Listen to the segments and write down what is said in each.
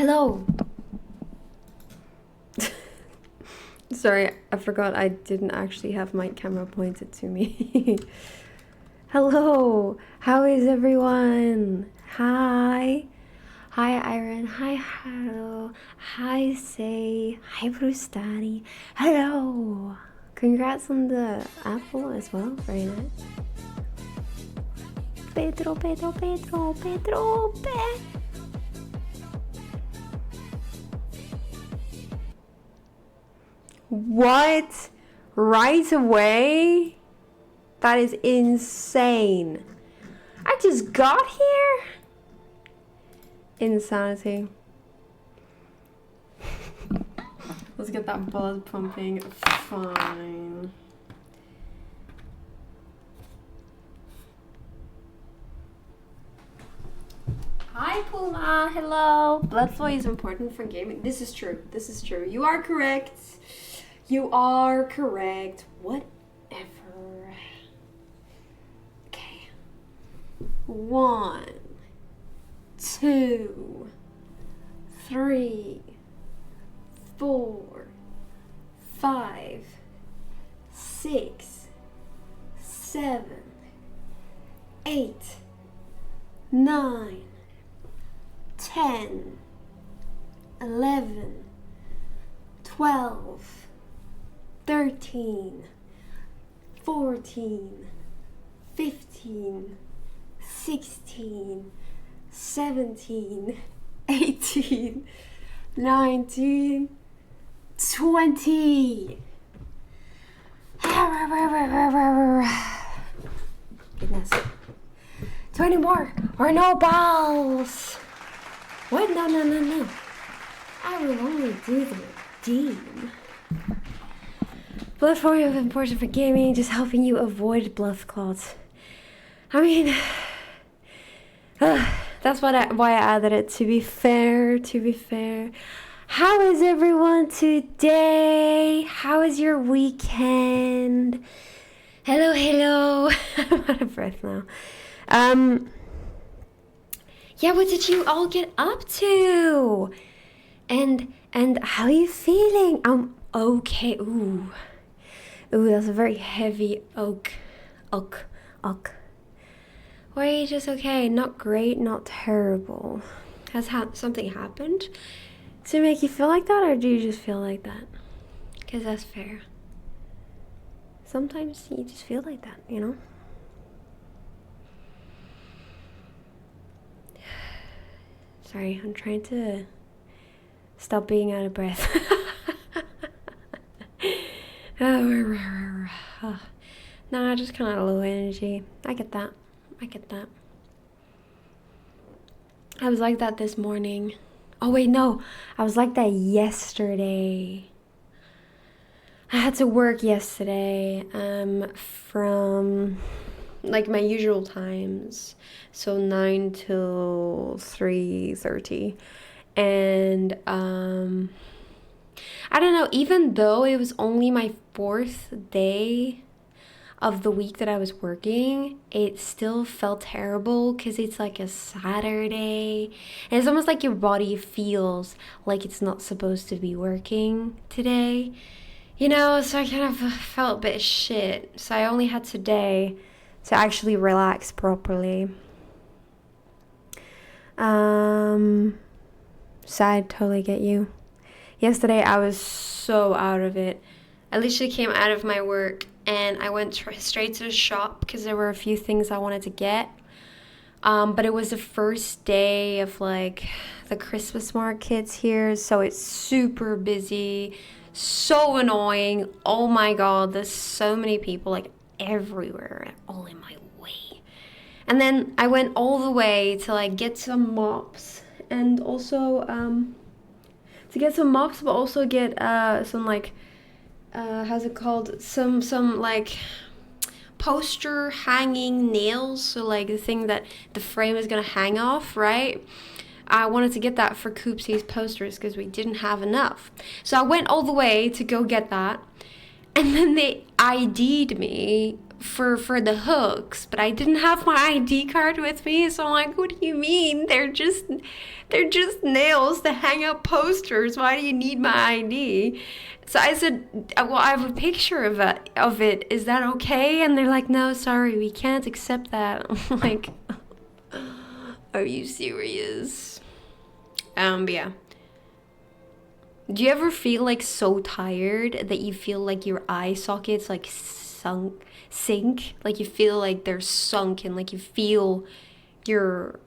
Hello. Sorry, I forgot I didn't actually have my camera pointed to me. Hello. How is everyone? Hi. Hi, Iron. Hi, hello. Hi, Say. Hi, Bruce Daddy. Hello. Congrats on the apple as well. Very nice. Pedro. What? Right away? That is insane. I just got here? Insanity. Let's get that blood pumping. Fine. Hi Puma, hello. Blood flow is important for gaming. This is true. You are correct. Whatever. Okay. 1, 2, 3, 4, 5, 6, 7, 8, 9, 10, 11, 12, 13, 14, 15, 16, 17, 18, 19, 20. Goodness. 20 more or no balls. What? No. I will only do the redeem. Blood flow is important for gaming, just helping you avoid blood clots. I mean, that's why I added it, to be fair. How is everyone today? How is your weekend? Hello. I'm out of breath now. Yeah, what did you all get up to? And how are you feeling? I'm okay. Ooh, that's a very heavy oak. Or are you just okay? Not great, not terrible. Has something happened to make you feel like that, or do you just feel like that? Because that's fair. Sometimes you just feel like that, you know? Sorry, I'm trying to stop being out of breath. Nah, just kind of low energy. I get that. I was like that this morning. Oh wait, no. I was like that yesterday. I had to work yesterday from like my usual times. So 9 till 3:30. And I don't know, even though it was only my 4th day of the week that I was working, it still felt terrible because it's like a Saturday. And it's almost like your body feels like it's not supposed to be working today. You know, so I kind of felt a bit shit. So I only had today to actually relax properly. So I totally get you. Yesterday I was so out of it. I literally came out of my work and I went straight to the shop because there were a few things I wanted to get. But it was the first day of like the Christmas markets here, so it's super busy, so annoying. Oh my god, there's so many people like everywhere, all in my way. And then I went all the way to like get some mops and also but also get some like how's it called, some like poster hanging nails, so like the thing that the frame is gonna hang off, right? I wanted to get that for Coopsy's posters because we didn't have enough. So I went all the way to go get that, and then they ID'd me for the hooks, but I didn't have my ID card with me, so I'm like, what do you mean? They're just nails to hang up posters. Why do you need my ID? So I said, well, I have a picture of it. Is that okay? And they're like, no, sorry, we can't accept that. I'm like, are you serious? But yeah. Do you ever feel like so tired that you feel like your eye sockets like sink? Like you feel like they're sunken, like you feel your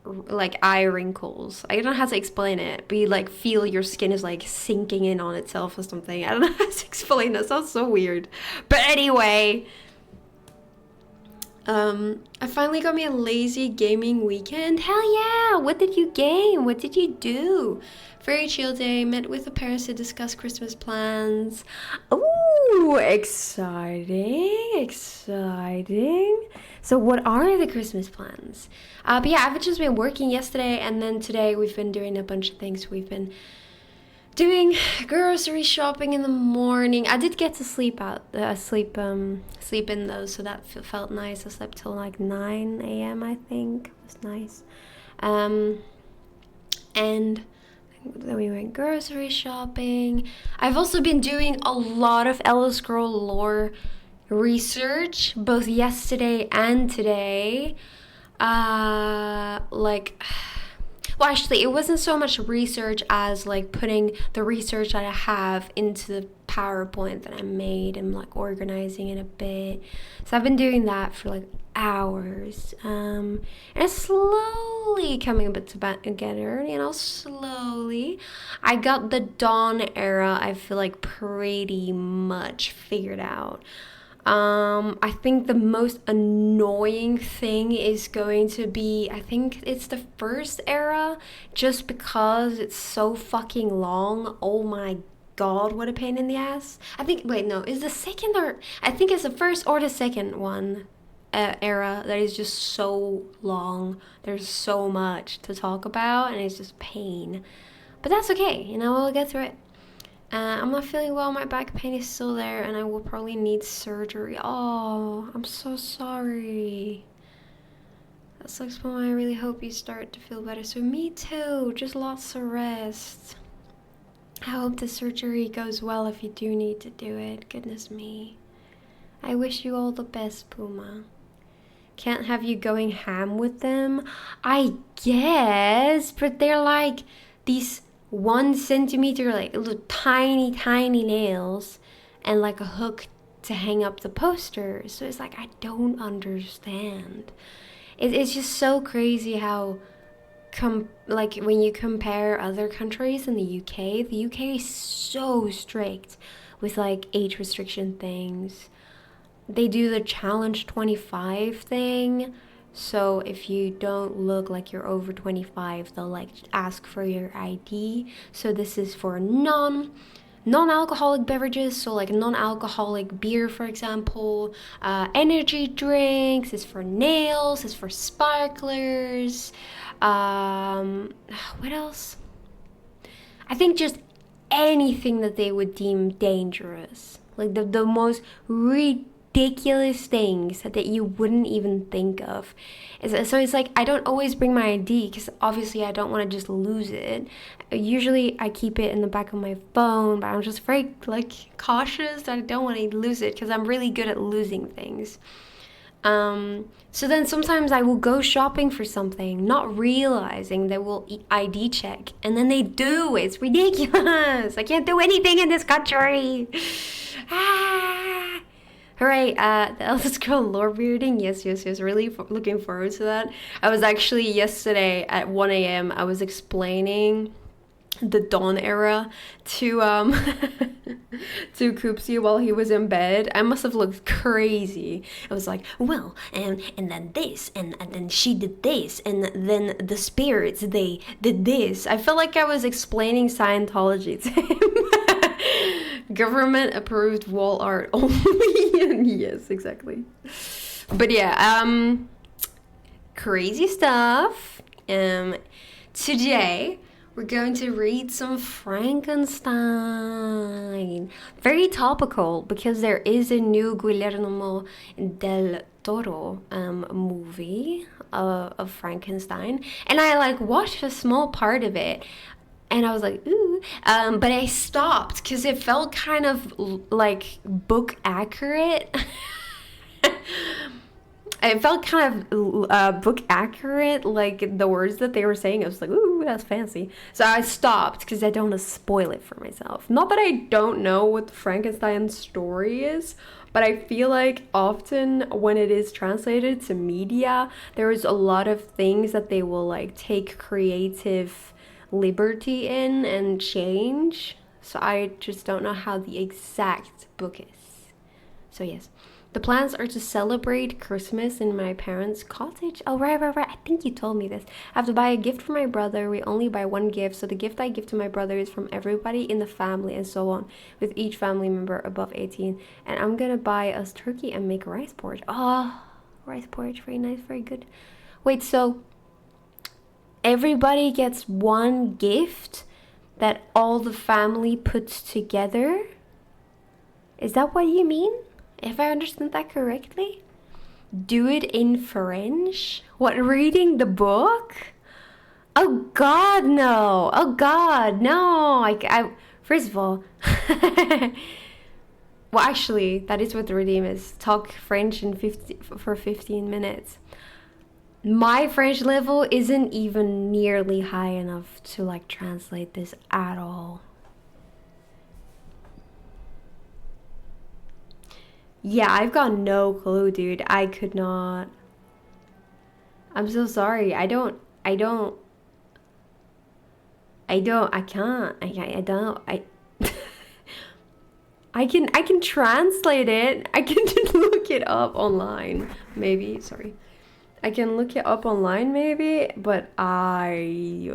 like eye wrinkles. I don't know how to explain it, but you like feel your skin is like sinking in on itself or something. I don't know how to explain that. Sounds so weird. But anyway, I finally got me a lazy gaming weekend. Hell yeah! What did you game? What did you do? Very chill day. Met with the parents to discuss Christmas plans. Ooh, exciting, exciting. So what are the Christmas plans? But yeah, I've just been working yesterday, and then today we've been doing a bunch of things. We've been doing grocery shopping in the morning. I did get to sleep in though, so that felt nice. I slept till like 9 a.m. I think. It was nice. And then we went grocery shopping. I've also been doing a lot of Elder Scrolls lore research, both yesterday and today. Well, actually, it wasn't so much research as like putting the research that I have into the PowerPoint that I made and like organizing it a bit. So I've been doing that for like hours. And it's slowly coming a bit together, slowly. I got the Dawn era, I feel like, pretty much figured out. I think the most annoying thing is going to be, I think it's the first era, just because it's so fucking long. Oh my god, what a pain in the ass. I think, wait, no, is the second or, I think it's the first or the second one era that is just so long. There's so much to talk about, and it's just pain. But that's okay, we'll get through it. I'm not feeling well. My back pain is still there, and I will probably need surgery. Oh, I'm so sorry. That sucks, but I really hope you start to feel better. So me too. Just lots of rest. I hope the surgery goes well if you do need to do it. Goodness me. I wish you all the best, Puma. Can't have you going ham with them? I guess, but they're like these 1 centimeter, like little tiny nails, and like a hook to hang up the posters. So it's like, I don't understand. It's just so crazy how like when you compare other countries in the UK is so strict with like age restriction things. They do the challenge 25 thing. So if you don't look like you're over 25, they'll like ask for your ID. So this is for non-alcoholic beverages, so like non-alcoholic beer, for example. Energy drinks is for nails, is for sparklers. What else? I think just anything that they would deem dangerous, like the most ridiculous things that you wouldn't even think of. So it's like, I don't always bring my ID because obviously I don't want to just lose it. Usually I keep it in the back of my phone, but I'm just very like cautious that I don't want to lose it because I'm really good at losing things. So then sometimes I will go shopping for something, not realizing they will ID check, and then they do. It's ridiculous. I can't do anything in this country. Hooray, the Elder Scrolls lore reading. Yes. Really looking forward to that. I was actually yesterday at 1 a.m. I was explaining the Dawn era to to Koopsie while he was in bed. I must have looked crazy. I was like, well, and then this, and then she did this, and then the spirits, they did this. I felt like I was explaining Scientology to him. Government approved wall art only. Yes, exactly. But yeah, crazy stuff. Today We're going to read some Frankenstein. Very topical because there is a new Guillermo del Toro movie of Frankenstein, and I like watched a small part of it, and I was like, ooh, but I stopped because it felt kind of like book accurate. It felt kind of book accurate, like the words that they were saying. I was like, ooh, that's fancy. So I stopped because I don't want to spoil it for myself. Not that I don't know what the Frankenstein story is, but I feel like often when it is translated to media, there is a lot of things that they will like take creative liberty in and change. So I just don't know how the exact book is. So yes. The plans are to celebrate Christmas in my parents' cottage. Oh, right. I think you told me this. I have to buy a gift for my brother. We only buy one gift, so the gift I give to my brother is from everybody in the family and so on, with each family member above 18. And I'm gonna buy us turkey and make a rice porridge. Oh, rice porridge, very nice, very good. Wait, so everybody gets one gift that all the family puts together? Is that what you mean? If I understand that correctly? Do it in French? What, reading the book? Oh God, no. Oh God, no. First of all, well, actually, that is what the redeem is. Talk French for 15 minutes. My French level isn't even nearly high enough to like translate this at all. Yeah, I've got no clue, dude. I could not. I'm so sorry. I can't. I I can translate it. I can just look it up online. Maybe, sorry. I can look it up online maybe, but I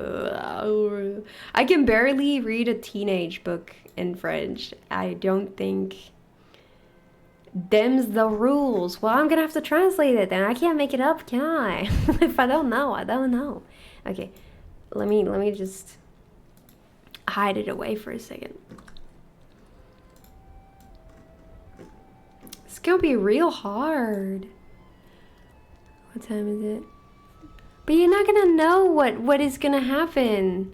can barely read a teenage book in French. I don't think them's the rules. Well, I'm gonna have to translate it then. I can't make it up, can I? If I don't know, I don't know. Okay, let me just hide it away for a second. It's gonna be real hard. What time is it? But you're not gonna know what is gonna happen.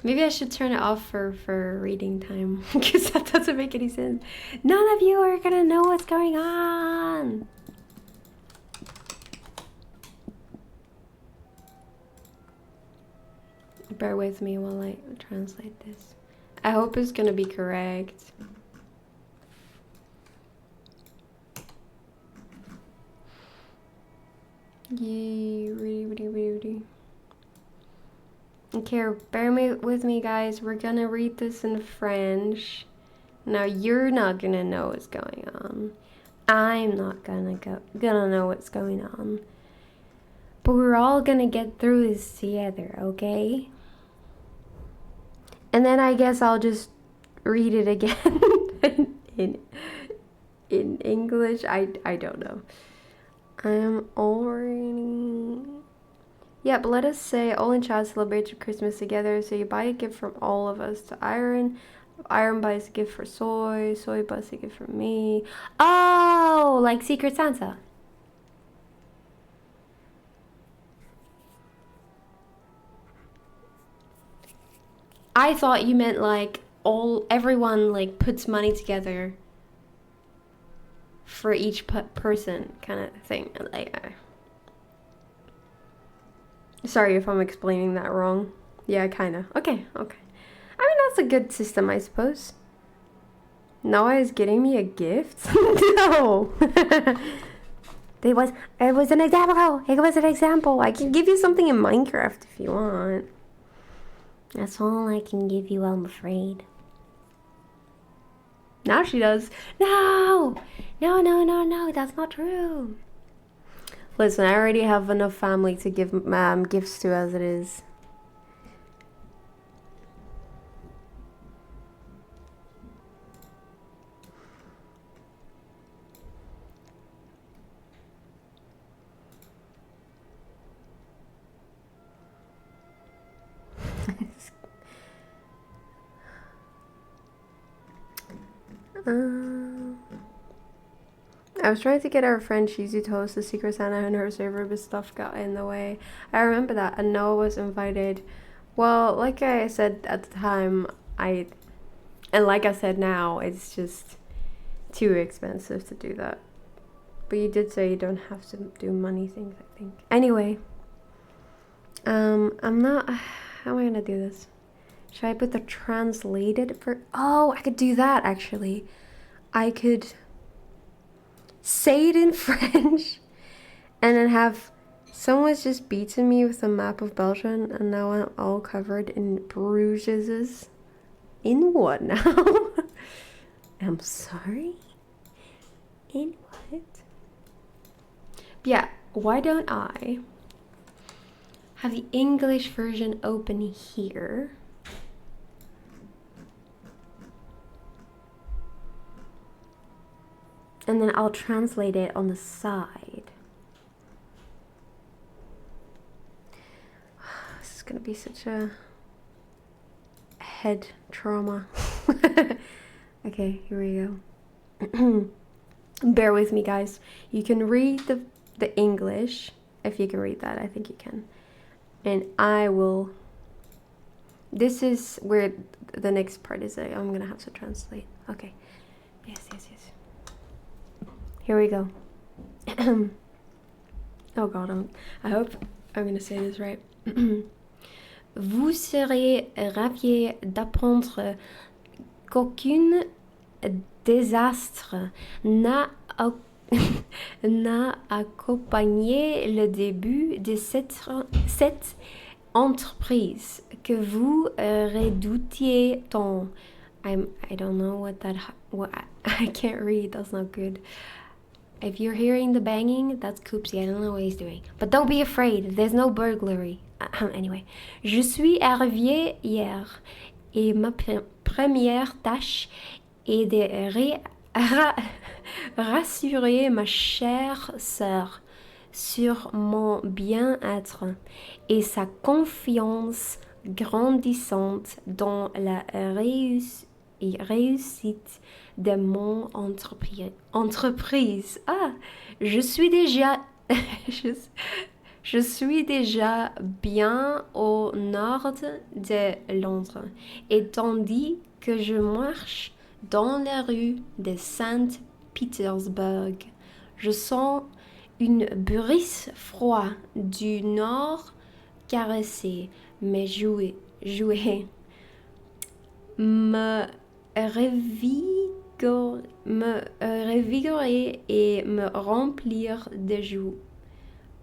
Maybe I should turn it off for reading time, because that doesn't make any sense. None of you are gonna know what's going on. Bear with me while I translate this. I hope it's gonna be correct. Yay, ready. Okay, bear with me, guys. We're gonna read this in French. Now, you're not gonna know what's going on. I'm not gonna know what's going on. But we're all gonna get through this together, okay? And then I guess I'll just read it again in English. I don't know. I'm already... Yep, let us say all in chat celebrate Christmas together. So you buy a gift from all of us to Iron. Iron buys a gift for Soy. Soy buys a gift for me. Oh, like Secret Santa. I thought you meant like everyone like puts money together for each person kind of thing. Like, sorry if I'm explaining that wrong. Yeah, kind of. Okay. I mean, that's a good system, I suppose. Noah is getting me a gift? No. It was an example. It was an example. I can give you something in Minecraft if you want. That's all I can give you, I'm afraid. Now she does. No, that's not true. Listen, I already have enough family to give gifts to as it is. Um, I was trying to get our friend Shizu to host the Secret Santa on her server, but stuff got in the way. I remember that, and Noah was invited. Well, like I said at the time, and like I said now, it's just too expensive to do that. But you did say you don't have to do money things, I think. Anyway, I'm not. How am I gonna do this? Should I put the translated for? Oh, I could do that actually. I could say it in French and then have someone's just beaten me with a map of Belgium and now I'm all covered in bruises. In what now? I'm sorry? In what? Yeah, why don't I have the English version open here? And then I'll translate it on the side. This is gonna be such a head trauma. Okay, here we go. Bear with me, guys. You can read the English, if you can read that. I think you can. And I will... This is where the next part is. I'm gonna have to translate. Okay. Yes. Here we go. Oh God, I hope I'm gonna say this right. Vous serez ravis d'apprendre qu'aucun désastre n'a accompagné le début de cette entreprise que vous redoutiez tant. I don't know what I can't read. That's not good. If you're hearing the banging, that's Koopsie. I don't know what he's doing. But don't be afraid. There's no burglary. Anyway. Je suis arrivée hier et ma première tâche est de rassurer ma chère sœur sur mon bien-être et sa confiance grandissante dans la réussite de mon entreprise. Ah, je suis déjà je suis déjà bien au nord de Londres et tandis que je marche dans la rue de Saint-Pétersbourg, je sens une brise froide du nord caresser mes jouets, me revigorer et me remplir de joie.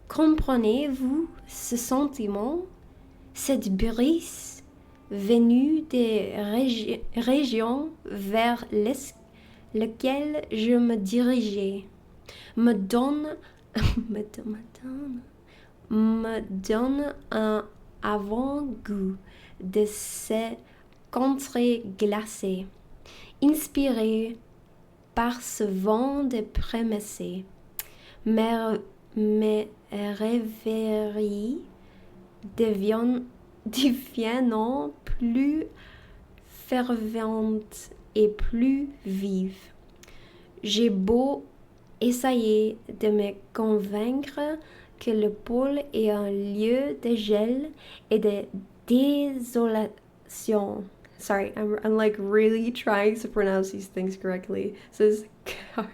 Comprenez-vous ce sentiment, cette brise venue des régions vers lesquelles je me dirigeais, me donne un avant-goût de ces contrées glacées, inspiré par ce vent de prémissé. Mes rêveries deviennent plus ferventes et plus vives. J'ai beau essayer de me convaincre que le pôle est un lieu de gel et de désolation. Sorry, I'm like really trying to pronounce these things correctly. Says God.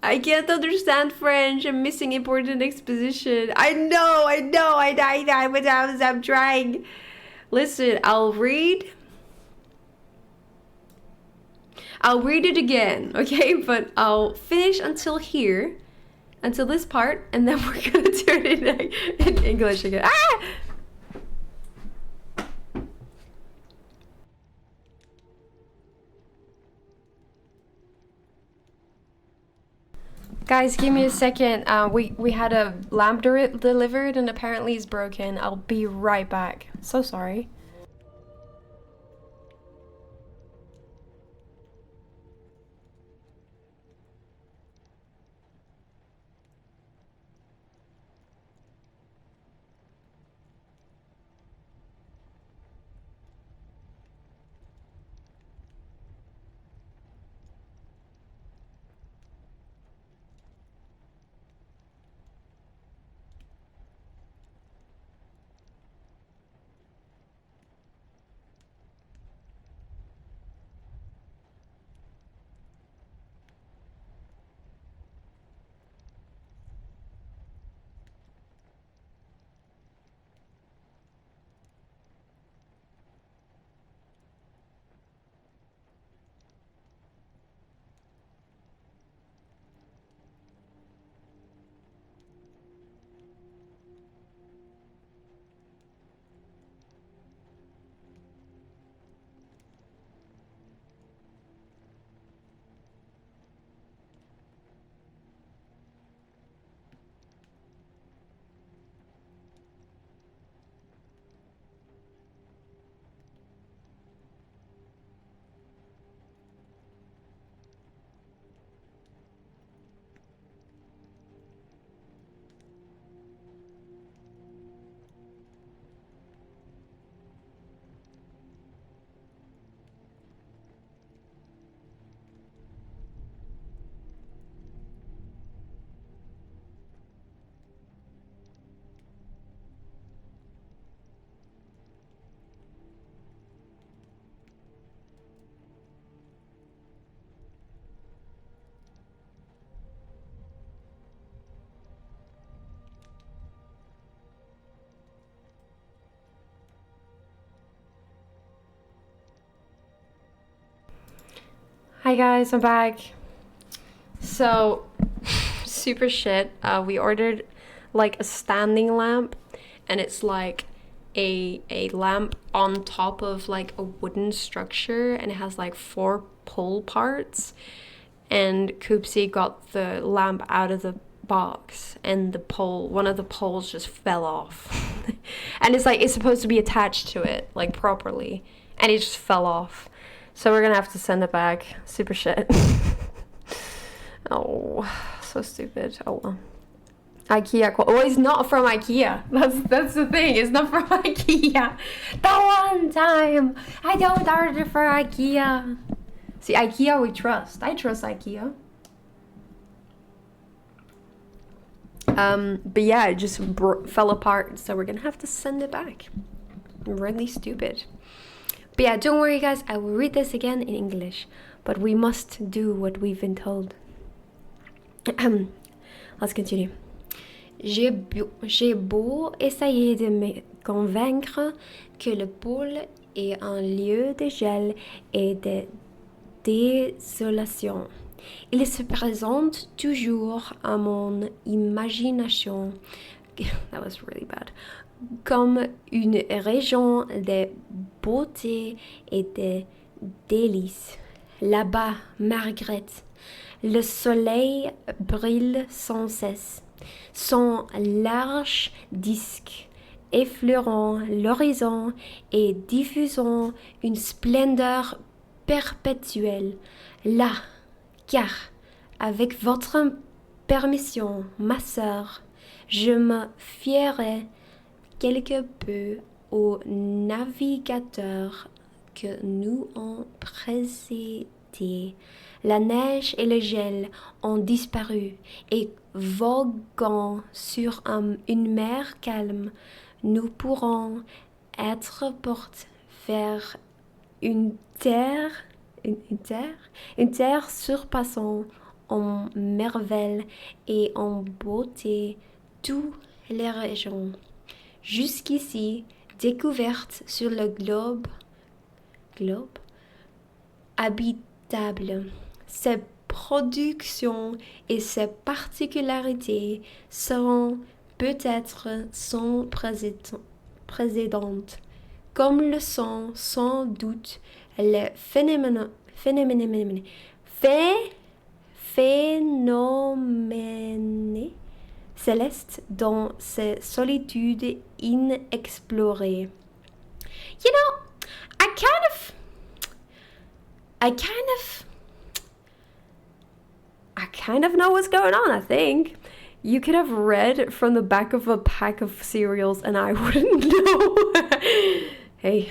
I can't understand French. I'm missing important exposition. I know. I'm trying. Listen, I'll read it again, okay? But I'll finish until here, until this part, and then we're gonna do it in English again. Ah! Guys, give me a second. We had a lamp delivered and apparently it's broken. I'll be right back. So sorry. Hi guys, I'm back. So, super shit. We ordered like a standing lamp, and it's like a lamp on top of like a wooden structure, and it has like 4 pole parts. And Koopsie got the lamp out of the box, and one of the poles just fell off. And it's supposed to be attached to it like properly, and it just fell off. So we're gonna have to send it back. Super shit. Oh, so stupid. Oh well. IKEA. Oh, it's not from IKEA. That's the thing. It's not from IKEA. The one time I don't order for IKEA. See, IKEA we trust. I trust IKEA. But yeah, it just fell apart. So we're gonna have to send it back. Really stupid. But yeah, don't worry guys, I will read this again in English. But we must do what we've been told. Let's continue. J'ai beau essayer de me convaincre que le pôle est un lieu de gel et de désolation. Il se présente toujours à mon imagination. That was really bad. Comme une région de beauté et de délices. Là-bas, Margaret, le soleil brille sans cesse. Son large disque effleurant l'horizon et diffusant une splendeur perpétuelle. Là, car, avec votre permission, ma sœur, je me fierai quelque peu aux navigateurs que nous ont précédés. La neige et le gel ont disparu et voguant sur une mer calme, nous pourrons être portés vers une terre surpassant en merveille et en beauté toutes les régions. Jusqu'ici, découverte sur le globe habitable. Ses productions et ses particularités seront peut-être sans précédentes, comme le sont sans doute les phénomènes célestes dans ces solitudes inexplorées. You know, I kind of know what's going on, I think. You could have read from the back of a pack of cereals and I wouldn't know. Hey.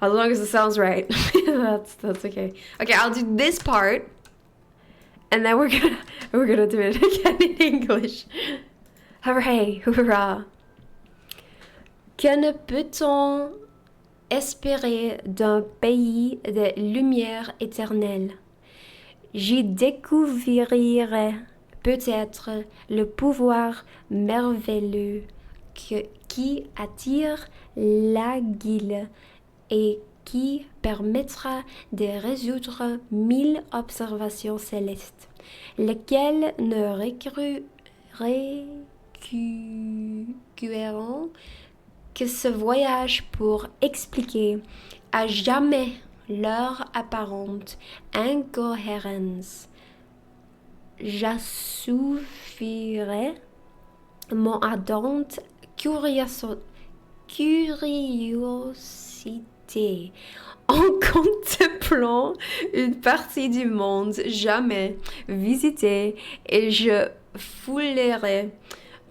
As long as it sounds right. that's okay. Okay, I'll do this part. And then we're gonna do it again in English. Hooray, hoorah. Que ne peut-on espérer d'un pays de lumière éternelle? J'y découvrirai peut-être le pouvoir merveilleux qui attire l'aiguille et qui permettra de résoudre 1000 observations célestes, lesquelles ne requieront que ce voyage pour expliquer à jamais leur apparente incohérence. J'assouvirai mon ardente curiosité en contemplant une partie du monde jamais visitée et je foulerai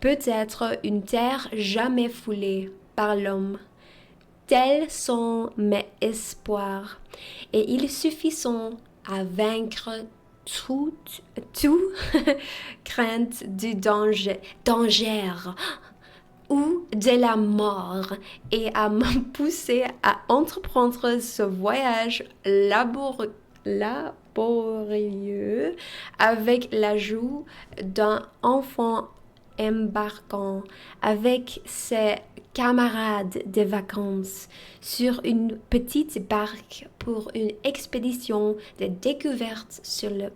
peut-être une terre jamais foulée par l'homme. Tels sont mes espoirs, et ils suffisent à vaincre toute crainte du danger ou de la mort, et à me pousser à entreprendre ce voyage laborieux avec l'ajout d'un enfant embarquant avec ses camarades de vacances sur une petite barque pour une expédition de découverte sur le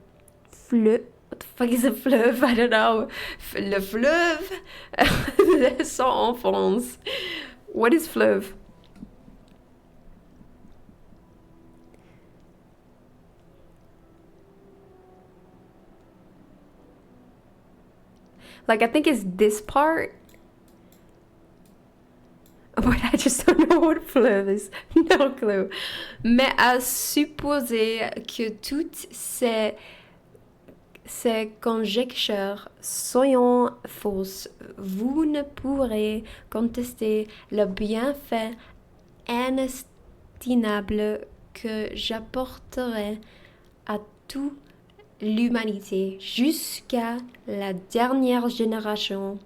fleuve. What the fuck is a fleuve? I don't know. Le fleuve de son enfance. What is fleuve? Like, I think it's this part. But I just don't know what fleuve is. No clue. Mais à supposer que toutes ces conjectures soyant fausses, vous ne pourrez contester le bienfait inestimable que j'apporterai à toute l'humanité jusqu'à la dernière génération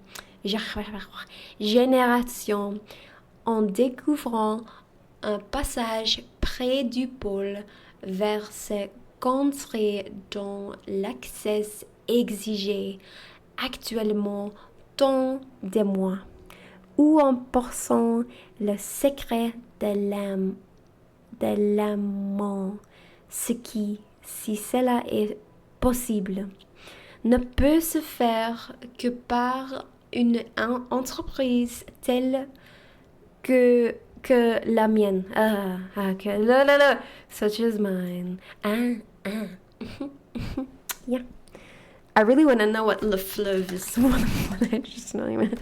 en découvrant un passage près du pôle vers ces contrées dont l'accès exigé actuellement tant de moi, ou en forçant le secret de l'amant, ce qui, si cela est possible, ne peut se faire que par une entreprise telle que la mienne. Such as mine. Yeah. I really want to know what le fleuve is. Just not even.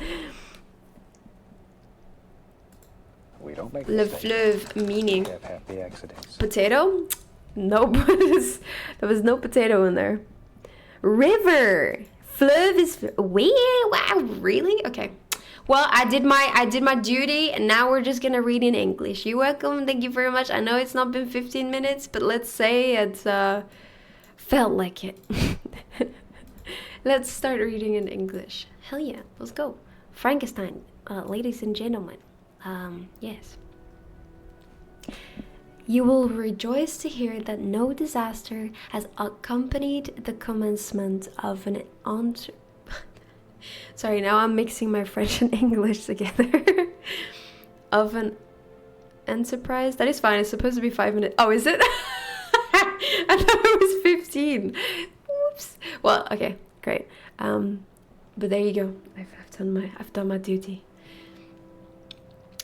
We don't make Le mistakes. fleuve meaning We have happy accidents. potato? Nope. There was no potato in there. River. Fleuve is wow, really? Okay. Well, I did my duty, and now we're just gonna read in English. You're welcome. Thank you very much. I know it's not been 15 minutes, but let's say it's felt like it. Let's start reading in English. Hell yeah, let's go. Frankenstein, ladies and gentlemen. Yes. You will rejoice to hear that no disaster has accompanied the commencement of an Sorry, now I'm mixing my French and English together. Of an enterprise. That is fine. It's supposed to be 5 minutes. Oh, is it? I thought it was 15. Whoops. Well, okay, great. But there you go. I've done my duty.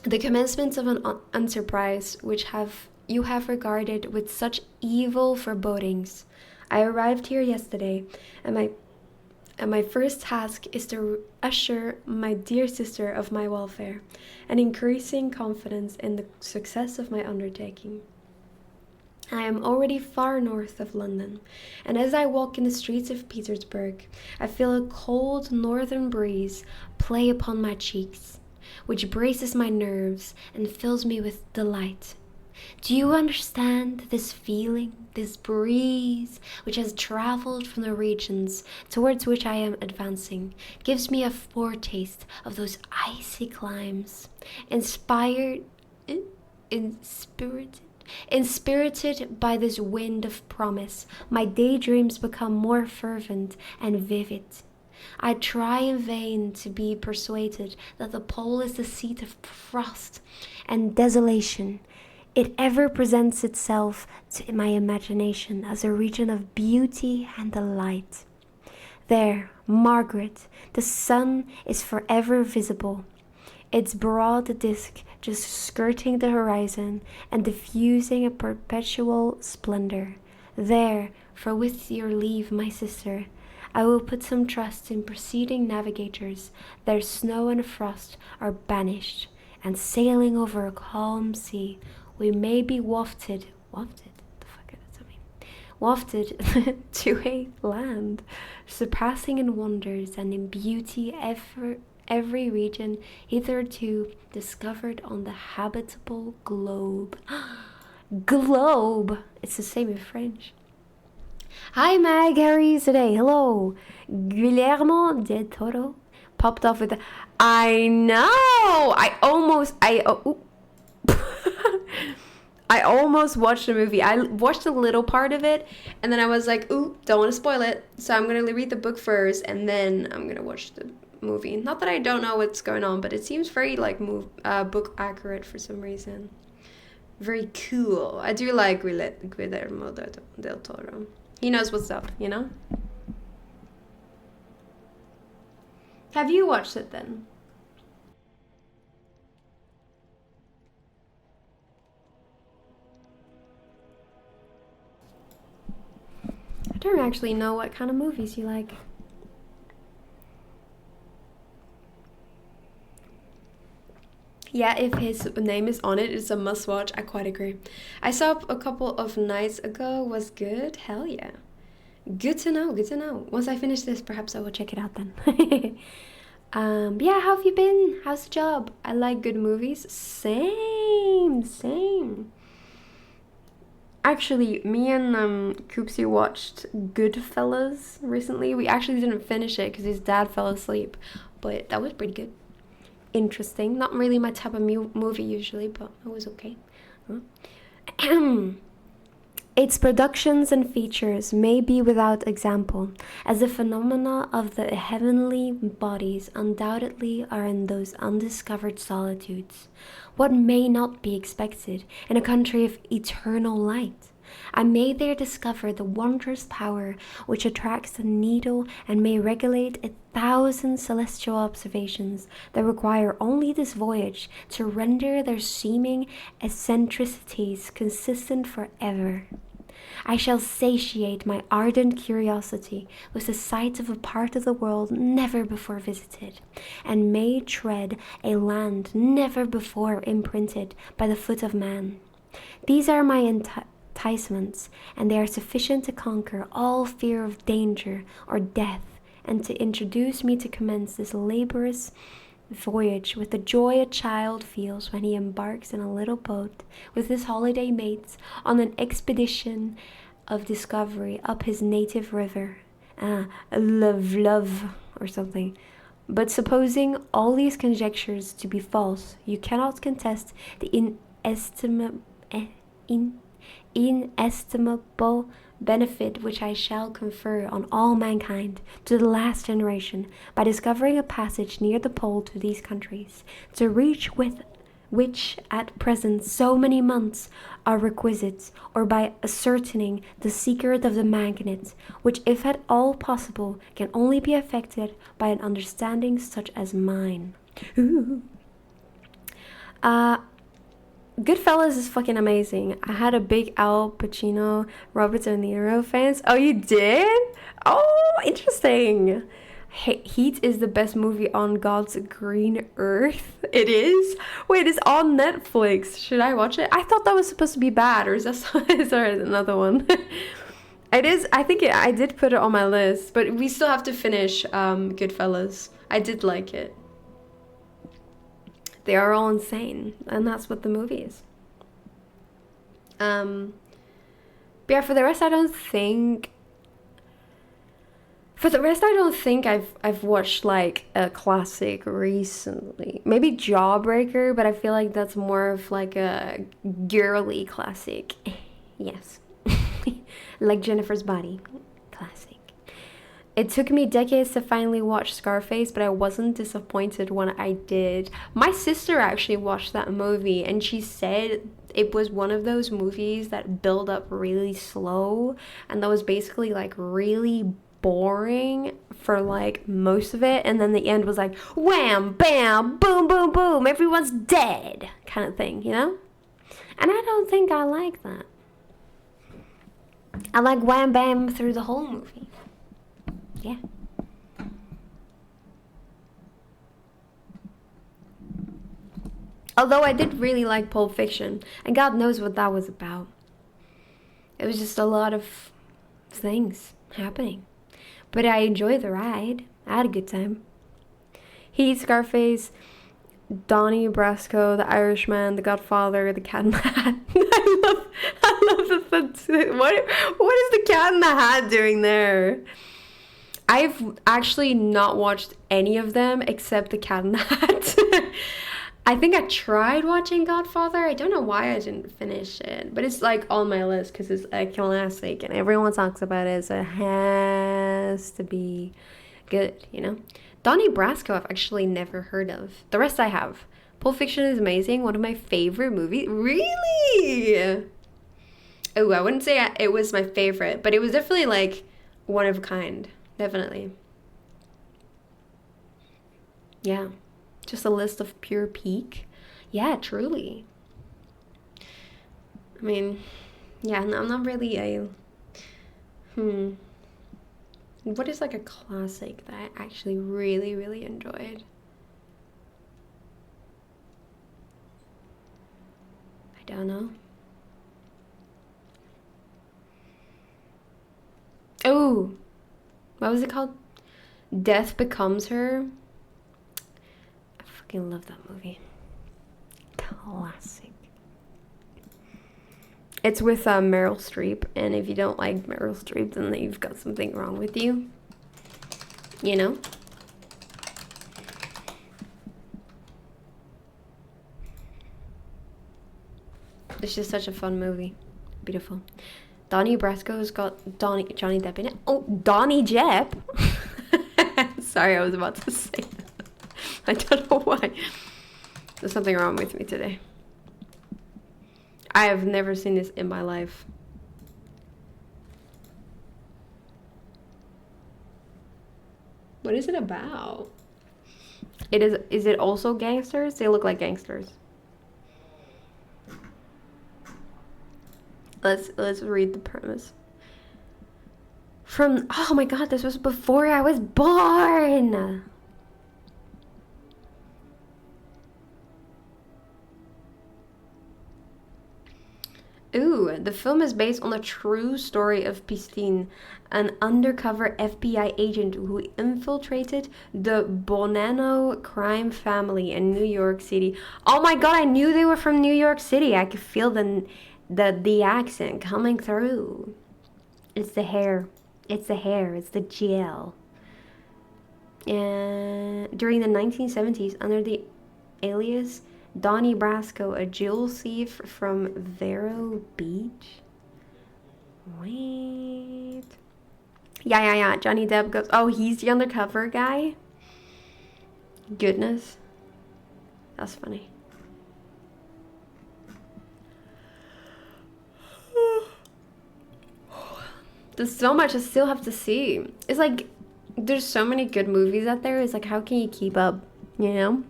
The commencement of an enterprise which you have regarded with such evil forebodings. I arrived here yesterday, and my first task is to assure my dear sister of my welfare and increasing confidence in the success of my undertaking. I am already far north of London, and as I walk in the streets of Petersburg, I feel a cold northern breeze play upon my cheeks, which braces my nerves and fills me with delight. Do you understand this feeling, this breeze, which has traveled from the regions towards which I am advancing, gives me a foretaste of those icy climes, inspirited by this wind of promise, my daydreams become more fervent and vivid. I try in vain to be persuaded that the pole is the seat of frost and desolation. It ever presents itself to my imagination as a region of beauty and delight. There, Margaret, the sun is forever visible, its broad disk just skirting the horizon and diffusing a perpetual splendor. There, for with your leave, my sister, I will put some trust in preceding navigators. Their snow and frost are banished, and sailing over a calm sea, we may be wafted to a land surpassing in wonders and in beauty every region hitherto discovered on the habitable globe. Globe! It's the same in French. Hi Mag, how are you today? Hello. Guillermo del Toro popped off with I know! I almost watched the movie. I watched a little part of it, and then I was like, ooh, don't want to spoil it. So I'm going to read the book first, and then I'm going to watch the movie. Not that I don't know what's going on, but it seems very like book accurate for some reason. Very cool. I do like Guillermo del Toro. He knows what's up, you know? Have you watched it then? I don't actually know what kind of movies you like. Yeah, if his name is on it, it's a must watch. I quite agree. I saw a couple of nights ago. Was good. Hell yeah. Good to know. Good to know. Once I finish this, perhaps I will check it out then. Yeah, how have you been? How's the job? I like good movies. Same. Actually, me and Koopsie watched Goodfellas recently. We actually didn't finish it because his dad fell asleep, but that was pretty good. Interesting. Not really my type of movie usually, but it was okay. Huh? Its productions and features may be without example, as the phenomena of the heavenly bodies undoubtedly are in those undiscovered solitudes. What may not be expected in a country of eternal light? I may there discover the wondrous power which attracts the needle and may regulate 1,000 celestial observations that require only this voyage to render their seeming eccentricities consistent forever. I shall satiate my ardent curiosity with the sight of a part of the world never before visited, and may tread a land never before imprinted by the foot of man. These are my enticements, and they are sufficient to conquer all fear of danger or death, and to introduce me to commence this laborious voyage with the joy a child feels when he embarks in a little boat with his holiday mates on an expedition of discovery up his native river, love, or something. But supposing all these conjectures to be false, you cannot contest the inestimable benefit which I shall confer on all mankind to the last generation by discovering a passage near the pole to these countries, to reach with which at present so many months are requisite, or by ascertaining the secret of the magnet, which if at all possible can only be effected by an understanding such as mine. Goodfellas is fucking amazing. I had a big Al Pacino, Robert De Niro fans. Oh, you did? Oh, interesting. Heat is the best movie on God's green earth. It is? Wait, it's on Netflix. Should I watch it? I thought that was supposed to be bad, or is there another one? It is. I did put it on my list, but we still have to finish Goodfellas. I did like it. They are all insane, and that's what the movie is. But yeah, for the rest, I don't think I've watched like a classic recently. Maybe Jawbreaker, but I feel like that's more of like a girly classic. Yes. Like Jennifer's Body. Classic. It took me decades to finally watch Scarface, but I wasn't disappointed when I did. My sister actually watched that movie, and she said it was one of those movies that build up really slow, and that was basically like really boring for like most of it, and then the end was like wham, bam, boom, boom, boom, everyone's dead kind of thing, you know? And I don't think I like that. I like wham, bam through the whole movie. Yeah. Although I did really like Pulp Fiction, and God knows what that was about. It was just a lot of things happening. But I enjoyed the ride. I had a good time. Heat, Scarface, Donnie Brasco, The Irishman, The Godfather, The Cat in the Hat. I love the what is The Cat in the Hat doing there? I've actually not watched any of them except The Cat in the Hat. I think I tried watching Godfather. I don't know why I didn't finish it, but it's like on my list because it's a classic and everyone talks about it, so it has to be good, you know? Donnie Brasco I've actually never heard of. The rest I have. Pulp Fiction is amazing. One of my favorite movies. Really? Oh, I wouldn't say it was my favorite, but it was definitely like one of a kind. Definitely. Yeah. Just a list of pure peak. Yeah, truly. I mean, yeah, I'm not really a... What is like a classic that I actually really, really enjoyed? I don't know. Oh, what was it called? Death Becomes Her. I fucking love that movie. Classic. It's with Meryl Streep, and if you don't like Meryl Streep, then you've got something wrong with you. You know? It's just such a fun movie. Beautiful. Donnie Brasco's got Johnny Depp in it. Oh, Donnie Jepp. Sorry, I was about to say that. I don't know why. There's something wrong with me today. I have never seen this in my life. What is it about? Is it also gangsters? They look like gangsters. Let's read the premise. Oh my god, this was before I was born. Ooh, the film is based on a true story of Pistine, an undercover FBI agent who infiltrated the Bonanno crime family in New York City. Oh my god, I knew they were from New York City. I could feel the accent coming through. It's the hair. It's the hair. It's the gel. And during the 1970s, under the alias Donnie Brasco, a jewel thief from Vero Beach. Wait. Yeah. Johnny Depp goes. Oh, he's the undercover guy? Goodness. That's funny. There's so much I still have to see. It's like, there's so many good movies out there. It's like, how can you keep up, you know?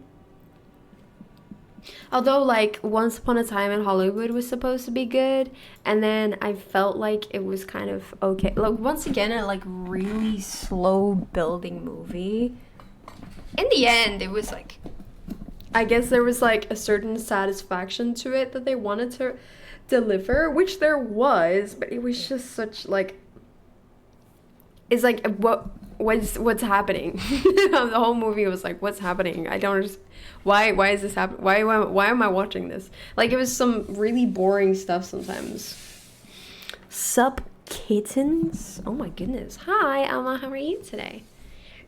Although, like, Once Upon a Time in Hollywood was supposed to be good, and then I felt like it was kind of okay. Like, once again, a, like, really slow building movie. In the end, it was, like, I guess there was, like, a certain satisfaction to it that they wanted to deliver, which there was, but it was just such, like, it's like, what's happening? The whole movie was like, what's happening? I don't understand. Why is this happening? Why am I watching this? Like, it was some really boring stuff sometimes. Sup, kittens? Oh my goodness. Hi, Alma. How are you today?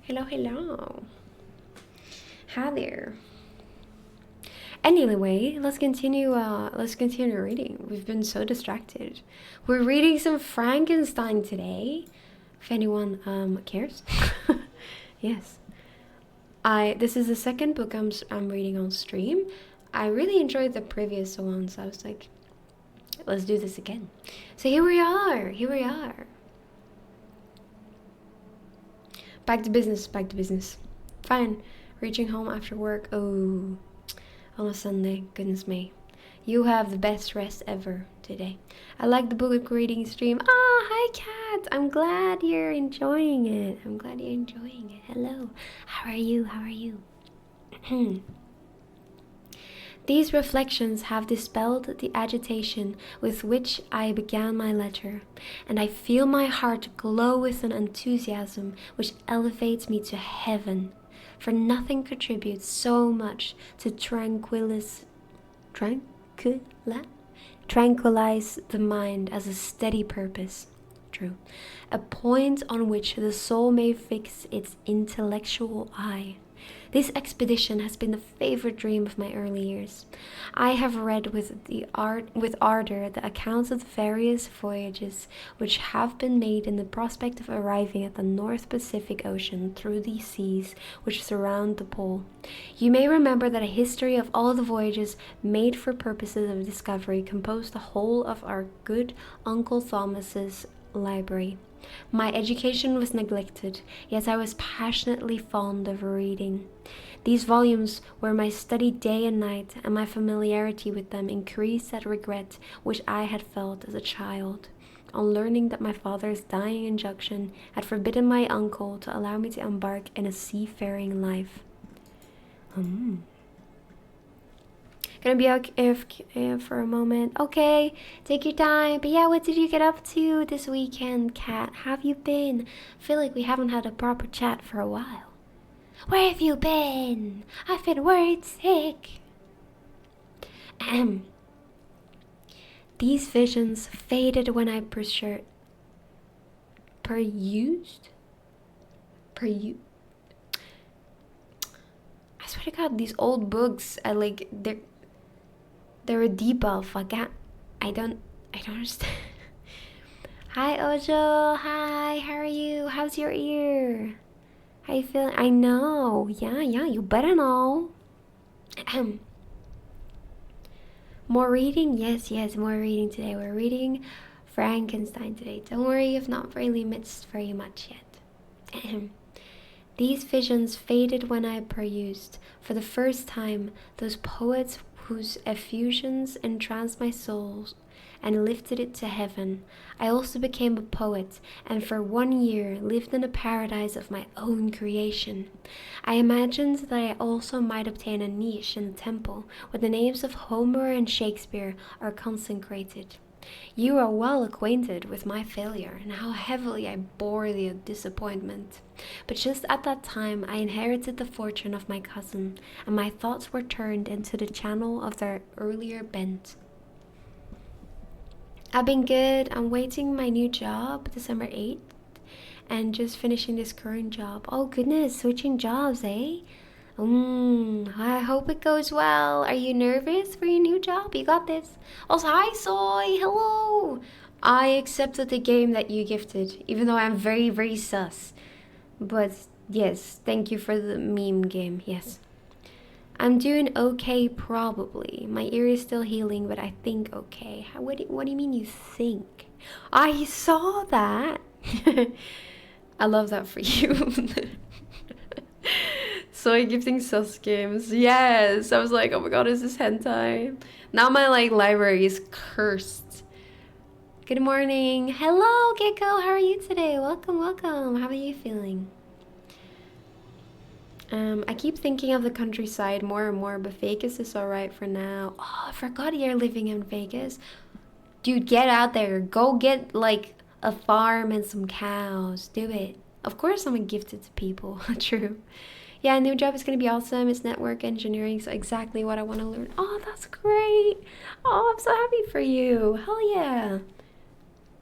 Hello. Hi there. Anyway, let's continue reading. We've been so distracted. We're reading some Frankenstein today. If anyone cares. Yes. This is the second book I'm reading on stream. I really enjoyed the previous one, so I was like, let's do this again. So here we are. Back to business. Fine. Reaching home after work. Oh, on a Sunday. Goodness me. You have the best rest ever today. I like the book reading stream. Hi Kat. I'm glad you're enjoying it. Hello. How are you? These reflections have dispelled the agitation with which I began my letter, and I feel my heart glow with an enthusiasm which elevates me to heaven, for nothing contributes so much to tranquilize the mind as a steady purpose. true. A point on which the soul may fix its intellectual eye. This expedition has been the favorite dream of my early years. I have read with ardor the accounts of the various voyages which have been made in the prospect of arriving at the North Pacific Ocean through the seas which surround the pole. You may remember that a history of all the voyages made for purposes of discovery composed the whole of our good Uncle Thomas's library. My education was neglected, yet I was passionately fond of reading. These volumes were my study day and night, and my familiarity with them increased that regret which I had felt as a child, on learning that my father's dying injunction had forbidden my uncle to allow me to embark in a seafaring life. Gonna be okay for a moment. Okay, take your time. But yeah, what did you get up to this weekend, Kat? Have you been? I feel like we haven't had a proper chat for a while. Where have you been? I've been worried sick. These visions faded when I perused. I swear to God, these old books, they're a debuff. I don't understand. Hi Ojo, hi, how are you? How's your ear? How you feeling? I know, yeah, you better know. More reading? Yes, more reading today. We're reading Frankenstein today. Don't worry, you've not really missed very much yet. These visions faded when I perused, for the first time, those poets whose effusions entranced my soul and lifted it to heaven. I also became a poet, and for 1 year lived in a paradise of my own creation. I imagined that I also might obtain a niche in the temple, where the names of Homer and Shakespeare are consecrated. You are well acquainted with my failure and how heavily I bore the disappointment. But just at that time I inherited the fortune of my cousin, and my thoughts were turned into the channel of their earlier bent. I've been good. I'm waiting my new job, December 8th, and just finishing this current job. Oh goodness, switching jobs, eh? I hope it goes well. Are you nervous for your new job? You got this. Also, hi Soy, hello. I accepted the game that you gifted, even though I'm very, very sus. But yes, thank you for the meme game, yes. I'm doing okay, probably. My ear is still healing, but I think okay. What do you mean you think? I saw that. I love that for you. Soy gifting sus games. Yes. I was like, oh my god, is this hentai? Now my library is cursed. Good morning. Hello, Gecko. How are you today? Welcome. How are you feeling? I keep thinking of the countryside more and more, but Vegas is alright for now. Oh, I forgot you're living in Vegas. Dude, get out there. Go get a farm and some cows. Do it. Of course I'm gonna gift it to people. True. Yeah, new job is going to be awesome. It's network engineering, so exactly what I want to learn. Oh, that's great. Oh, I'm so happy for you. Hell yeah.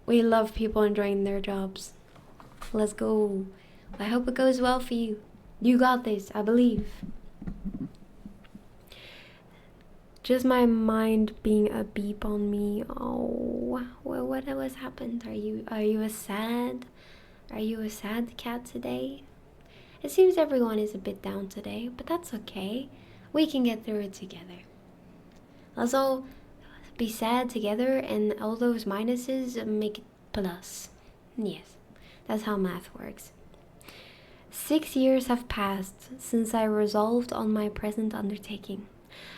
We love people enjoying their jobs. Let's go. I hope it goes well for you. You got this, I believe. Just my mind being a beep on me. Oh, well, what has happened? Are you a sad cat today? It seems everyone is a bit down today, but that's okay. We can get through it together. Let's all be sad together, and all those minuses make it plus. Yes, that's how math works. 6 years have passed since I resolved on my present undertaking.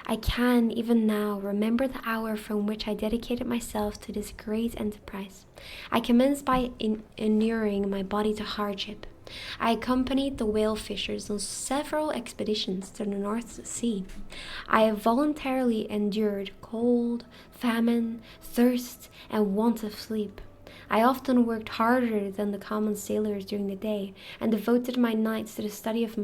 I can, even now, remember the hour from which I dedicated myself to this great enterprise. I commenced by inuring my body to hardship. I accompanied the whale fishers on several expeditions to the North Sea. I have voluntarily endured cold, famine, thirst, and want of sleep. I often worked harder than the common sailors during the day, and devoted my nights to the study of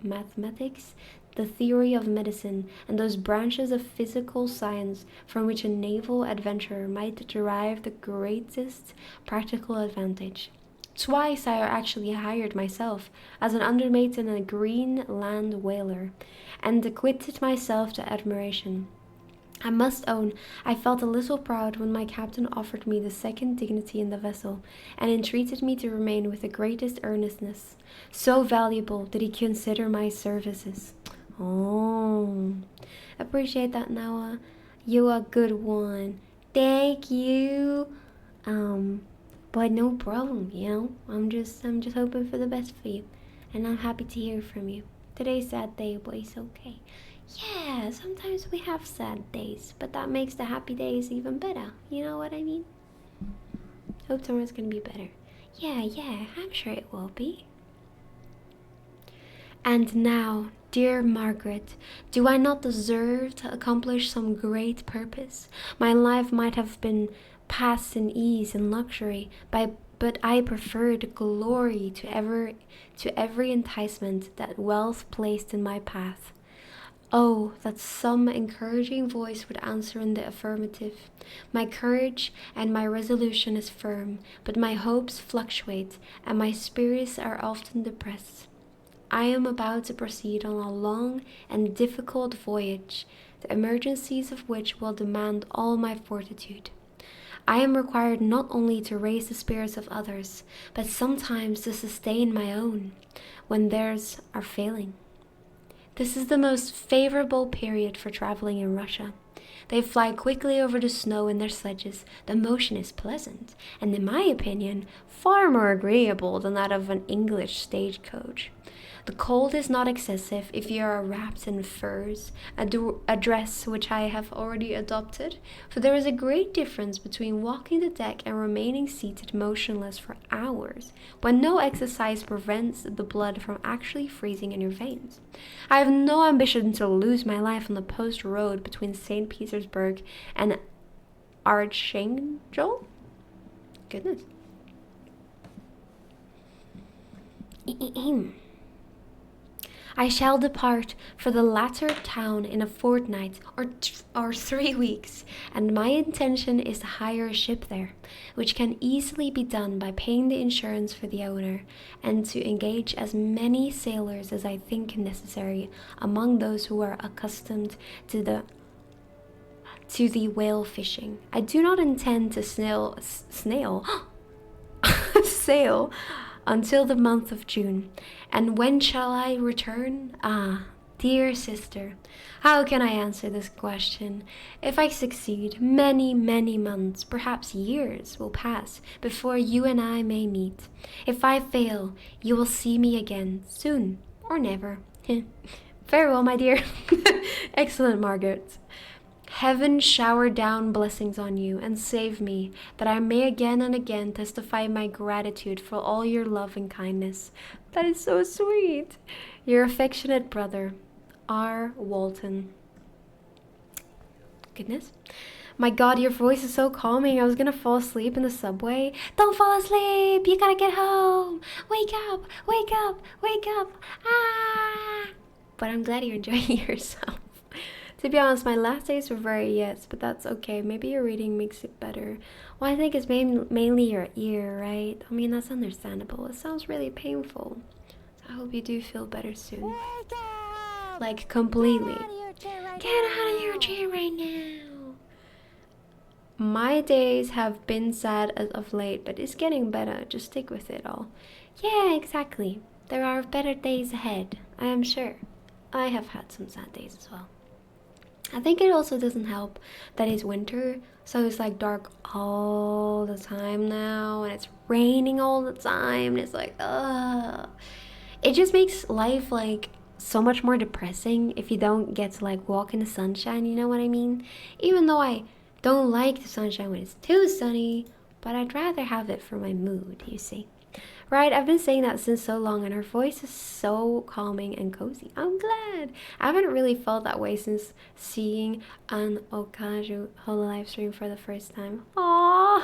mathematics, the theory of medicine, and those branches of physical science from which a naval adventurer might derive the greatest practical advantage. Twice I actually hired myself as an undermate in a Greenland whaler, and acquitted myself to admiration. I must own I felt a little proud when my captain offered me the second dignity in the vessel, and entreated me to remain with the greatest earnestness. So valuable did he consider my services. Oh, appreciate that, Noah. You a good one. Thank you. But no problem. I'm just hoping for the best for you, and I'm happy to hear from you. Today's a sad day, but it's okay. Yeah, sometimes we have sad days, but that makes the happy days even better. You know what I mean? Hope tomorrow's gonna be better. Yeah, I'm sure it will be. And now, dear Margaret, do I not deserve to accomplish some great purpose? My life might have been passed in ease and luxury, but I preferred glory to every enticement that wealth placed in my path. Oh, that some encouraging voice would answer in the affirmative. My courage and my resolution is firm, but my hopes fluctuate, and my spirits are often depressed. I am about to proceed on a long and difficult voyage, the emergencies of which will demand all my fortitude. I am required not only to raise the spirits of others, but sometimes to sustain my own, when theirs are failing. This is the most favorable period for traveling in Russia. They fly quickly over the snow in their sledges, the motion is pleasant, and in my opinion, far more agreeable than that of an English stagecoach. The cold is not excessive if you are wrapped in furs, a dress which I have already adopted, for there is a great difference between walking the deck and remaining seated motionless for hours, when no exercise prevents the blood from actually freezing in your veins. I have no ambition to lose my life on the post road between St. Petersburg and Archangel. Goodness. I shall depart for the latter town in a fortnight or 3 weeks, and my intention is to hire a ship there, which can easily be done by paying the insurance for the owner, and to engage as many sailors as I think necessary among those who are accustomed to the whale fishing. I do not intend to sail until the month of June. And when shall I return? Ah, dear sister, how can I answer this question? If I succeed, many, many months, perhaps years, will pass before you and I may meet. If I fail, you will see me again, soon or never. Farewell, my dear. Excellent, Margaret. Heaven shower down blessings on you, and save me, that I may again and again testify my gratitude for all your love and kindness. That is so sweet. Your affectionate brother, R. Walton. Goodness. My God, your voice is so calming. I was gonna fall asleep in the subway. Don't fall asleep. You gotta get home. Wake up. Wake up. Wake up. Ah! But I'm glad you're enjoying yourself. To be honest, my last days were very yes, but that's okay. Maybe your reading makes it better. Well, I think it's mainly your ear, right? I mean, that's understandable. It sounds really painful. So I hope you do feel better soon. Wake up! Like, completely. Get out of your chair right now. My days have been sad as of late, but it's getting better. Just stick with it all. Yeah, exactly. There are better days ahead, I am sure. I have had some sad days as well. I think it also doesn't help that it's winter, so it's like dark all the time now, and it's raining all the time, and it's like, ugh. It just makes life like so much more depressing if you don't get to like walk in the sunshine, you know what I mean? Even though I don't like the sunshine when it's too sunny, but I'd rather have it for my mood, you see. Right, I've been saying that since so long, and her voice is so calming and cozy. I'm glad. I haven't really felt that way since seeing an Okaju holo live stream for the first time. Aww.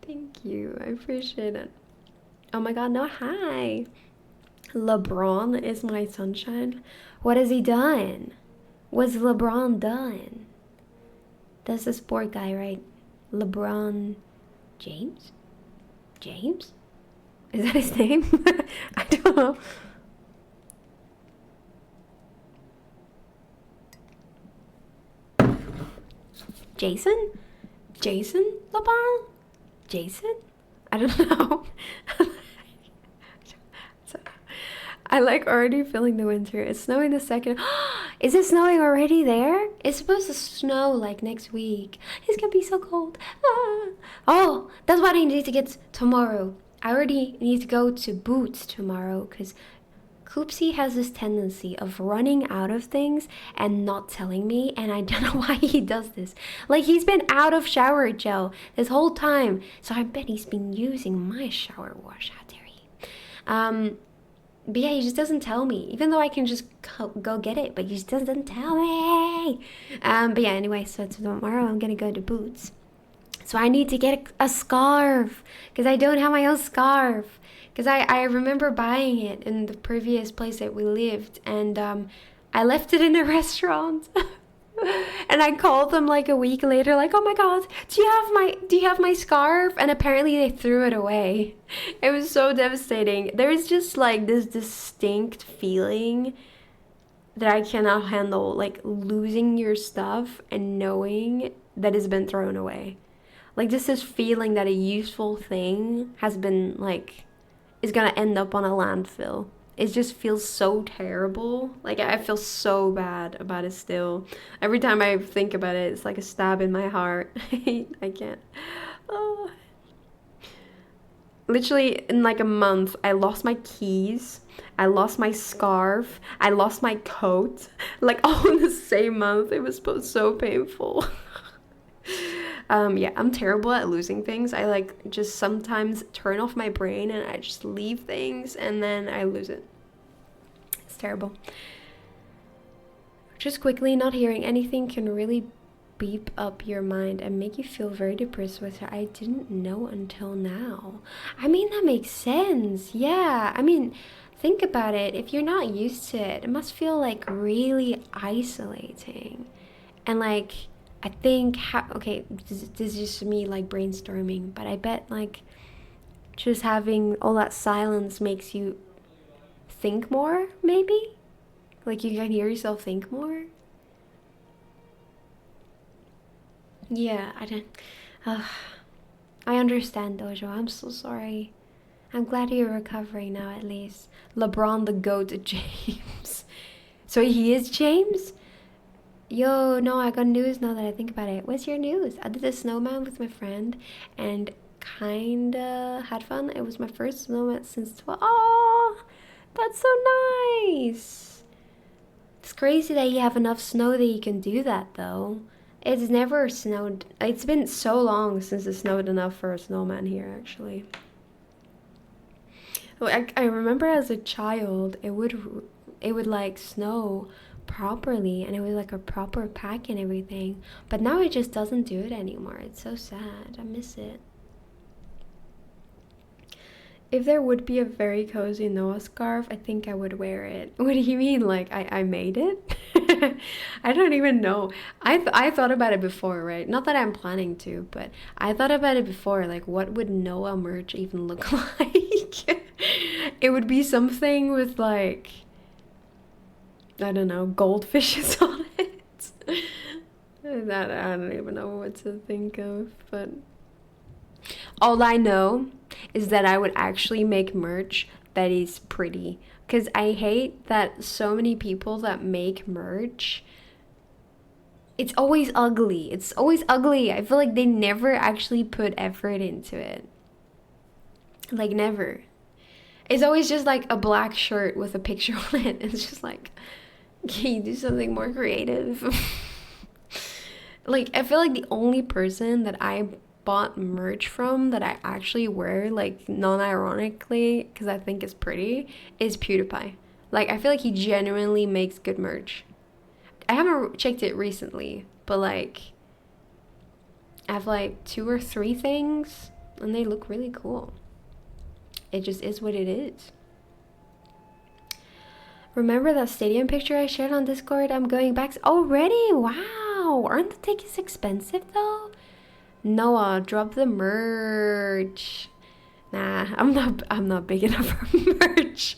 Thank you. I appreciate it. Oh my god, no, hi. LeBron is my sunshine. What has he done? What's LeBron done? That's the sport guy, right? LeBron James? James? Is that his name? I don't know. Jason? Jason LeBron? Jason? I don't know. So, I like already feeling the winter. It's snowing the second. Is it snowing already there? It's supposed to snow like next week. It's gonna be so cold. Ah. Oh, that's what I need to get tomorrow. I already need to go to Boots tomorrow because Koopsie has this tendency of running out of things and not telling me, and I don't know why he does this. Like, he's been out of shower gel this whole time, so I bet he's been using my shower wash. How dare he? But yeah, he just doesn't tell me, even though I can just go get it, but he just doesn't tell me. But yeah, anyway, so tomorrow I'm gonna go to Boots. So I need to get a scarf because I don't have my own scarf. Because I remember buying it in the previous place that we lived, and I left it in the restaurant. And I called them like a week later, like, oh my god, do you have my scarf? And apparently they threw it away. It was so devastating. There's just like this distinct feeling that I cannot handle, like losing your stuff and knowing that it's been thrown away. Like just this feeling that a useful thing has been like is gonna end up on a landfill. It just feels so terrible. Like I feel so bad about it still. Every time I think about it, it's like a stab in my heart. I can't. Oh. Literally in like a month, I lost my keys. I lost my scarf. I lost my coat. Like all in the same month. It was so painful. Yeah, I'm terrible at losing things. I like just sometimes turn off my brain and I just leave things and then I lose it. It's terrible. Just quickly, not hearing anything can really beep up your mind and make you feel very depressed, which I didn't know until now. I mean, that makes sense. Yeah, I mean, think about it. If you're not used to it, it must feel like really isolating. And like, I think, okay, this is just me like brainstorming, but I bet like just having all that silence makes you think more, maybe? Like you can hear yourself think more? Yeah, I don't. I understand, Dojo. I'm so sorry. I'm glad you're recovering now, at least. LeBron the GOAT James. So he is James? Yo, no, I got news now that I think about it. What's your news? I did a snowman with my friend and kinda had fun. It was my first snowman since 12. Oh, that's so nice. It's crazy that you have enough snow that you can do that, though. It's never snowed. It's been so long since it snowed enough for a snowman here, actually. I remember as a child, it would like snow properly and it was like a proper pack and everything, but now it just doesn't do it anymore. It's so sad. I miss it. If there would be a very cozy Noah scarf, I think I would wear it. What do you mean? Like I made it? I don't even know. I thought about it before, right? Not that I'm planning to, but I thought about it before. Like, what would Noah merch even look like? It would be something with like, I don't know, goldfishes on it. That I don't even know what to think of, but all I know is that I would actually make merch that is pretty. Because I hate that so many people that make merch, it's always ugly. It's always ugly. I feel like they never actually put effort into it. Like, never. It's always just like a black shirt with a picture on it. It's just like, can you do something more creative? Like, I feel like the only person that I bought merch from that I actually wear, like, non-ironically, because I think it's pretty, is PewDiePie. Like, I feel like he genuinely makes good merch. I haven't checked it recently, but, like, I have, like, 2 or 3 things, and they look really cool. It just is what it is. Remember that stadium picture I shared on Discord? I'm going back already. Wow, aren't the tickets expensive though? Noah, drop the merch. Nah, I'm not big enough for merch.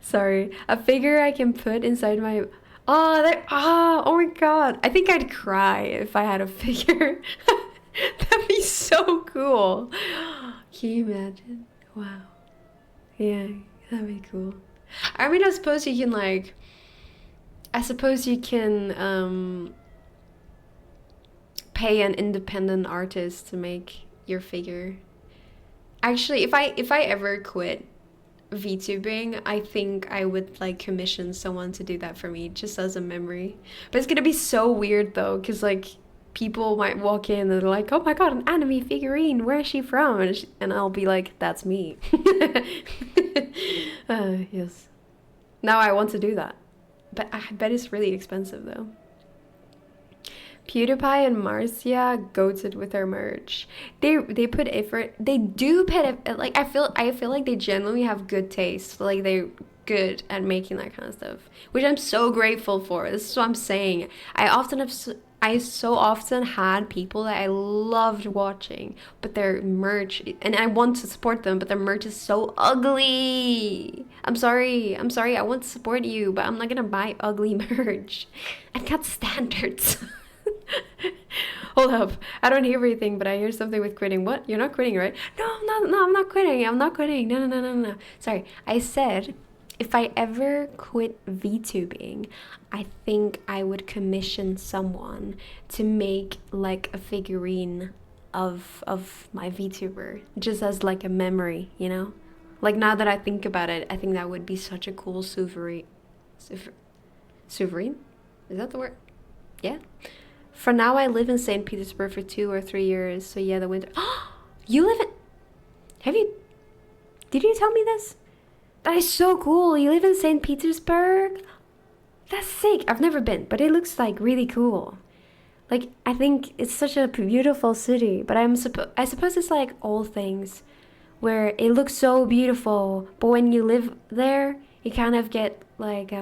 Sorry. A figure I can put inside my oh my god. I think I'd cry if I had a figure. That'd be so cool. Can you imagine? Wow. Yeah, that'd be cool. I mean, I suppose you can pay an independent artist to make your figure. Actually, if I ever quit VTubing, I think I would like commission someone to do that for me just as a memory. But it's gonna be so weird though, because like people might walk in and they're like, "Oh my god, an anime figurine! Where is she from?" And I'll be like, "That's me." Yes. Now I want to do that, but I bet it's really expensive though. PewDiePie and Marcia goated with their merch. They put effort. They do put like I feel like they genuinely have good taste. Like they're good at making that kind of stuff, which I'm so grateful for. This is what I'm saying. I so often had people that I loved watching, but their merch, and I want to support them, but their merch is so ugly. I'm sorry. I want to support you, but I'm not gonna buy ugly merch. I've got standards. Hold up. I don't hear everything, but I hear something with quitting. What? You're not quitting, right? No, I'm not quitting. I'm not quitting. No. Sorry. I said if I ever quit VTubing, I think I would commission someone to make like a figurine of my VTuber, just as like a memory, you know? Like now that I think about it, I think that would be such a cool souvenir. Souvenir? Is that the word? Yeah. For now, I live in St. Petersburg for 2 or 3 years. So yeah, the winter. You live in... Have you... Did you tell me this? That is so cool. You live in St. Petersburg? That's sick. I've never been, but it looks like really cool. Like, I think it's such a beautiful city. But I suppose it's like all things. Where it looks so beautiful. But when you live there, you kind of get like...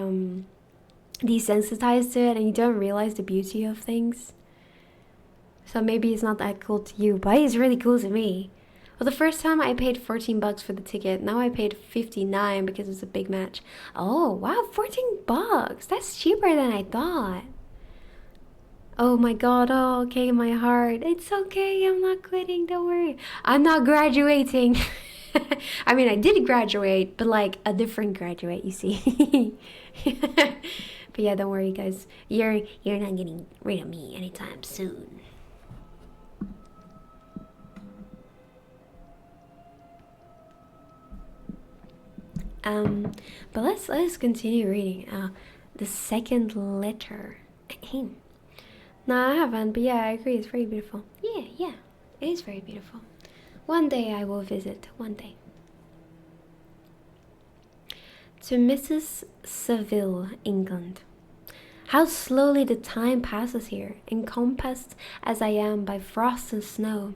desensitized to it and you don't realize the beauty of things. So maybe it's not that cool to you, but it's really cool to me. Well, the first time I paid $14 for the ticket. Now I paid $59 because it's a big match. Oh, wow, $14. That's cheaper than I thought. Oh my god, oh, okay, my heart. It's okay, I'm not quitting, don't worry. I'm not graduating. I mean, I did graduate, but like a different graduate, you see. But yeah, don't worry, guys. You're not getting rid of me anytime soon. But let's continue reading. The second letter. No, I haven't, but yeah, I agree. It's very beautiful. Yeah, it is very beautiful. One day I will visit. One day. To Mrs. Seville, England. How slowly the time passes here, encompassed as I am by frost and snow.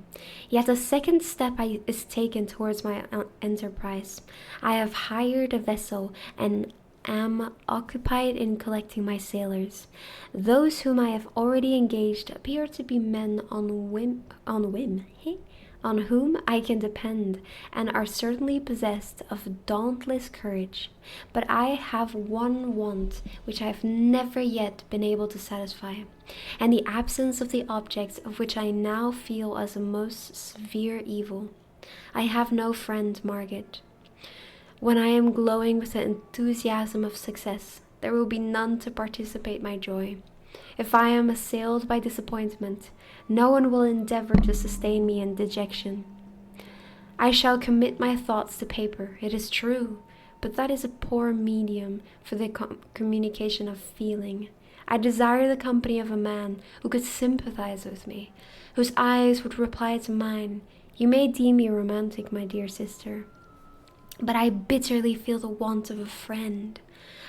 Yet a second step is taken towards my enterprise. I have hired a vessel and am occupied in collecting my sailors. Those whom I have already engaged appear to be men on whom I can depend, and are certainly possessed of dauntless courage. But I have one want which I have never yet been able to satisfy, and the absence of the objects of which I now feel as a most severe evil. I have no friend, Margaret. When I am glowing with the enthusiasm of success, there will be none to participate my joy. If I am assailed by disappointment, no one will endeavor to sustain me in dejection. I shall commit my thoughts to paper, it is true, but that is a poor medium for the communication of feeling. I desire the company of a man who could sympathize with me, whose eyes would reply to mine. You may deem me romantic, my dear sister, but I bitterly feel the want of a friend.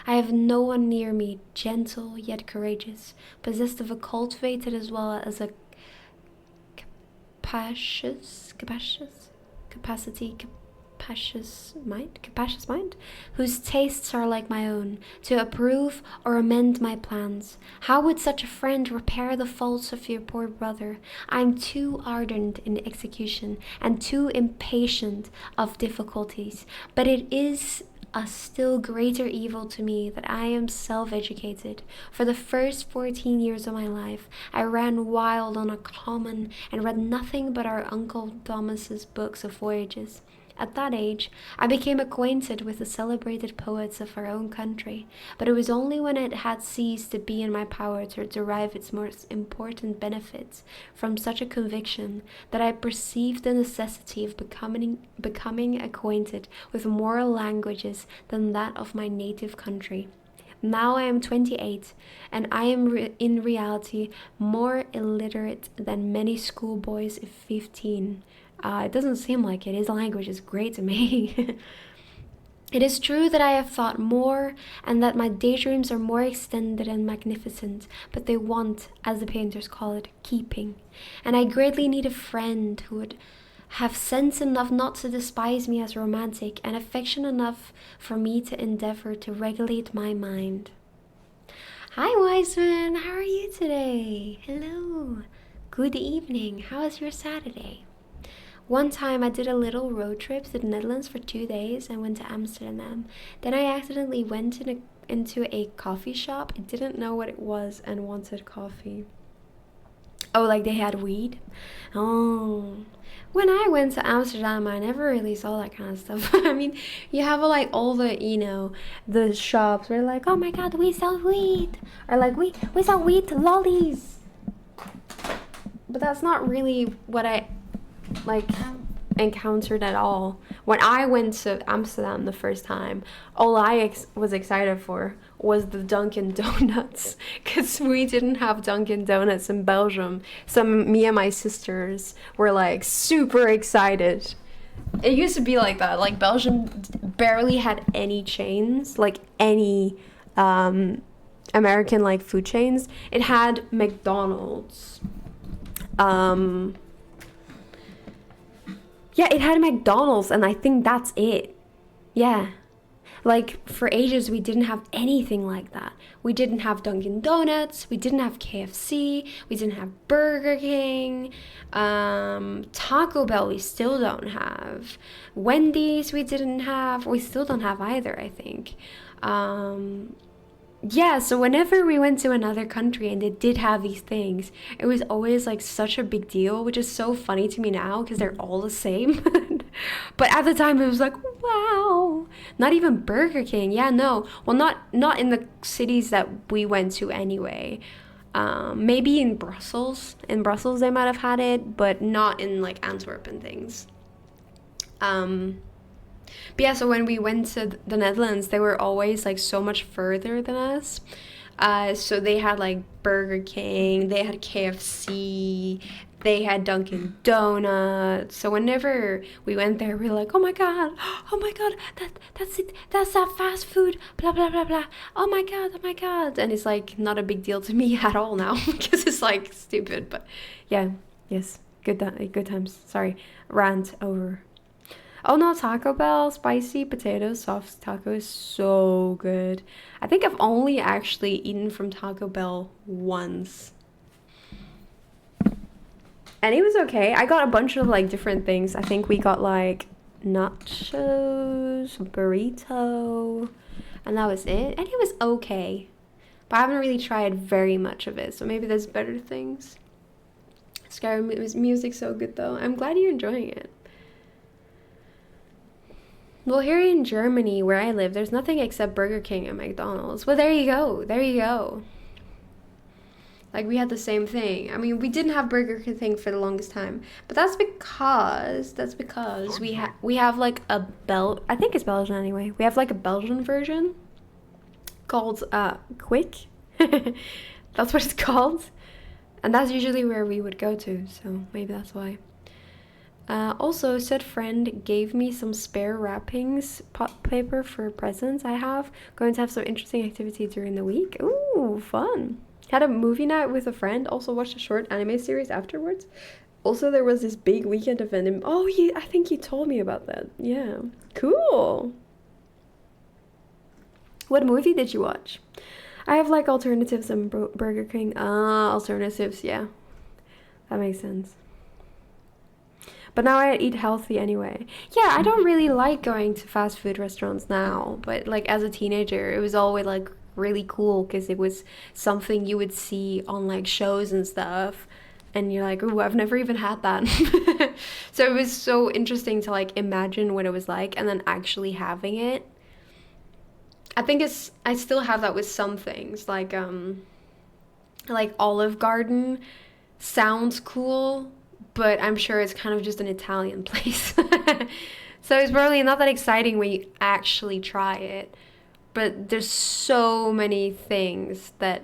I have no one near me, gentle yet courageous, possessed of a cultivated as well as a capacity capacious mind, whose tastes are like my own, to approve or amend my plans. How would such a friend repair the faults of your poor brother? I am too ardent in execution and too impatient of difficulties, but it is a still greater evil to me that I am self-educated. For the first 14 years of my life, I ran wild on a common and read nothing but our Uncle Thomas's books of voyages. At that age, I became acquainted with the celebrated poets of our own country, but it was only when it had ceased to be in my power to derive its most important benefits from such a conviction that I perceived the necessity of becoming acquainted with moral languages than that of my native country. Now I am 28, and I am in reality more illiterate than many schoolboys of 15. It doesn't seem like it. His language is great to me. It is true that I have thought more, and that my daydreams are more extended and magnificent, but they want, as the painters call it, keeping. And I greatly need a friend who would have sense enough not to despise me as romantic, and affection enough for me to endeavor to regulate my mind. Hi, Wiseman. How are you today? Hello. Good evening. How was your Saturday? One time I did a little road trip to the Netherlands for 2 days and went to Amsterdam. Then I accidentally went into a coffee shop. I didn't know what it was and wanted coffee. Oh, like they had weed? Oh. When I went to Amsterdam, I never really saw that kind of stuff. I mean, you have like all the, the shops where like, oh my god, we sell weed. Or like, we sell weed lollies. But that's not really what I encountered at all. When I went to Amsterdam the first time, all I was excited for was the Dunkin' Donuts, because we didn't have Dunkin' Donuts in Belgium. So me and my sisters were like super excited. It used to be like that. Like Belgium barely had any chains, like any American like food chains. It had McDonald's. Yeah, it had McDonald's, and I think that's it. Yeah. Like, for ages, we didn't have anything like that. We didn't have Dunkin' Donuts. We didn't have KFC. We didn't have Burger King. Taco Bell, we still don't have. Wendy's, we didn't have. We still don't have either, I think. Yeah, so whenever we went to another country and they did have these things, it was always like such a big deal, which is so funny to me now because they're all the same. But at the time it was like, wow. Not even Burger King. Yeah, no. Well, not in the cities that we went to anyway. Maybe in Brussels. In Brussels they might have had it, but not in like Antwerp and things. But yeah, so when we went to the Netherlands, they were always like so much further than us. So they had like Burger King, they had KFC, they had Dunkin' Donuts. So whenever we went there, we were like, oh my god, that's it, that's that fast food, blah blah blah blah. Oh my god, and it's like not a big deal to me at all now because it's like stupid. But yeah, yes, good times. Sorry, rant over. Oh no, Taco Bell, spicy potato soft taco is so good. I think I've only actually eaten from Taco Bell once. And it was okay. I got a bunch of like different things. I think we got like nachos, burrito, and that was it. And it was okay. But I haven't really tried very much of it, so maybe there's better things. Scary music's so good though. I'm glad you're enjoying it. Well, here in Germany, where I live, there's nothing except Burger King and McDonald's. Well, there you go. Like, we had the same thing. I mean, we didn't have Burger King for the longest time. But that's because we have like a I think it's Belgian anyway. We have like a Belgian version called Quick. That's what it's called. And that's usually where we would go to, so maybe that's why. Also, said friend gave me some spare wrappings paper for presents I have. Going to have some interesting activity during the week. Ooh, fun. Had a movie night with a friend. Also watched a short anime series afterwards. Also, there was this big weekend event. Oh, I think you told me about that. Yeah. Cool. What movie did you watch? I have like alternatives on Burger King. Alternatives, yeah. That makes sense. But now I eat healthy anyway. Yeah, I don't really like going to fast food restaurants now, but like as a teenager, it was always like really cool because it was something you would see on like shows and stuff. And you're like, ooh, I've never even had that. So it was so interesting to like imagine what it was like and then actually having it. I still have that with some things like Olive Garden sounds cool, but I'm sure it's kind of just an Italian place. So it's probably not that exciting when you actually try it. But there's so many things that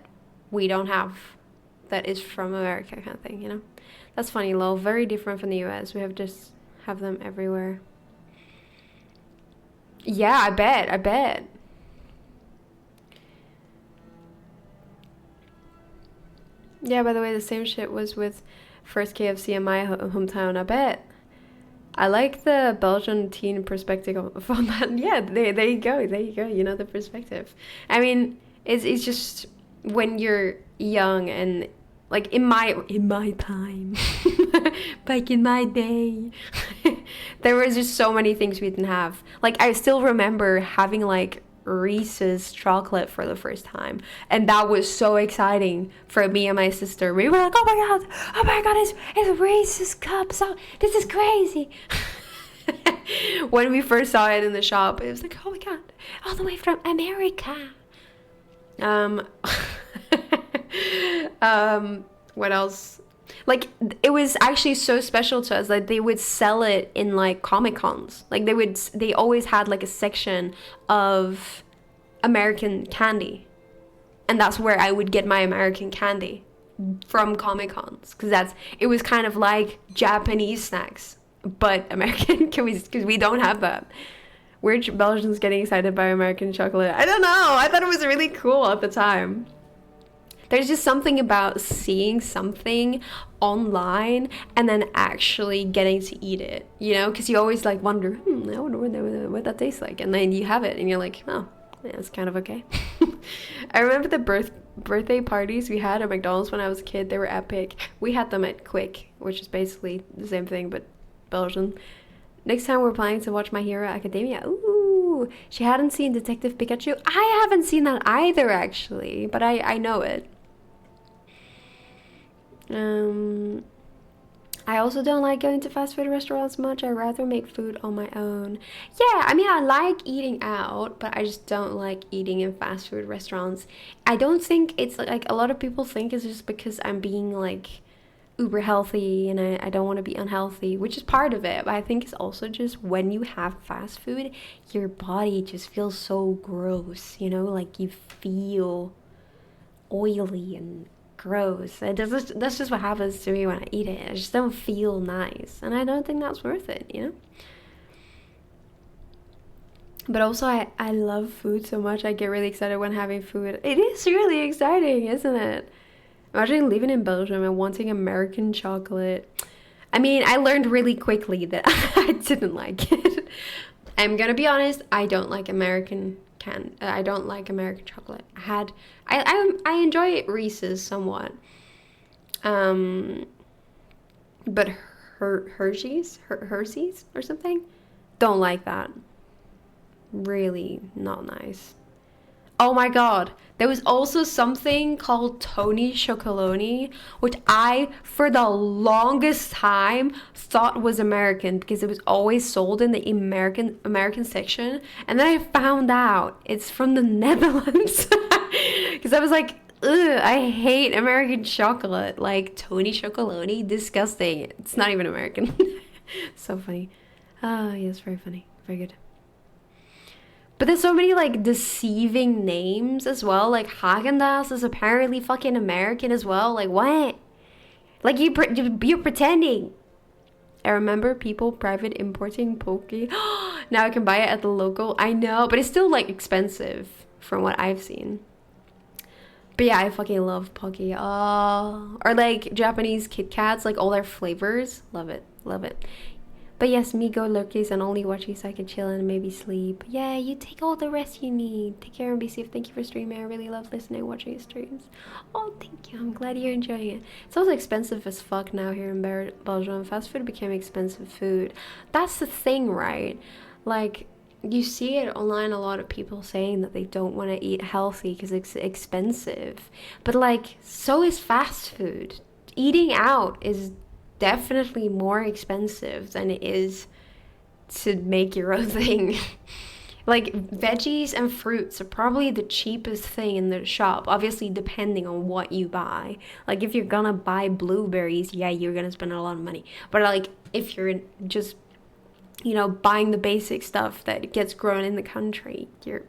we don't have that is from America kind of thing, you know? That's funny, lol. Very different from the US. We have them everywhere. Yeah, I bet. Yeah, by the way, the same shit was with first KFC in my hometown, I bet. I like the Belgian teen perspective on that. Yeah, there you go, you know the perspective. I mean, it's just when you're young and like in my time, back in my day, there was just so many things we didn't have. Like I still remember having like Reese's chocolate for the first time, and that was so exciting for me and my sister. We were like, oh my god, it's Reese's cups, so this is crazy. When we first saw it in the shop, it was like, oh my god, all the way from America. um what else? Like it was actually so special to us that they would sell it in like Comic Cons. Like they always had like a section of American candy, and that's where I would get my American candy from Comic Cons because it was kind of like Japanese snacks but American. Because we don't have that. We're Belgians getting excited by American chocolate. I don't know. I thought it was really cool at the time. There's just something about seeing something online and then actually getting to eat it, you know? Because you always like wonder, I wonder what that tastes like. And then you have it and you're like, oh, yeah, it's kind of okay. I remember the birthday parties we had at McDonald's when I was a kid. They were epic. We had them at Quick, which is basically the same thing, but Belgian. Next time we're planning to watch My Hero Academia. Ooh, she hadn't seen Detective Pikachu. I haven't seen that either, actually, but I know it. I also don't like going to fast food restaurants much. I rather make food on my own. Yeah, I mean, I like eating out, but I just don't like eating in fast food restaurants. I don't think it's like a lot of people think it's just because I'm being like uber healthy and I don't want to be unhealthy, which is part of it. But I think it's also just when you have fast food, your body just feels so gross, you know, like you feel oily and gross. That's just what happens to me when I eat it. I just don't feel nice, and I don't think that's worth it, you know. But also I love food so much. I get really excited when having food. It is really exciting, isn't it? Imagine living in Belgium and wanting American chocolate. I mean, I learned really quickly that I didn't like it. I'm gonna be honest, I don't like I don't like American chocolate. I enjoy Reese's somewhat. But Hershey's or something, don't like that. Really not nice. Oh my god, there was also something called Tony Chocolonely, which I, for the longest time, thought was American because it was always sold in the American section, and then I found out it's from the Netherlands. Because I was like, ugh, I hate American chocolate. Like, Tony Chocolonely, disgusting. It's not even American. So funny. Ah, yes, very funny. Very good. But there's so many like deceiving names as well. Like Haagen-Dazs is apparently fucking American as well. Like what? Like you're pretending. I remember people private importing Poke. Now I can buy it at the local. I know, but it's still like expensive from what I've seen. But yeah, I fucking love Pocky. Or like Japanese Kit Kats, like all their flavors. Love it. Love it. But yes, me go lurkies and only watch you so I can chill and maybe sleep. Yeah, you take all the rest you need. Take care and be safe. Thank you for streaming. I really love listening and watching your streams. Oh, thank you. I'm glad you're enjoying it. It's also expensive as fuck now here in Belgium. Fast food became expensive food. That's the thing, right? Like, you see it online, a lot of people saying that they don't want to eat healthy because it's expensive. But like, so is fast food. Eating out is definitely more expensive than it is to make your own thing. Like, veggies and fruits are probably the cheapest thing in the shop, obviously depending on what you buy. Like, if you're gonna buy blueberries, yeah, you're gonna spend a lot of money. But like, if you're just, you know, buying the basic stuff that gets grown in the country, you're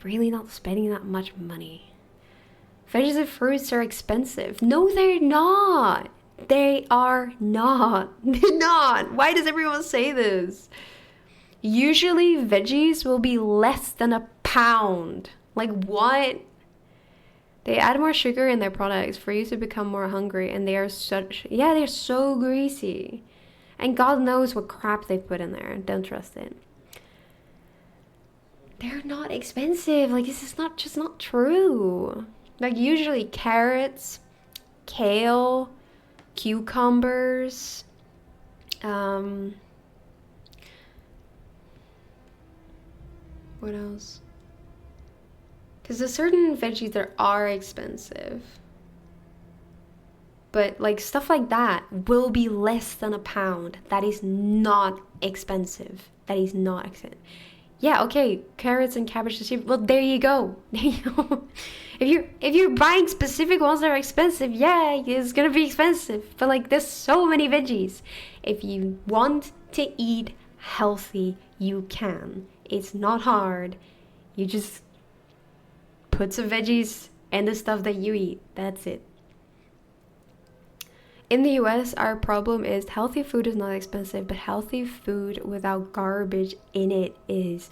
really not spending that much money. Veggies and fruits are expensive. No, they're not. They are not. They're not. Why does everyone say this? Usually veggies will be less than £1. Like, what? They add more sugar in their products for you to become more hungry, and they are such, yeah, they're so greasy. And God knows what crap they put in there. Don't trust it. They're not expensive. Like, this is not just not true. Like, usually carrots, kale, cucumbers, what else? Because there's certain veggies that are expensive. But like stuff like that will be less than £1. That is not expensive. That is not expensive. Yeah, okay, carrots and cabbage is cheap. Well, there you go. There you go. If you're buying specific ones that are expensive, yeah, it's gonna be expensive. But like, there's so many veggies. If you want to eat healthy, you can. It's not hard. You just put some veggies in the stuff that you eat. That's it. In the US, our problem is healthy food is not expensive, but healthy food without garbage in it is.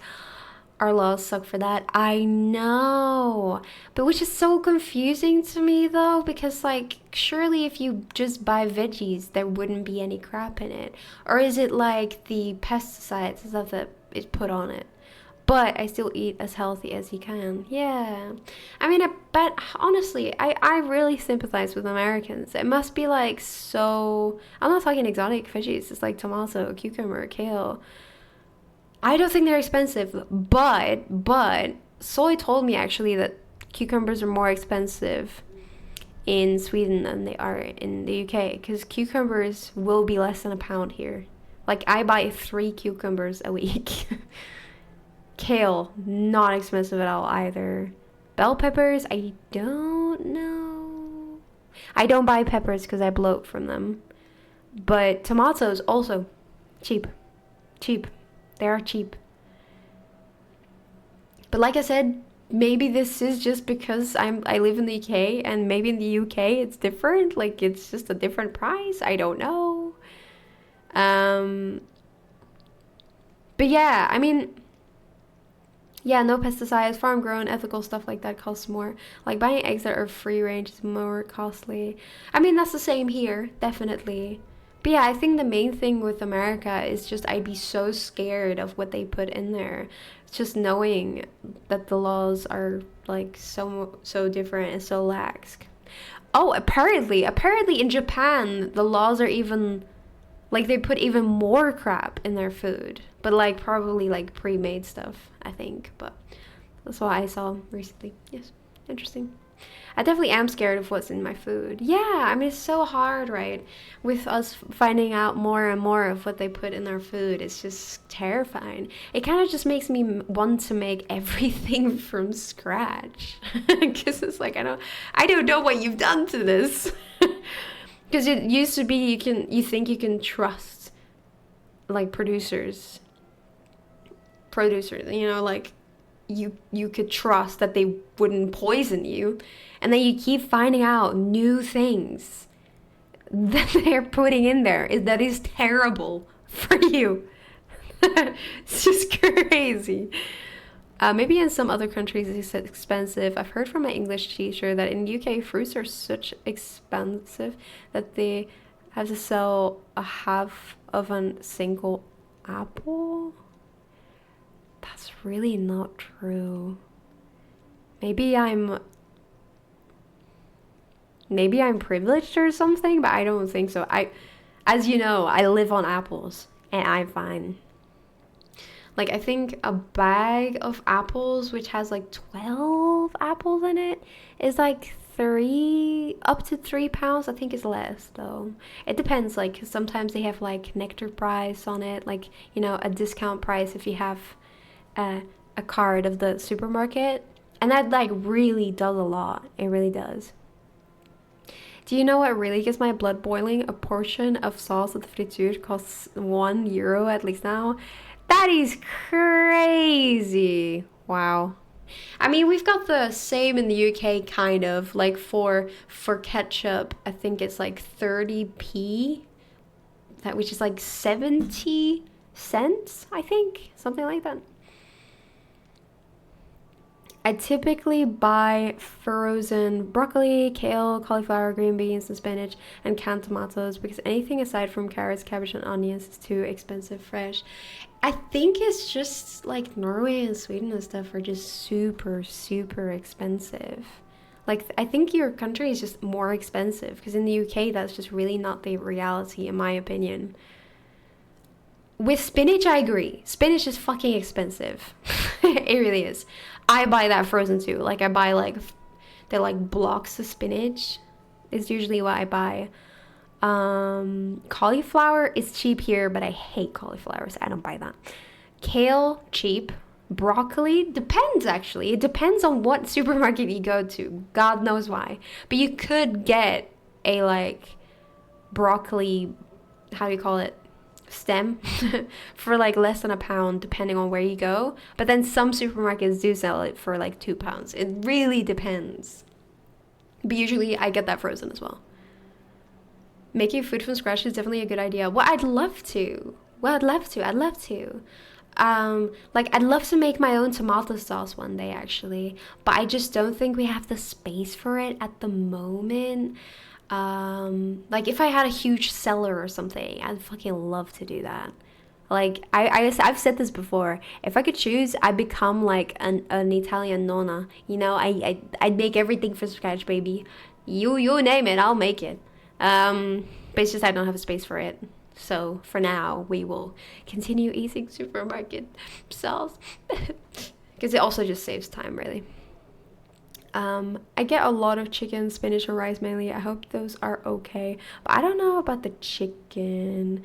Our laws suck for that. I know. But which is so confusing to me though, because like, surely if you just buy veggies, there wouldn't be any crap in it. Or is it like the pesticides and stuff that is put on it? But I still eat as healthy as you can. Yeah. I mean, but honestly, I really sympathize with Americans. It must be like so... I'm not talking exotic veggies. It's like tomato, cucumber, kale. I don't think they're expensive. But Soy told me actually that cucumbers are more expensive in Sweden than they are in the UK. Because cucumbers will be less than £1 here. Like, I buy 3 cucumbers a week. Kale, not expensive at all either. Bell peppers, I don't know. I don't buy peppers because I bloat from them. But tomatoes, also cheap. Cheap. They are cheap. But like I said, maybe this is just because I live in the UK, and maybe in the UK it's different. Like, it's just a different price. I don't know. But yeah, I mean... Yeah, no pesticides, farm grown, ethical stuff like that costs more. Like, buying eggs that are free range is more costly. I mean, that's the same here, definitely. But yeah, I think the main thing with America is just I'd be so scared of what they put in there. Just knowing that the laws are like so different and so lax. Oh, apparently in Japan, the laws are even... Like, they put even more crap in their food. But, like, probably, like, pre-made stuff, I think. But that's what I saw recently. Yes, interesting. I definitely am scared of what's in my food. Yeah, I mean, it's so hard, right? With us finding out more and more of what they put in our food. It's just terrifying. It kind of just makes me want to make everything from scratch. Because it's like, I don't know what you've done to this. Because it used to be you think you can trust, like, producers, you know, like, you could trust that they wouldn't poison you, and then you keep finding out new things that they're putting in there that is terrible for you. It's just crazy. Maybe in some other countries it's expensive. I've heard from my English teacher that in UK fruits are such expensive that they have to sell a half of a single apple. That's really not true. Maybe I'm privileged or something, but I don't think so. As you know, I live on apples and I'm fine. Like, I think a bag of apples, which has like 12 apples in it, is like up to £3. I think it's less though. It depends, like, 'cause sometimes they have like nectar price on it, like, you know, a discount price if you have a card of the supermarket. And that like really does a lot. It really does. Do you know what really gets my blood boiling? A portion of sauce at the frituur costs €1 at least now. That is crazy. Wow. I mean, we've got the same in the UK, kind of. Like for ketchup, I think it's like 30p, which is like 70 cents, I think, something like that. I typically buy frozen broccoli, kale, cauliflower, green beans, and spinach, and canned tomatoes because anything aside from carrots, cabbage, and onions is too expensive fresh. I think it's just like Norway and Sweden and stuff are just super, super expensive. Like, I think your country is just more expensive because in the UK, that's just really not the reality, in my opinion. With spinach, I agree. Spinach is fucking expensive. It really is. I buy that frozen too. Like, I buy like, they're like blocks of spinach is usually what I buy. Cauliflower is cheap here, but I hate cauliflower, so I don't buy that. Kale, cheap. Broccoli, depends actually. It depends on what supermarket you go to. God knows why. But you could get a like broccoli, how do you call it? Stem for like less than £1 depending on where you go, but then some supermarkets do sell it for like £2. It really depends, but usually I get that frozen as well. Making food from scratch is definitely a good idea. I'd love to like I'd love to make my own tomato sauce one day actually, but I just don't think we have the space for it at the moment. Like if I had a huge cellar or something, I'd fucking love to do that. Like I've said this before. If I could choose, I'd become like an Italian nonna. You know, I'd make everything from scratch, baby. You name it, I'll make it. But it's just I don't have a space for it. So for now, we will continue eating supermarket sauce because it also just saves time, really. I get a lot of chicken, spinach, and rice mainly. I hope those are okay. But I don't know about the chicken.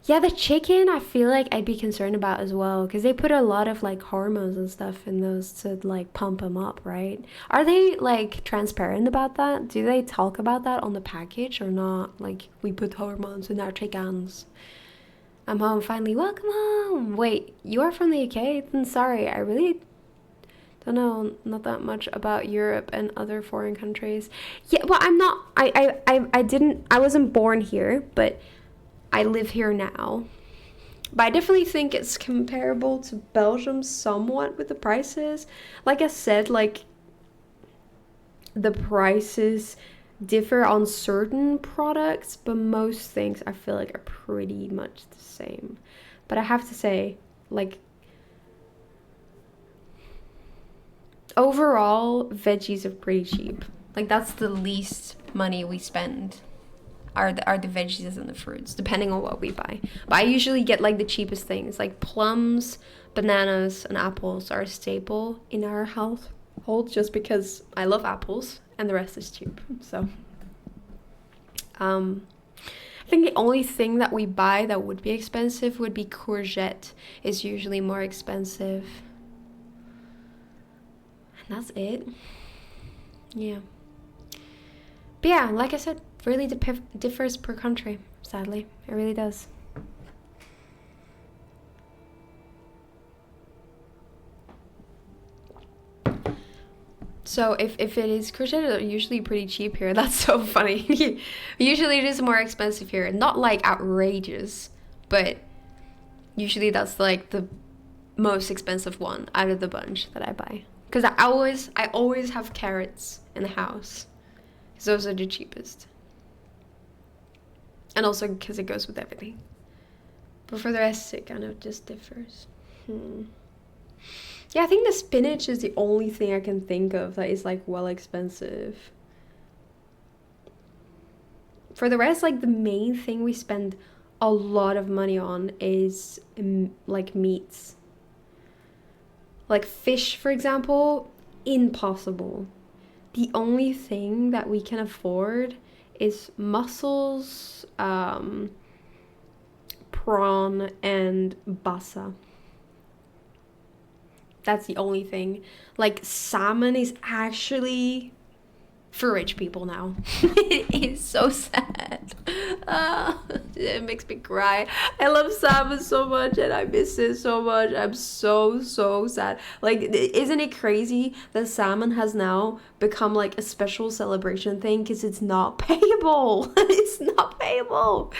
Yeah, the chicken I feel like I'd be concerned about as well because they put a lot of like hormones and stuff in those to like pump them up, right? Are they like transparent about that? Do they talk about that on the package or not? Like, we put hormones in our chickens. I'm home finally. Welcome home. Wait, you are from the UK? Then sorry, I really don't know not that much about Europe and other foreign countries. Yeah, well, I'm not. I wasn't born here, but I live here now. But I definitely think it's comparable to Belgium somewhat with the prices. Like I said, like the prices differ on certain products, but most things I feel like are pretty much the same. But I have to say, like, overall, veggies are pretty cheap. Like, that's the least money we spend are the veggies and the fruits, depending on what we buy. But I usually get, like, the cheapest things. Like, plums, bananas, and apples are a staple in our household just because I love apples and the rest is cheap. So, I think the only thing that we buy that would be expensive would be courgette. Is usually more expensive. That's it. Yeah. But yeah, like I said, really differs per country, sadly. It really does. So if it is courgette, are usually pretty cheap here. That's so funny. Usually it is more expensive here. Not like outrageous, but usually that's like the most expensive one out of the bunch that I buy. Because I always have carrots in the house. Because those are the cheapest. And also because it goes with everything. But for the rest, it kind of just differs. Yeah, I think the spinach is the only thing I can think of that is like well expensive. For the rest, like the main thing we spend a lot of money on is like meats. Like fish, for example, impossible. The only thing that we can afford is mussels, prawn, and basa. That's the only thing. Like salmon is actually for rich people now. It is so sad. It makes me cry. I love salmon so much and I miss it so much. I'm so sad. Like, isn't it crazy that salmon has now become like a special celebration thing because it's not payable? It's not payable.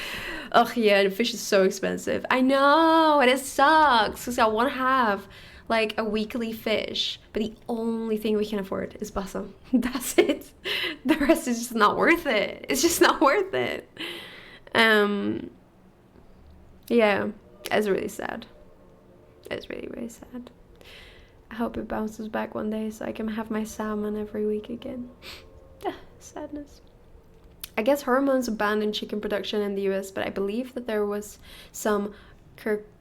Oh yeah, the fish is so expensive. I know, and it sucks because I want to have like a weekly fish, but the only thing we can afford is basa. That's it. The rest is just not worth it. It's just not worth it. Yeah, it's really sad. It's really sad. I hope it bounces back one day so I can have my salmon every week again. Sadness. I guess hormones are banned in chicken production in the US, but I believe that there was some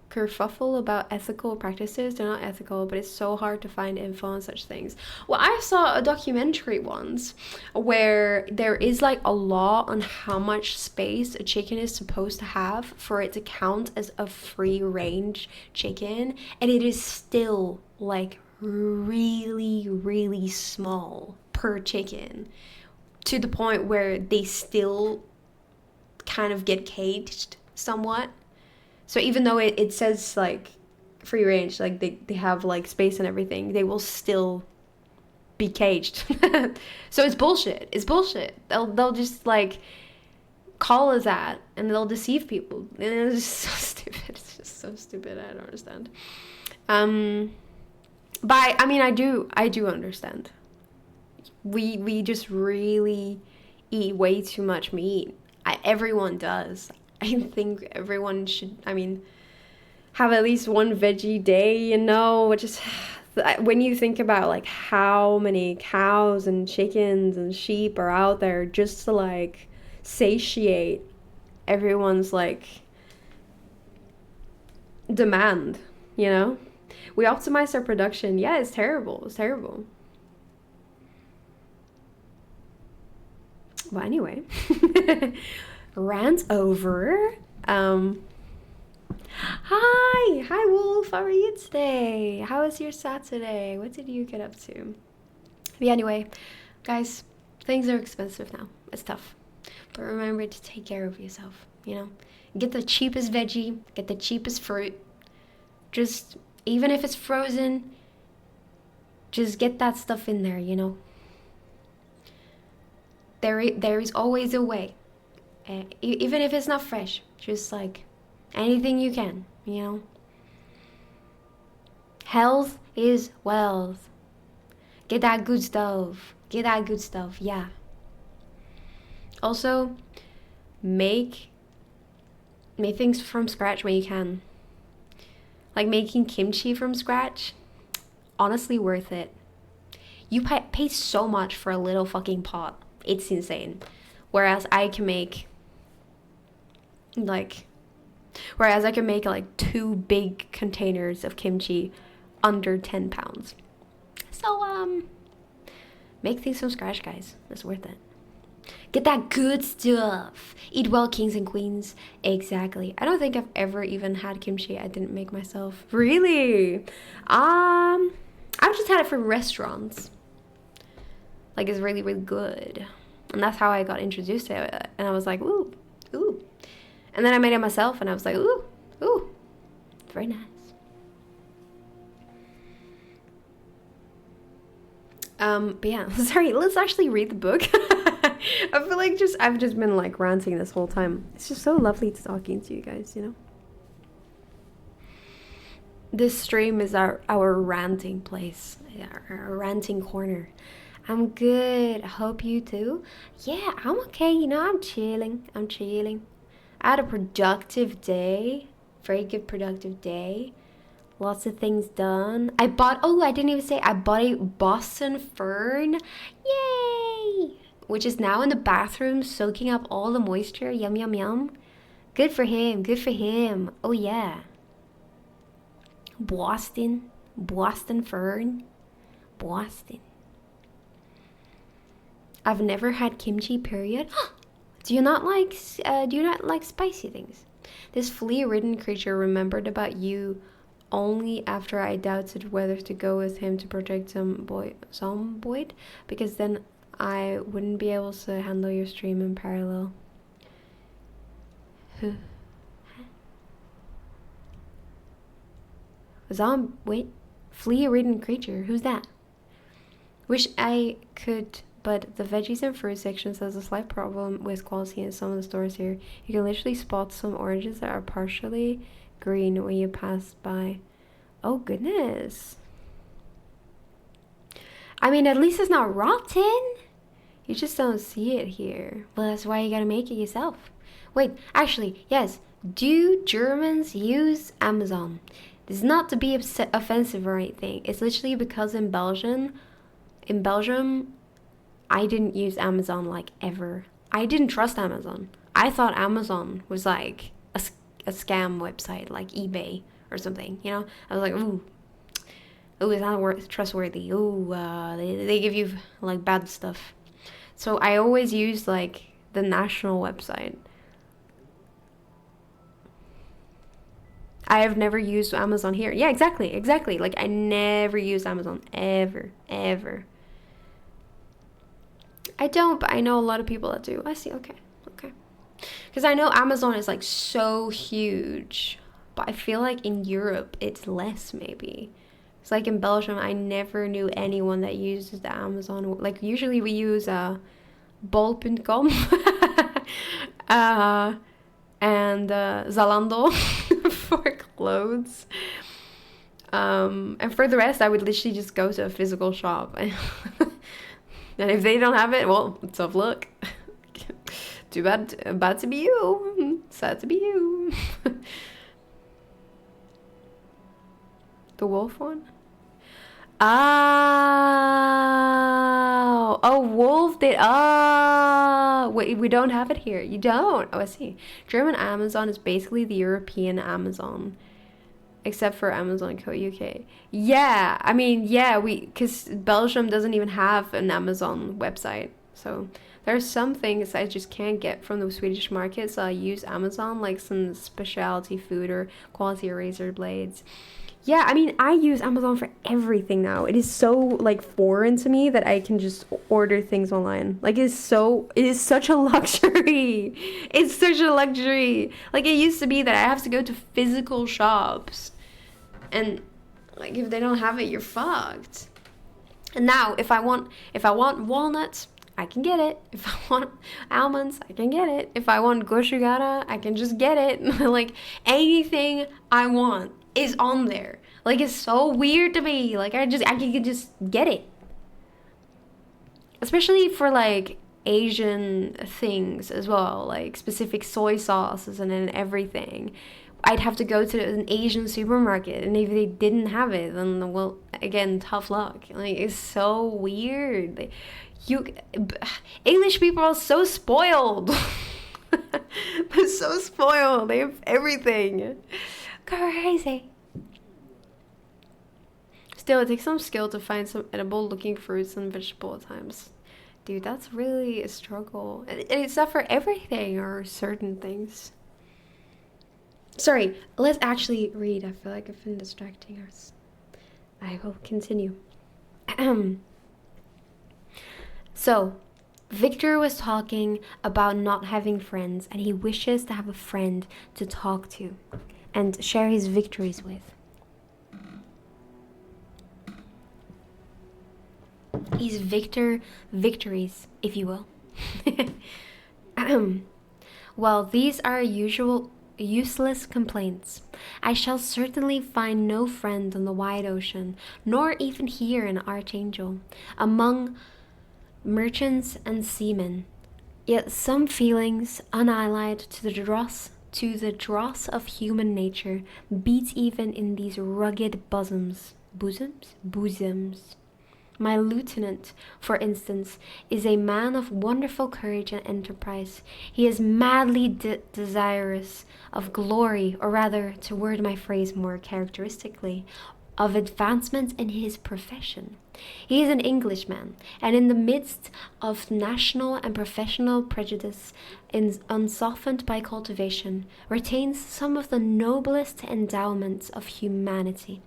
kerfuffle about ethical practices. They're not ethical, but it's so hard to find info on such things. Well, I saw a documentary once where there is like a law on how much space a chicken is supposed to have for it to count as a free range chicken, and it is still like really small per chicken, to the point where they still kind of get caged somewhat. So even though it says like free range, like they have like space and everything, they will still be caged. So it's bullshit. It's bullshit. They'll just like call us that and they'll deceive people. And it's just so stupid. It's just so stupid. I don't understand. But I mean I do understand. We just really eat way too much meat. Everyone does. I think everyone should, have at least one veggie day, you know, which is, when you think about, like, how many cows and chickens and sheep are out there just to, like, satiate everyone's, like, demand, you know? We optimize our production. Yeah, it's terrible. It's terrible. Well, anyway. Rant over. Hi Wolf, how are you today? How was your Saturday? What did you get up to? But anyway, guys, things are expensive now. It's tough, but remember to take care of yourself, you know. Get the cheapest veggie, get the cheapest fruit. Just, even if it's frozen, just get that stuff in there, you know. There is always a way. Even if it's not fresh, just like anything you can, you know. Health is wealth. Get that good stuff. Get that good stuff, yeah. Also, make things from scratch when you can. Like making kimchi from scratch, honestly worth it. You pay so much for a little fucking pot. It's insane. Whereas I can make like 2 big containers of kimchi under 10 pounds. So make things from scratch, guys. It's worth it. Get that good stuff. Eat well, kings and queens. Exactly. I don't think I've ever even had kimchi I didn't make myself. Really? I've just had it from restaurants. Like, it's really good. And that's how I got introduced to it. And I was like, ooh. And then I made it myself and I was like, ooh. Very nice. But yeah, sorry, let's actually read the book. I feel like I've just been like ranting this whole time. It's just so lovely talking to you guys, you know? This stream is our ranting place, our ranting corner. I'm good. I hope you too. Yeah, I'm okay. You know, I'm chilling. I'm chilling. I had a productive day. Very good productive day. Lots of things done. I didn't even say, I bought a Boston fern. Yay! Which is now in the bathroom soaking up all the moisture. Yum, yum, yum. Good for him. Good for him. Oh, yeah. Boston fern. Boston. I've never had kimchi, period. Do you not like spicy things? This flea-ridden creature remembered about you only after I doubted whether to go with him to protect Zomboid, because then I wouldn't be able to handle your stream in parallel. Wait, flea-ridden creature, who's that? Wish I could, but the veggies and fruit section has a slight problem with quality in some of the stores here. You can literally spot some oranges that are partially green when you pass by. Oh goodness. I mean, at least it's not rotten. You just don't see it here. Well, that's why you gotta make it yourself. Wait, actually, yes. Do Germans use Amazon? This is not to be offensive or anything. It's literally because in Belgium, I didn't use Amazon like ever. I didn't trust Amazon. I thought Amazon was like a scam website like eBay or something, you know? I was like, ooh, it's not trustworthy. Ooh, they give you like bad stuff. So I always used like the national website. I have never used Amazon here. Yeah, exactly. Like I never used Amazon ever. I don't, but I know a lot of people that do. I see. Okay. Because I know Amazon is like so huge, but I feel like in Europe it's less maybe. It's like in Belgium, I never knew anyone that uses the Amazon. Like usually we use bol.com and Zalando for clothes. And for the rest, I would literally just go to a physical shop. And if they don't have it, well, tough luck. Too bad to be you. Sad to be you. The wolf one? Oh, wolf did. Wait, we don't have it here. You don't. Oh, I see. German Amazon is basically the European Amazon, except for Amazon Co. UK. Yeah, I mean, yeah, because Belgium doesn't even have an Amazon website, so there's some things I just can't get from the Swedish market, so I use Amazon, like some specialty food or quality razor blades. Yeah, I mean, I use Amazon for everything now. It is so, like, foreign to me that I can just order things online. Like, it is such a luxury. It's such a luxury. Like, it used to be that I have to go to physical shops. And, like, if they don't have it, you're fucked. And now, if I want walnuts, I can get it. If I want almonds, I can get it. If I want goshugara, I can just get it. Like, anything I want is on there. Like, it's so weird to me. Like, I can just get it. Especially for, like, Asian things as well. Like, specific soy sauces and everything. I'd have to go to an Asian supermarket. And if they didn't have it, then, well, again, tough luck. Like, it's so weird. English people are so spoiled. They're so spoiled. They have everything. Crazy. Still, it takes some skill to find some edible looking fruits and vegetables at times. Dude, that's really a struggle. And it's not for everything or certain things. Sorry, let's actually read. I feel like I've been distracting us. I will continue. So, Victor was talking about not having friends, and he wishes to have a friend to talk to and share his victories with. His victories, if you will. Well, these are useless complaints. I shall certainly find no friend on the wide ocean, nor even here in Archangel, among merchants and seamen. Yet some feelings, unallied to the dross of human nature, beat even in these rugged bosoms. My lieutenant, for instance, is a man of wonderful courage and enterprise. He is madly desirous of glory, or rather, to word my phrase more characteristically, of advancement in his profession. He is an Englishman, and in the midst of national and professional prejudice, unsoftened by cultivation, retains some of the noblest endowments of humanity.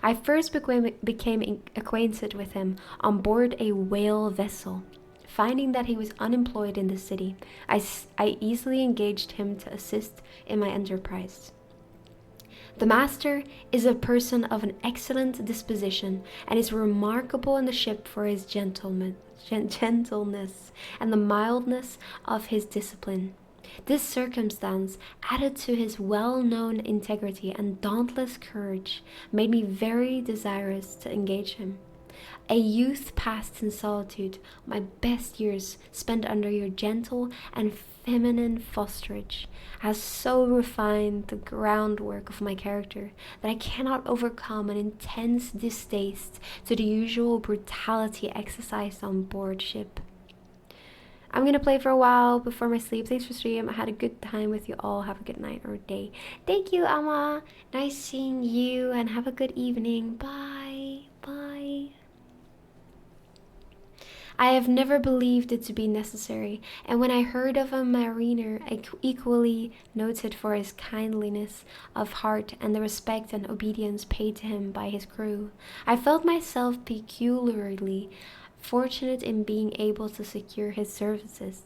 I first became acquainted with him on board a whale vessel. Finding that he was unemployed in the city, I easily engaged him to assist in my enterprise. The master is a person of an excellent disposition, and is remarkable in the ship for his gentleness and the mildness of his discipline. This circumstance, added to his well-known integrity and dauntless courage, made me very desirous to engage him. A youth passed in solitude, my best years spent under your gentle and feminine fosterage, has so refined the groundwork of my character that I cannot overcome an intense distaste to the usual brutality exercised on board ship. I'm going to play for a while before my sleep. Thanks for stream. I had a good time with you all. Have a good night or day. Thank you, Amma. Nice seeing you, and have a good evening. Bye. Bye. I have never believed it to be necessary, and when I heard of a mariner equally noted for his kindliness of heart and the respect and obedience paid to him by his crew, I felt myself peculiarly fortunate in being able to secure his services.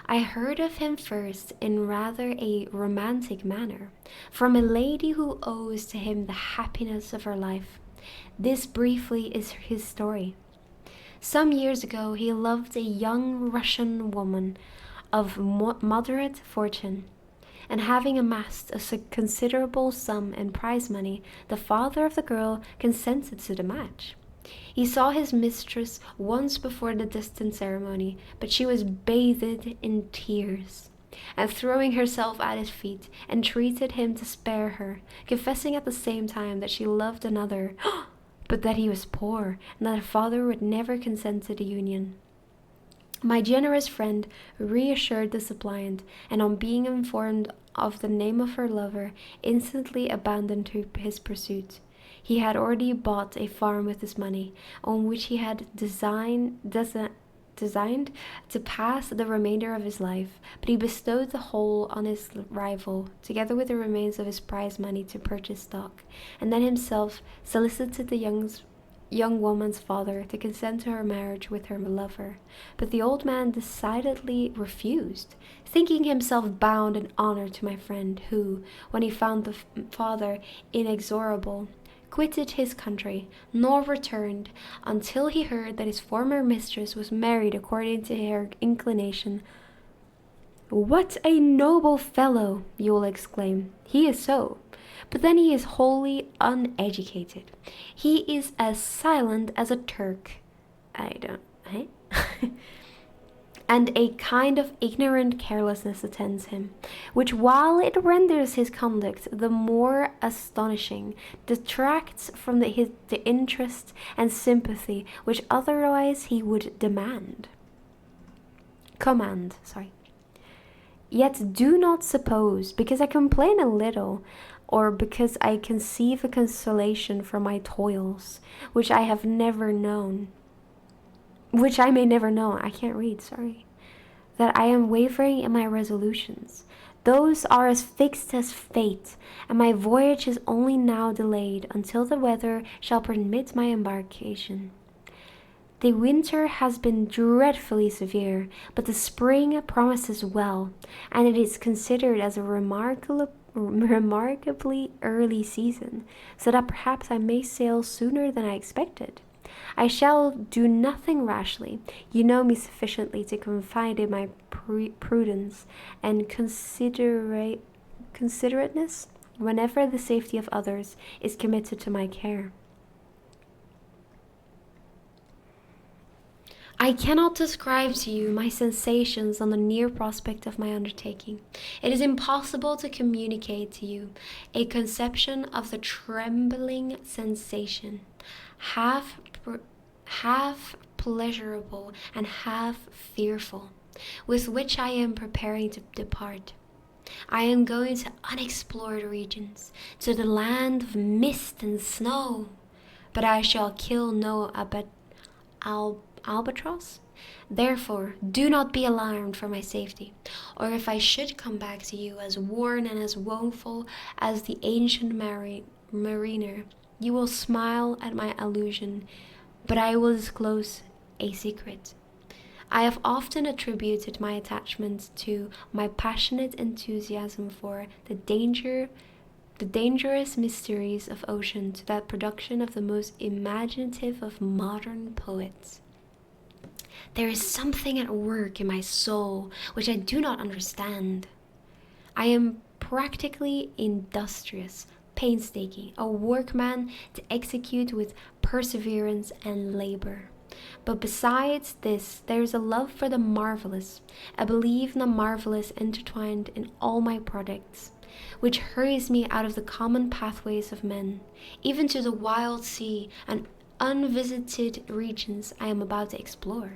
I heard of him first in rather a romantic manner, from a lady who owes to him the happiness of her life. This briefly is his story. Some years ago he loved a young Russian woman of moderate fortune, and having amassed a considerable sum in prize money, the father of the girl consented to the match. He saw his mistress once before the destined ceremony, but she was bathed in tears, and throwing herself at his feet, entreated him to spare her, confessing at the same time that she loved another, but that he was poor, and that her father would never consent to the union. My generous friend reassured the suppliant, and on being informed of the name of her lover, instantly abandoned his pursuit. He had already bought a farm with his money, on which he had designed to pass the remainder of his life, but he bestowed the whole on his rival, together with the remains of his prize money to purchase stock, and then himself solicited the young woman's father to consent to her marriage with her lover. But the old man decidedly refused, thinking himself bound in honor to my friend, who, when he found the father inexorable, quitted his country, nor returned until he heard that his former mistress was married according to her inclination. What a noble fellow, you will exclaim. He is so. But then he is wholly uneducated. He is as silent as a Turk. And a kind of ignorant carelessness attends him, which, while it renders his conduct the more astonishing, detracts from the interest and sympathy which otherwise he would command. Yet do not suppose, because I complain a little, or because I conceive a consolation for my toils, which I may never know, I can't read, sorry, that I am wavering in my resolutions. Those are as fixed as fate, and my voyage is only now delayed until the weather shall permit my embarkation. The winter has been dreadfully severe, but the spring promises well, and it is considered as a remarkably early season, so that perhaps I may sail sooner than I expected. I shall do nothing rashly. You know me sufficiently to confide in my prudence and consideration considerateness whenever the safety of others is committed to my care. I cannot describe to you my sensations on the near prospect of my undertaking. It is impossible to communicate to you a conception of the trembling sensation, half pleasurable and half fearful, with which I am preparing to depart. I am going to unexplored regions, to the land of mist and snow, but I shall kill no albatross. Therefore, do not be alarmed for my safety, or if I should come back to you as worn and as woeful as the ancient mariner, you will smile at my allusion, but I will disclose a secret. I have often attributed my attachment to my passionate enthusiasm for the dangerous mysteries of ocean to that production of the most imaginative of modern poets. There is something at work in my soul which I do not understand. I am practically industrious, painstaking, a workman to execute with perseverance and labor. But besides this, there is a love for the marvelous, a belief in the marvelous intertwined in all my products, which hurries me out of the common pathways of men, even to the wild sea and unvisited regions I am about to explore.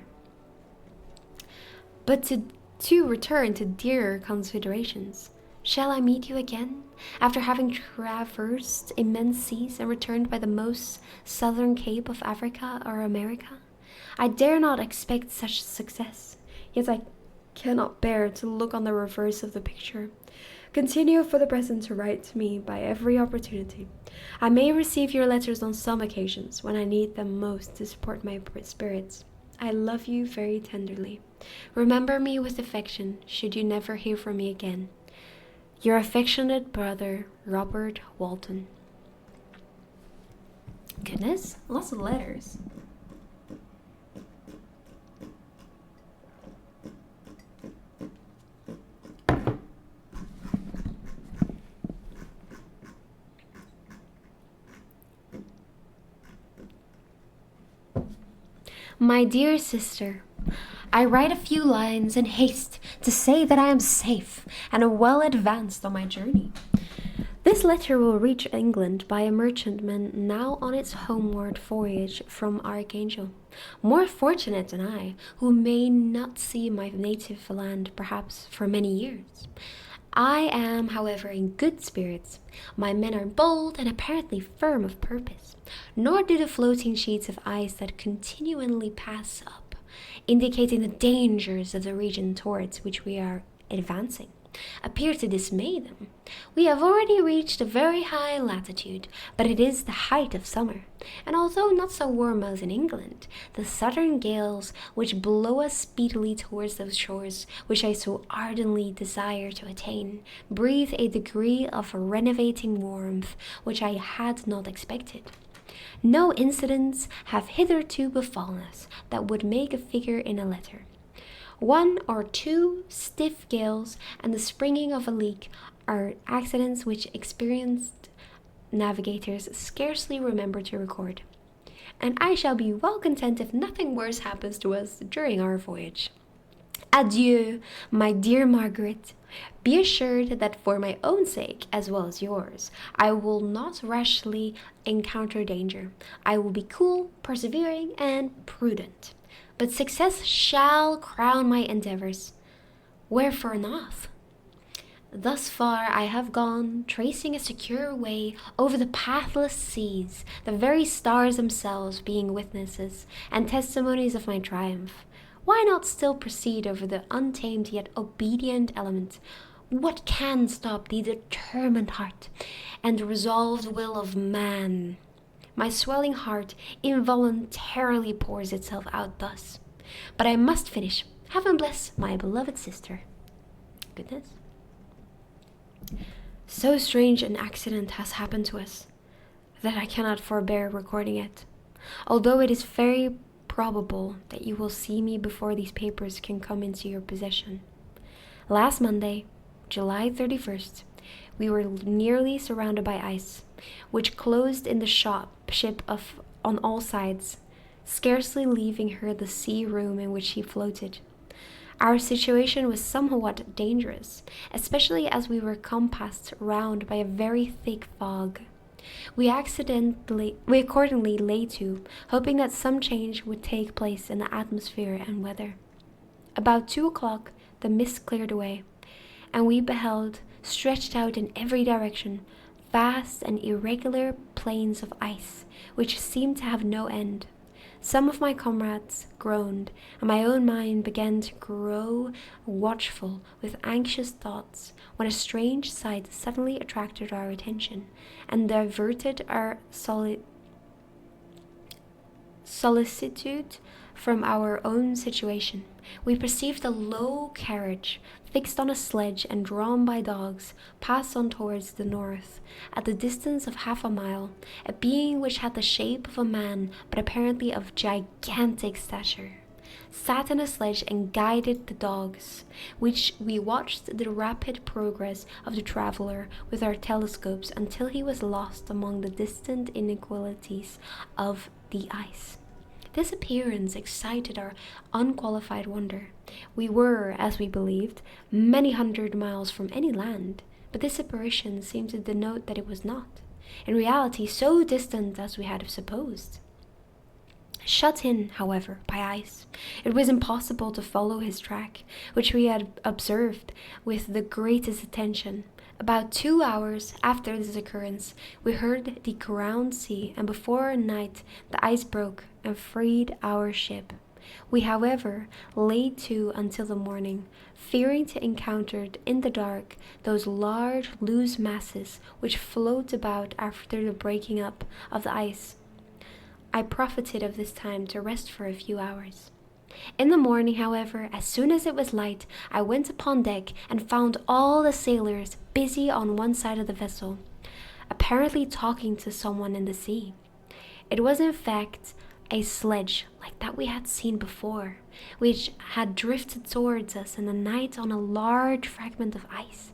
But to return to dearer considerations, shall I meet you again, after having traversed immense seas and returned by the most southern cape of Africa or America? I dare not expect such success, yet I cannot bear to look on the reverse of the picture. Continue for the present to write to me by every opportunity. I may receive your letters on some occasions when I need them most to support my spirits. I love you very tenderly. Remember me with affection, should you never hear from me again. Your affectionate brother, Robert Walton. Goodness, lots of letters. My dear sister, I write a few lines in haste to say that I am safe and well advanced on my journey. This letter will reach England by a merchantman now on its homeward voyage from Archangel, more fortunate than I, who may not see my native land perhaps for many years. I am, however, in good spirits. My men are bold and apparently firm of purpose, nor do the floating sheets of ice that continually pass up, indicating the dangers of the region towards which we are advancing, appear to dismay them. We have already reached a very high latitude, but it is the height of summer, and although not so warm as in England, the southern gales which blow us speedily towards those shores which I so ardently desire to attain, breathe a degree of renovating warmth which I had not expected. No incidents have hitherto befallen us that would make a figure in a letter. 1 or 2 stiff gales and the springing of a leak are accidents which experienced navigators scarcely remember to record, and I shall be well content if nothing worse happens to us during our voyage. Adieu, my dear Margaret. Be assured that for my own sake, as well as yours, I will not rashly encounter danger. I will be cool, persevering, and prudent. But success shall crown my endeavors. Wherefore not? Thus far I have gone, tracing a secure way over the pathless seas, the very stars themselves being witnesses and testimonies of my triumph. Why not still proceed over the untamed yet obedient element? What can stop the determined heart and resolved will of man? My swelling heart involuntarily pours itself out thus. But I must finish. Heaven bless my beloved sister. Goodness. So strange an accident has happened to us that I cannot forbear recording it, although it is very probable that you will see me before these papers can come into your possession. Last Monday, July 31st, We were nearly surrounded by ice, which closed in the ship on all sides, scarcely leaving her the sea room in which she floated. Our situation was somewhat dangerous, especially as we were compassed round by a very thick fog. We accordingly lay to, hoping that some change would take place in the atmosphere and weather. About 2 o'clock the mist cleared away, and we beheld, stretched out in every direction, vast and irregular plains of ice, which seemed to have no end. Some of my comrades groaned, and my own mind began to grow watchful with anxious thoughts, when a strange sight suddenly attracted our attention, and diverted our solicitude from our own situation. We perceived a low carriage, fixed on a sledge and drawn by dogs, pass on towards the north. At the distance of half a mile, a being which had the shape of a man, but apparently of gigantic stature, sat in a sledge and guided the dogs, which we watched the rapid progress of the traveler with our telescopes until he was lost among the distant inequalities of the ice. This appearance excited our unqualified wonder. We were, as we believed, many hundred miles from any land, but this apparition seemed to denote that it was not, in reality, so distant as we had supposed. Shut in, however, by ice, it was impossible to follow his track, which we had observed with the greatest attention. About 2 hours after this occurrence, we heard the ground sea, and before night the ice broke and freed our ship. We, however, lay to until the morning, fearing to encounter in the dark those large loose masses which float about after the breaking up of the ice. I profited of this time to rest for a few hours. In the morning, however, as soon as it was light, I went upon deck and found all the sailors busy on one side of the vessel, apparently talking to someone in the sea. It was in fact a sledge like that we had seen before, which had drifted towards us in the night on a large fragment of ice.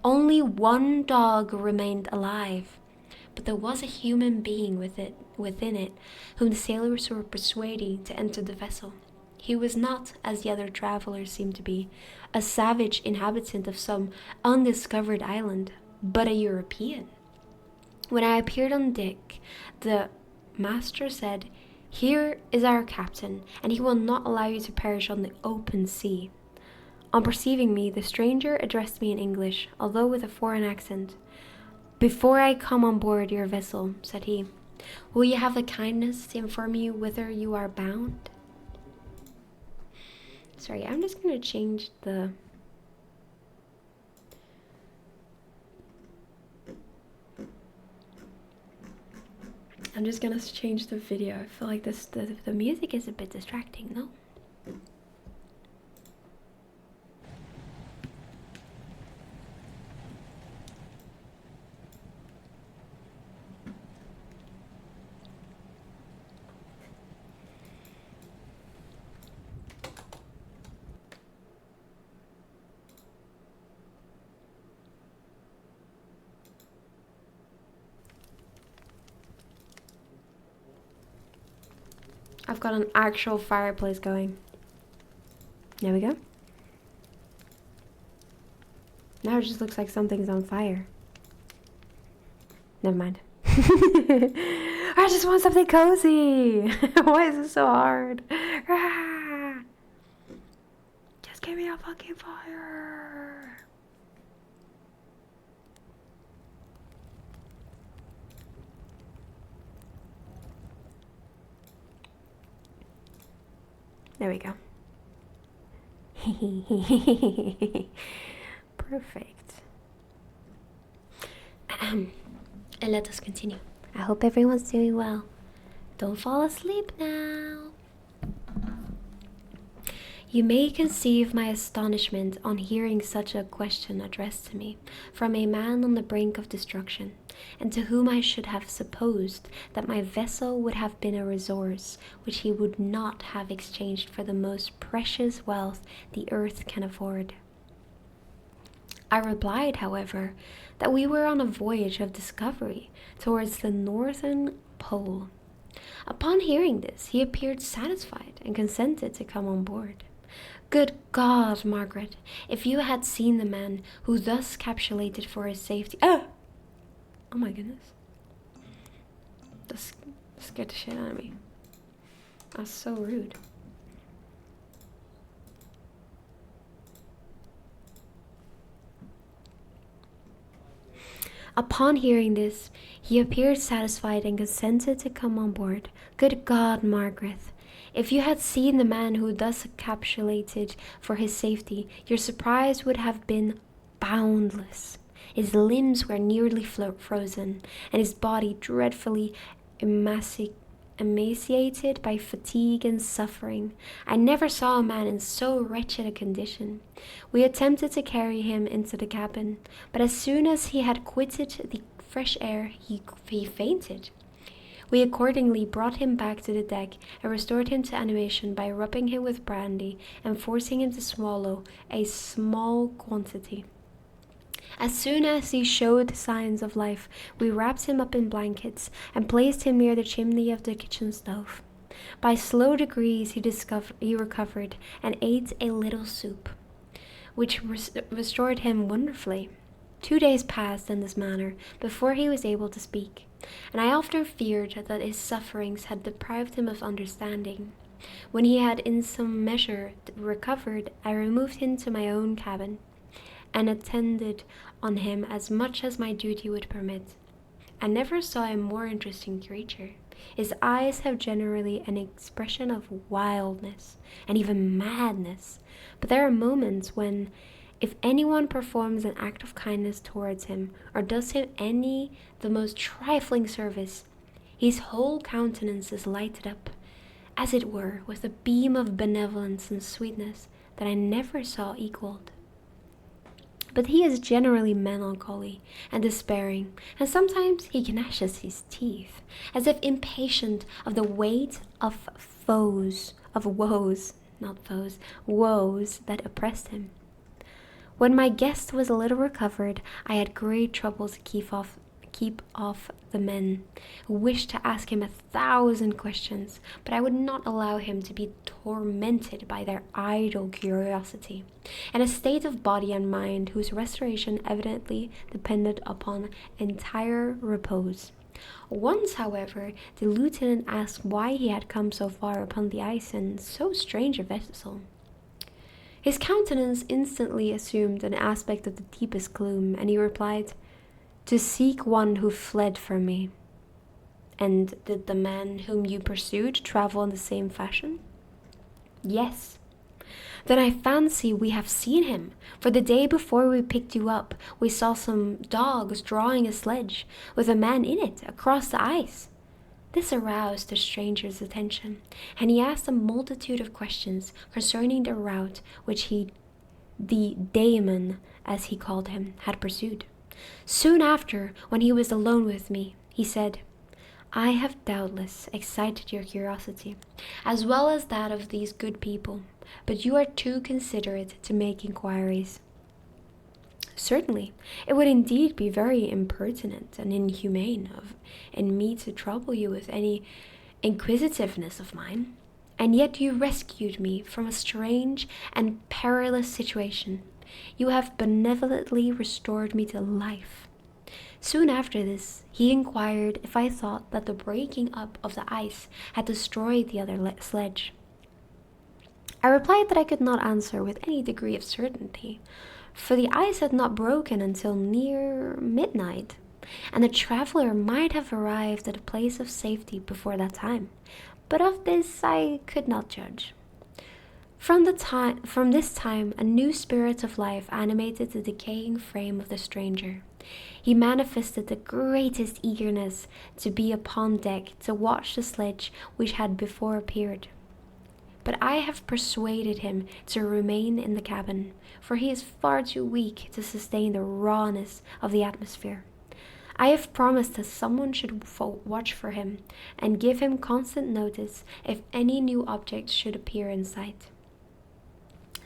Only one dog remained alive, but there was a human being within it, whom the sailors were persuading to enter the vessel. He was not, as the other travelers seemed to be, a savage inhabitant of some undiscovered island, but a European. When I appeared on deck, the master said, "Here is our captain, and he will not allow you to perish on the open sea." On perceiving me, the stranger addressed me in English, although with a foreign accent. "Before I come on board your vessel," said he, "will you have the kindness to inform me whither you are bound?" Sorry, I'm just going to change the... I'm just going to change the video. I feel like the music is a bit distracting, no? I've got an actual fireplace going. There we go. Now it just looks like something's on fire. Never mind. I just want something cozy. Why is this so hard? Ah! Just give me a fucking fire. There we go. Perfect. And let us continue. I hope everyone's doing well. Don't fall asleep now. You may conceive my astonishment on hearing such a question addressed to me from a man on the brink of destruction, and to whom I should have supposed that my vessel would have been a resource which he would not have exchanged for the most precious wealth the earth can afford. I replied, however, that we were on a voyage of discovery towards the northern pole. Upon hearing this, he appeared satisfied and consented to come on board. Good God, Margaret, if you had seen the man who thus capitulated for his safety. Oh my goodness. That scared the shit out of me. That's so rude. Upon hearing this, he appeared satisfied and consented to come on board. Good God, Margaret, if you had seen the man who thus capitulated for his safety, your surprise would have been boundless. His limbs were nearly frozen, and his body dreadfully emaciated by fatigue and suffering. I never saw a man in so wretched a condition. We attempted to carry him into the cabin, but as soon as he had quitted the fresh air, he fainted. We accordingly brought him back to the deck and restored him to animation by rubbing him with brandy and forcing him to swallow a small quantity. As soon as he showed signs of life, we wrapped him up in blankets and placed him near the chimney of the kitchen stove. By slow degrees he recovered and ate a little soup, which restored him wonderfully. 2 days passed in this manner before he was able to speak, and I often feared that his sufferings had deprived him of understanding. When he had in some measure recovered, I removed him to my own cabin, and attended on him as much as my duty would permit. I never saw a more interesting creature. His eyes have generally an expression of wildness and even madness, but there are moments when, if anyone performs an act of kindness towards him, or does him the most trifling service, his whole countenance is lighted up, as it were, with a beam of benevolence and sweetness that I never saw equaled. But he is generally melancholy and despairing, and sometimes he gnashes his teeth, as if impatient of the weight of woes that oppressed him. When my guest was a little recovered, I had great trouble to keep off the men, who wished to ask him 1,000 questions, but I would not allow him to be tormented by their idle curiosity, and a state of body and mind whose restoration evidently depended upon entire repose. Once, however, the lieutenant asked why he had come so far upon the ice in so strange a vessel. His countenance instantly assumed an aspect of the deepest gloom, and he replied, "To seek one who fled from me." "And did the man whom you pursued travel in the same fashion?" "Yes." "Then I fancy we have seen him, for the day before we picked you up, we saw some dogs drawing a sledge, with a man in it, across the ice." This aroused the stranger's attention, and he asked a multitude of questions concerning the route which the daemon, as he called him, had pursued. Soon after, when he was alone with me, he said, "I have doubtless excited your curiosity, as well as that of these good people, but you are too considerate to make inquiries." "Certainly, it would indeed be very impertinent and inhumane in me to trouble you with any inquisitiveness of mine, and yet you rescued me from a strange and perilous situation. You have benevolently restored me to life." Soon after this, he inquired if I thought that the breaking up of the ice had destroyed the other sledge. I replied that I could not answer with any degree of certainty, for the ice had not broken until near midnight, and the traveler might have arrived at a place of safety before that time, but of this I could not judge. From this time, a new spirit of life animated the decaying frame of the stranger. He manifested the greatest eagerness to be upon deck to watch the sledge which had before appeared. But I have persuaded him to remain in the cabin, for he is far too weak to sustain the rawness of the atmosphere. I have promised that someone should watch for him and give him constant notice if any new object should appear in sight.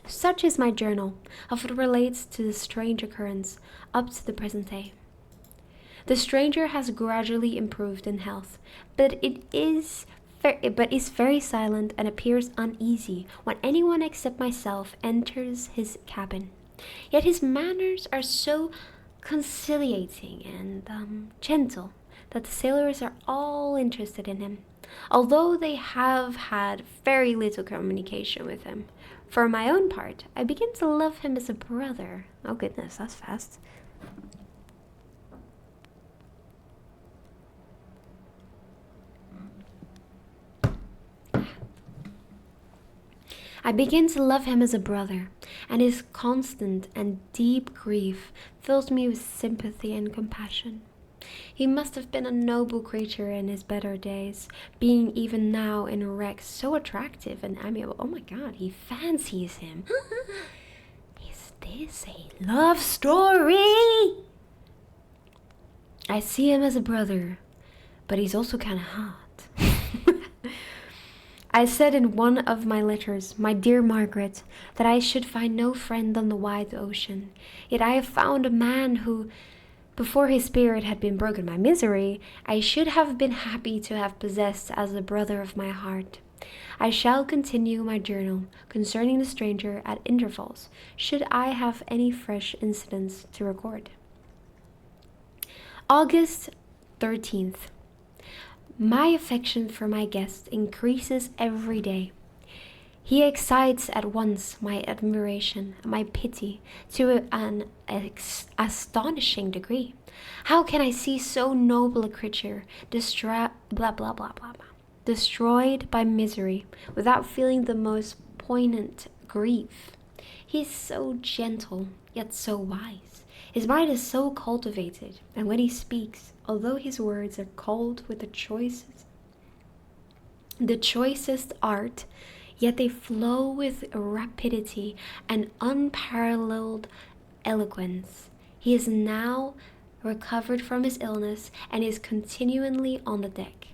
Such is my journal of what relates to the strange occurrence up to the present day. The stranger has gradually improved in health, but is very silent and appears uneasy when anyone except myself enters his cabin. Yet his manners are so conciliating and gentle that the sailors are all interested in him, although they have had very little communication with him. For my own part, I begin to love him as a brother. Oh goodness, that's fast. I begin to love him as a brother, and his constant and deep grief fills me with sympathy and compassion. He must have been a noble creature in his better days, being even now in a wreck so attractive and amiable. Oh my god, he fancies him. Is this a love story? I see him as a brother, but he's also kind of hot. I said in one of my letters, my dear Margaret, that I should find no friend on the wide ocean. Yet I have found a man who, before his spirit had been broken by misery, I should have been happy to have possessed as a brother of my heart. I shall continue my journal concerning the stranger at intervals, should I have any fresh incidents to record. August 13th. My affection for my guest increases every day. He excites at once my admiration and my pity to an astonishing degree. How can I see so noble a creature destroyed by misery without feeling the most poignant grief? He is so gentle, yet so wise. His mind is so cultivated, and when he speaks, although his words are culled with the choicest art, yet they flow with rapidity and unparalleled eloquence. He is now recovered from his illness and is continually on the deck,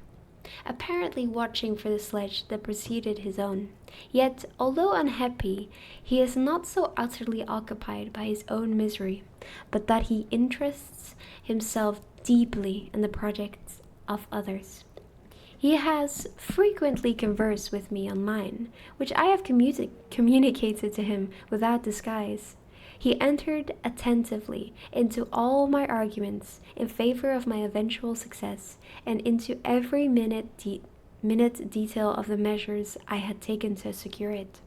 apparently watching for the sledge that preceded his own. Yet, although unhappy, he is not so utterly occupied by his own misery, but that he interests himself deeply in the projects of others. He has frequently conversed with me on mine, which I have communicated to him without disguise. He entered attentively into all my arguments in favor of my eventual success, and into every minute detail of the measures I had taken to secure it.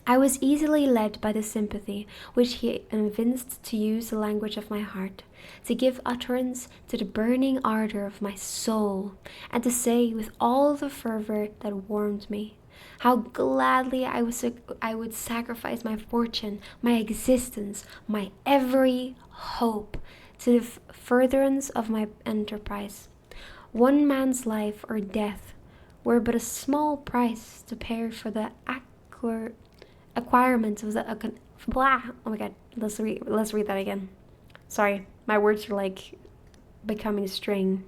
I was easily led by the sympathy which he evinced to use the language of my heart, to give utterance to the burning ardor of my soul, and to say with all the fervor that warmed me, how gladly I would sacrifice my fortune, my existence, my every hope to the furtherance of my enterprise. One man's life or death were but a small price to pay for the acquirement of the oh my god, let's read that again. Sorry, my words are like becoming a string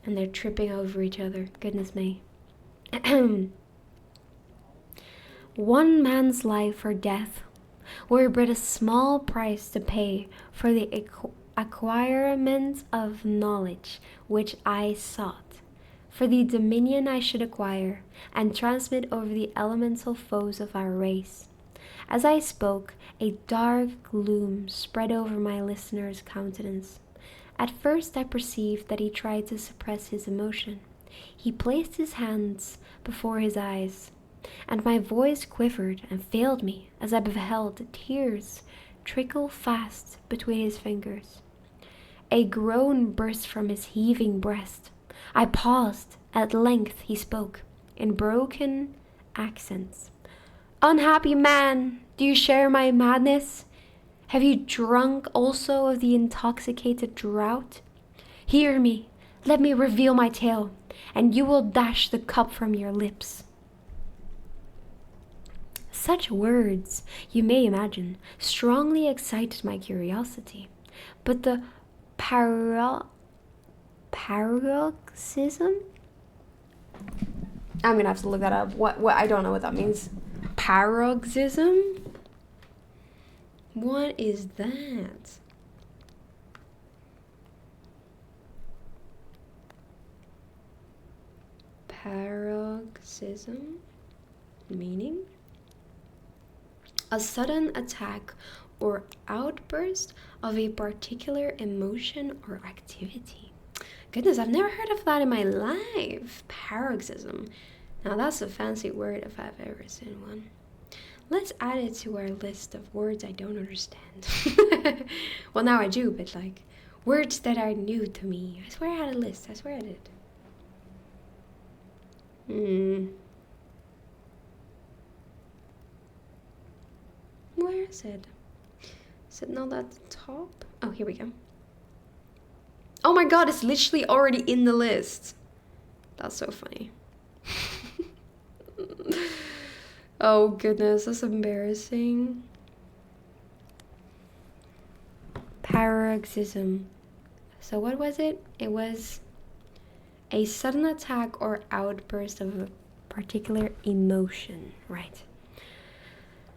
and they're tripping over each other. Goodness me. One man's life or death were but a small price to pay for the acquirement of knowledge which I sought, for the dominion I should acquire and transmit over the elemental foes of our race. As I spoke, a dark gloom spread over my listener's countenance. At first I perceived that he tried to suppress his emotion. He placed his hands before his eyes, and my voice quivered and failed me as I beheld tears trickle fast between his fingers. A groan burst from his heaving breast. I paused. At length he spoke, in broken accents. "Unhappy man, do you share my madness? Have you drunk also of the intoxicated draught? Hear me, let me reveal my tale, and you will dash the cup from your lips." Such words, you may imagine, strongly excited my curiosity, but the paroxysm? I'm gonna have to look that up. What I don't know what that means. Paroxysm? What is that? Paroxysm? Meaning? A sudden attack or outburst of a particular emotion or activity. Goodness, I've never heard of that in my life. Paroxysm. Now that's a fancy word if I've ever seen one. Let's add it to our list of words I don't understand. Well, now I do, but like words that are new to me. I swear I had a list. I swear I did. Where is it? Is it not at the top? Oh, here we go. Oh my god, it's literally already in the list. That's so funny. Oh goodness, that's embarrassing. Paroxysm. So what was it? It was a sudden attack or outburst of a particular emotion, right?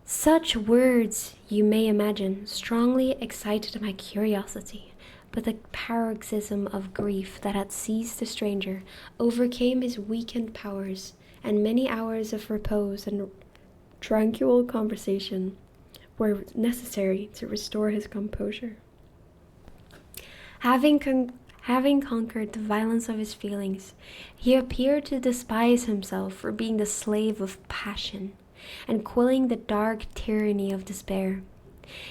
Such words, you may imagine, strongly excited my curiosity, but the paroxysm of grief that had seized the stranger overcame his weakened powers, and many hours of repose and tranquil conversation were necessary to restore his composure. Having conquered the violence of his feelings, he appeared to despise himself for being the slave of passion and quelling the dark tyranny of despair.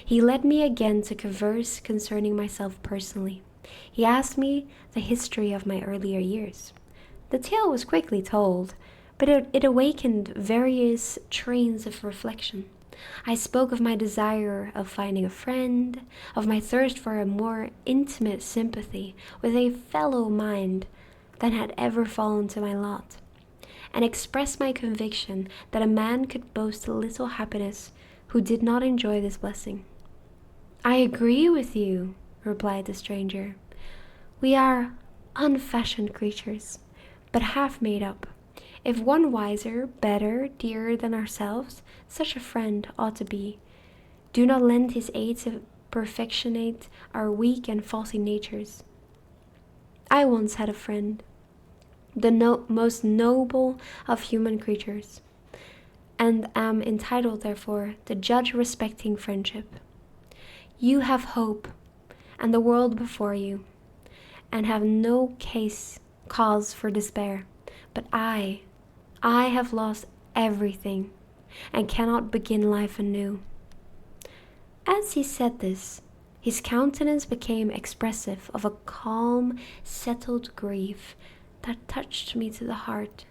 He led me again to converse concerning myself personally. He asked me the history of my earlier years. The tale was quickly told, but it awakened various trains of reflection. I spoke of my desire of finding a friend, of my thirst for a more intimate sympathy with a fellow mind than had ever fallen to my lot, and expressed my conviction that a man could boast little happiness who did not enjoy this blessing. I agree with you, replied the stranger. We are unfashioned creatures, but half made up. If one wiser, better, dearer than ourselves, such a friend ought to be. Do not lend his aid to perfectionate our weak and faulty natures. I once had a friend, the most noble of human creatures, and am entitled, therefore, to judge respecting friendship. You have hope and the world before you, and have no cause for despair. But I have lost everything, and cannot begin life anew. As he said this, his countenance became expressive of a calm, settled grief that touched me to the heart.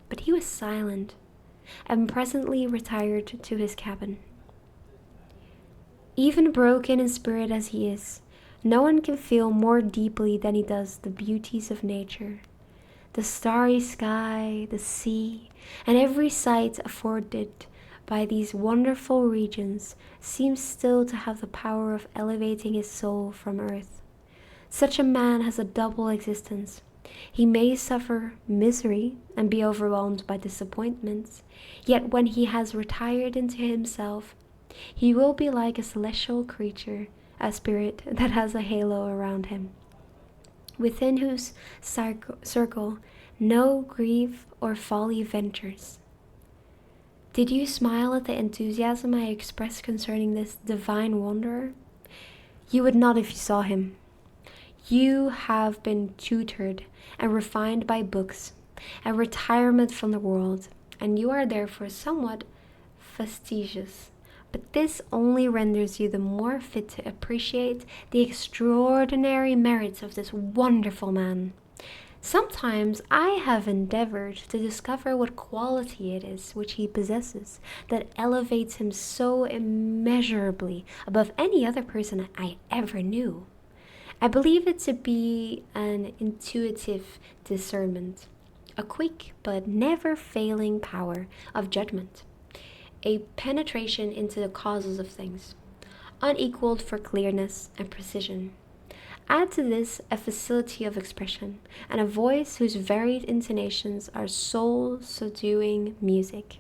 But he was silent, and presently retired to his cabin. Even broken in spirit as he is, no one can feel more deeply than he does the beauties of nature. The starry sky, the sea, and every sight afforded by these wonderful regions seems still to have the power of elevating his soul from earth. Such a man has a double existence. He may suffer misery and be overwhelmed by disappointments, yet when he has retired into himself, he will be like a celestial creature, a spirit that has a halo around him, within whose circle no grief or folly ventures. Did you smile at the enthusiasm I expressed concerning this divine wanderer? You would not if you saw him. You have been tutored and refined by books and retirement from the world, and you are therefore somewhat fastidious. But this only renders you the more fit to appreciate the extraordinary merits of this wonderful man. Sometimes I have endeavored to discover what quality it is which he possesses that elevates him so immeasurably above any other person I ever knew. I believe it to be an intuitive discernment, a quick but never failing power of judgment, a penetration into the causes of things, unequaled for clearness and precision. Add to this a facility of expression and a voice whose varied intonations are soul-subduing music.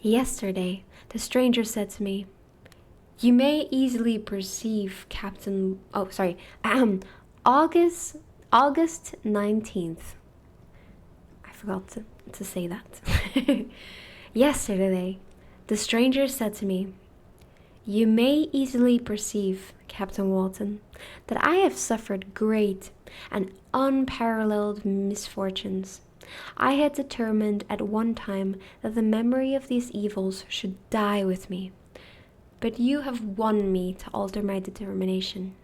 Yesterday, the stranger said to me, "You may easily perceive, Captain." Oh, sorry. August August 19th. I forgot to say that. Yesterday, the stranger said to me, "You may easily perceive, Captain Walton, that I have suffered great and unparalleled misfortunes. I had determined at one time that the memory of these evils should die with me. But you have won me to alter my determination.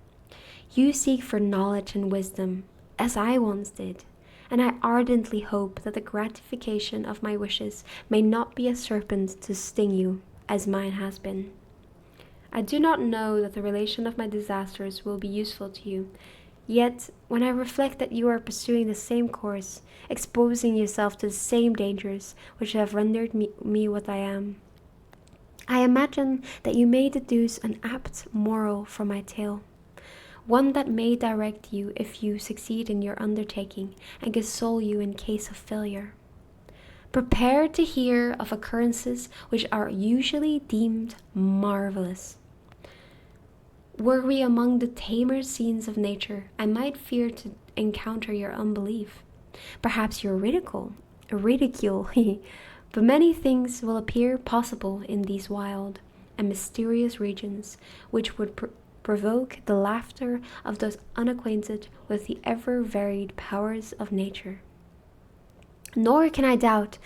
You seek for knowledge and wisdom, as I once did, and I ardently hope that the gratification of my wishes may not be a serpent to sting you, as mine has been. I do not know that the relation of my disasters will be useful to you. Yet, when I reflect that you are pursuing the same course, exposing yourself to the same dangers which have rendered me what I am, I imagine that you may deduce an apt moral from my tale, one that may direct you if you succeed in your undertaking and console you in case of failure. Prepare to hear of occurrences which are usually deemed marvelous. Were we among the tamer scenes of nature, I might fear to encounter your unbelief, perhaps your ridicule, but many things will appear possible in these wild and mysterious regions, which would provoke the laughter of those unacquainted with the ever-varied powers of nature. Nor can I doubt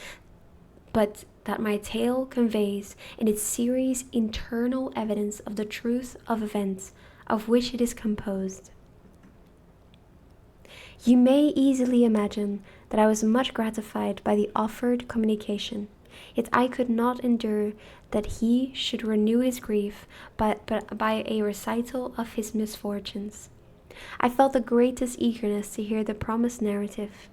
but that my tale conveys in its series internal evidence of the truth of events of which it is composed. You may easily imagine that I was much gratified by the offered communication, yet I could not endure that he should renew his grief by a recital of his misfortunes. I felt the greatest eagerness to hear the promised narrative,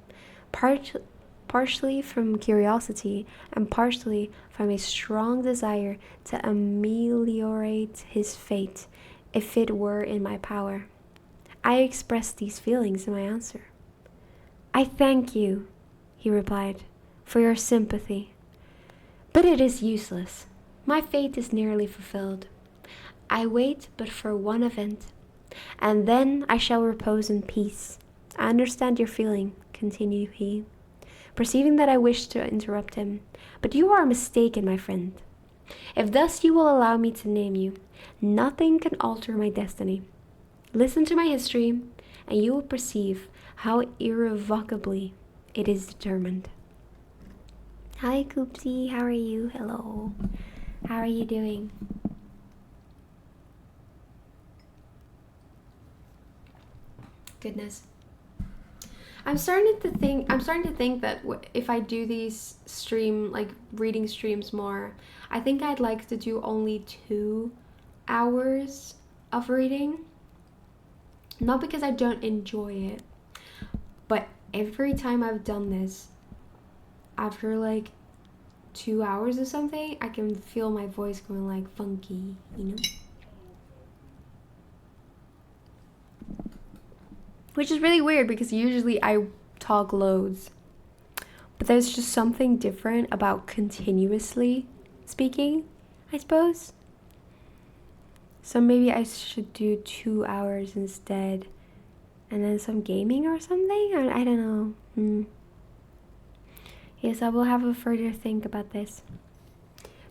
partially from curiosity and partially from a strong desire to ameliorate his fate if it were in my power. I expressed these feelings in my answer. "I thank you," he replied, "for your sympathy. But it is useless. My fate is nearly fulfilled. I wait but for one event, and then I shall repose in peace. I understand your feeling," continued he, perceiving that I wished to interrupt him, "but you are mistaken, my friend. If thus you will allow me to name you, nothing can alter my destiny. Listen to my history, and you will perceive how irrevocably it is determined." Hi, Koopsie. How are you? Hello. How are you doing? Goodness. I'm starting to think that if I do these reading streams more, I think I'd like to do only 2 hours of reading. Not because I don't enjoy it, but every time I've done this, after 2 hours or something, I can feel my voice going funky, you know? Which is really weird because usually I talk loads. But there's just something different about continuously speaking, I suppose. So maybe I should do 2 hours instead. And then some gaming or something? I don't know. Yes, I will have a further think about this.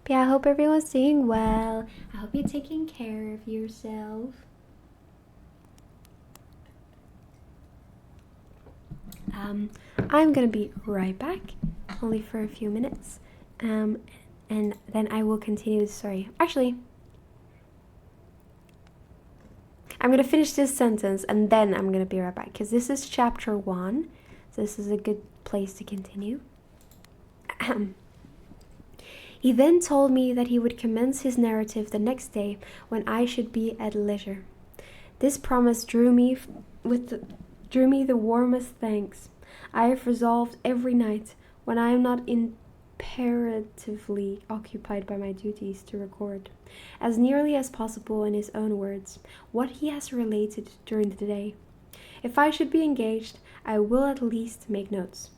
But yeah, I hope everyone's doing well. I hope you're taking care of yourself. I'm gonna be right back, only for a few minutes, and then I will continue. Sorry, actually, I'm gonna finish this sentence and then I'm gonna be right back because this is chapter 1, so this is a good place to continue. He then told me that he would commence his narrative the next day when I should be at leisure. This promise drew me the warmest thanks. I have resolved every night, when I am not imperatively occupied by my duties, to record, as nearly as possible in his own words, what he has related during the day. If I should be engaged, I will at least make notes.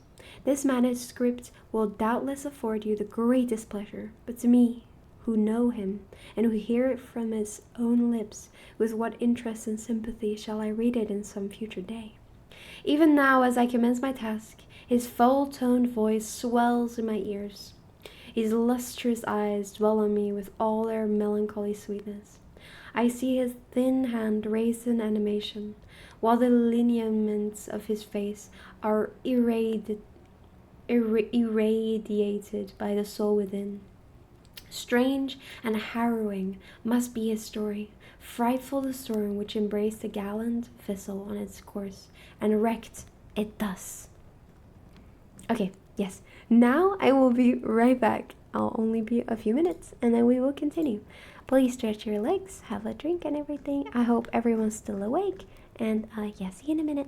This manuscript will doubtless afford you the greatest pleasure, but to me, who know him, and who hear it from his own lips, with what interest and sympathy shall I read it in some future day? Even now, as I commence my task, his full-toned voice swells in my ears. His lustrous eyes dwell on me with all their melancholy sweetness. I see his thin hand raised in animation, while the lineaments of his face are irradiated by the soul within. Strange and harrowing must be his story, frightful the storm which embraced the gallant vessel on its course, and wrecked it thus. Okay, yes. Now I will be right back. I'll only be a few minutes, and then we will continue. Please stretch your legs, have a drink and everything. I hope everyone's still awake, and yeah, see you in a minute.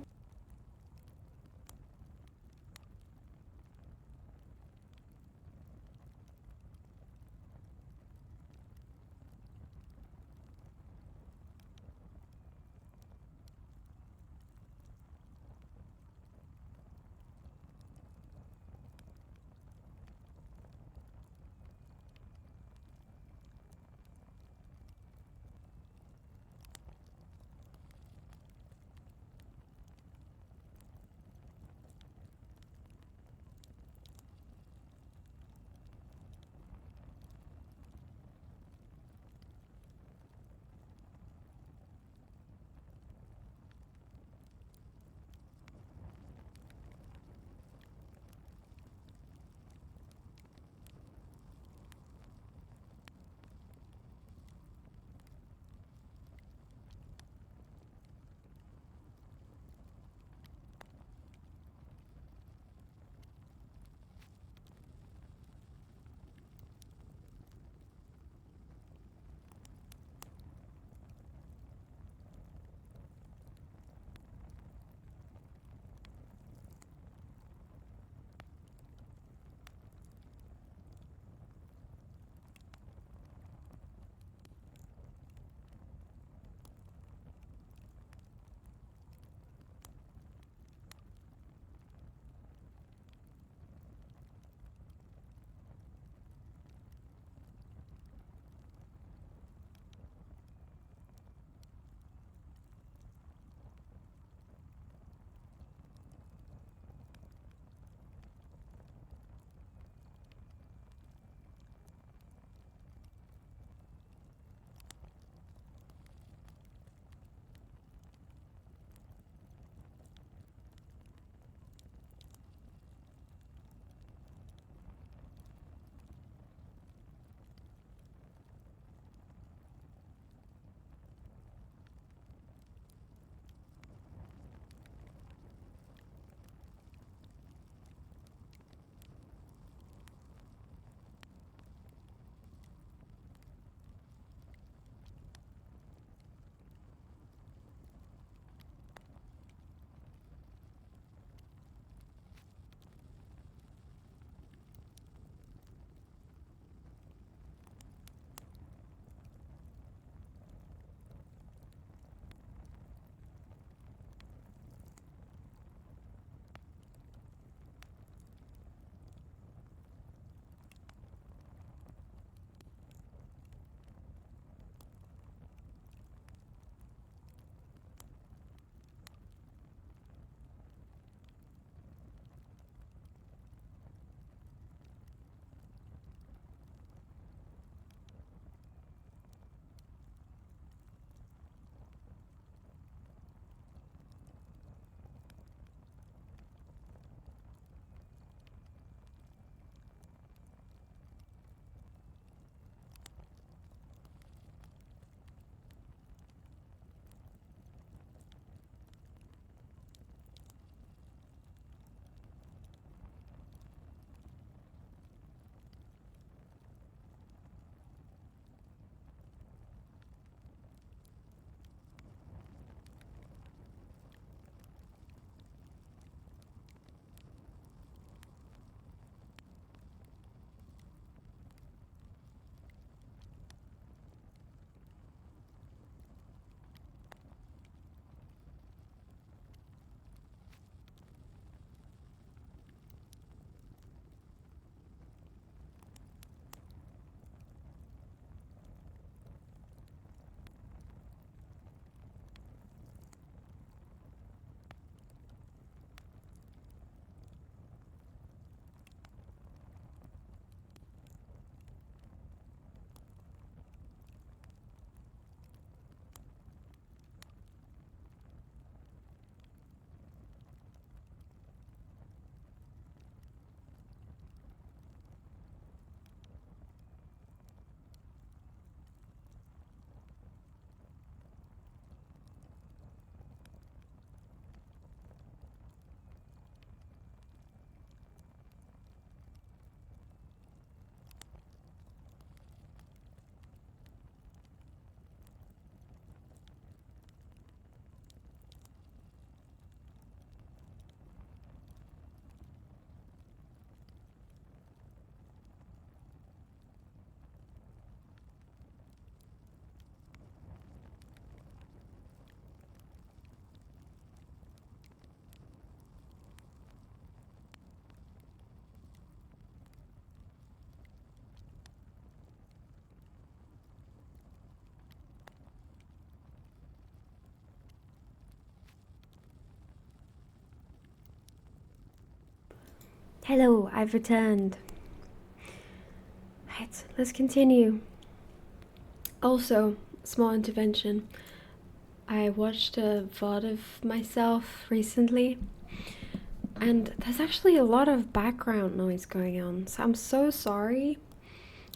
Hello, I've returned. Right, let's continue. Also, small intervention. I watched a VOD of myself recently, and there's actually a lot of background noise going on, so I'm so sorry.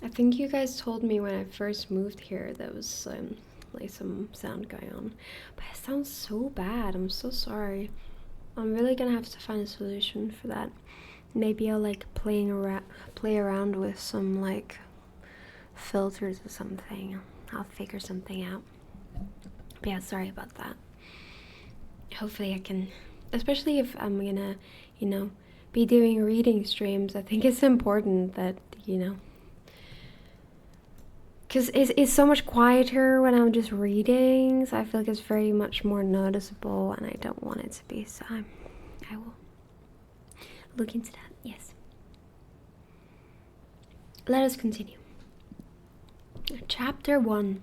I think you guys told me when I first moved here there was like some sound going on, but it sounds so bad. I'm so sorry. I'm really gonna have to find a solution for that. Maybe I'll like play around with some like filters or something. I'll figure something out. But yeah, sorry about that. Hopefully I can, especially if I'm gonna, be doing reading streams. I think it's important that, because it's so much quieter when I'm just reading, so I feel like it's very much more noticeable, and I don't want it to be, so I will look into that, yes. Let us continue. Chapter 1.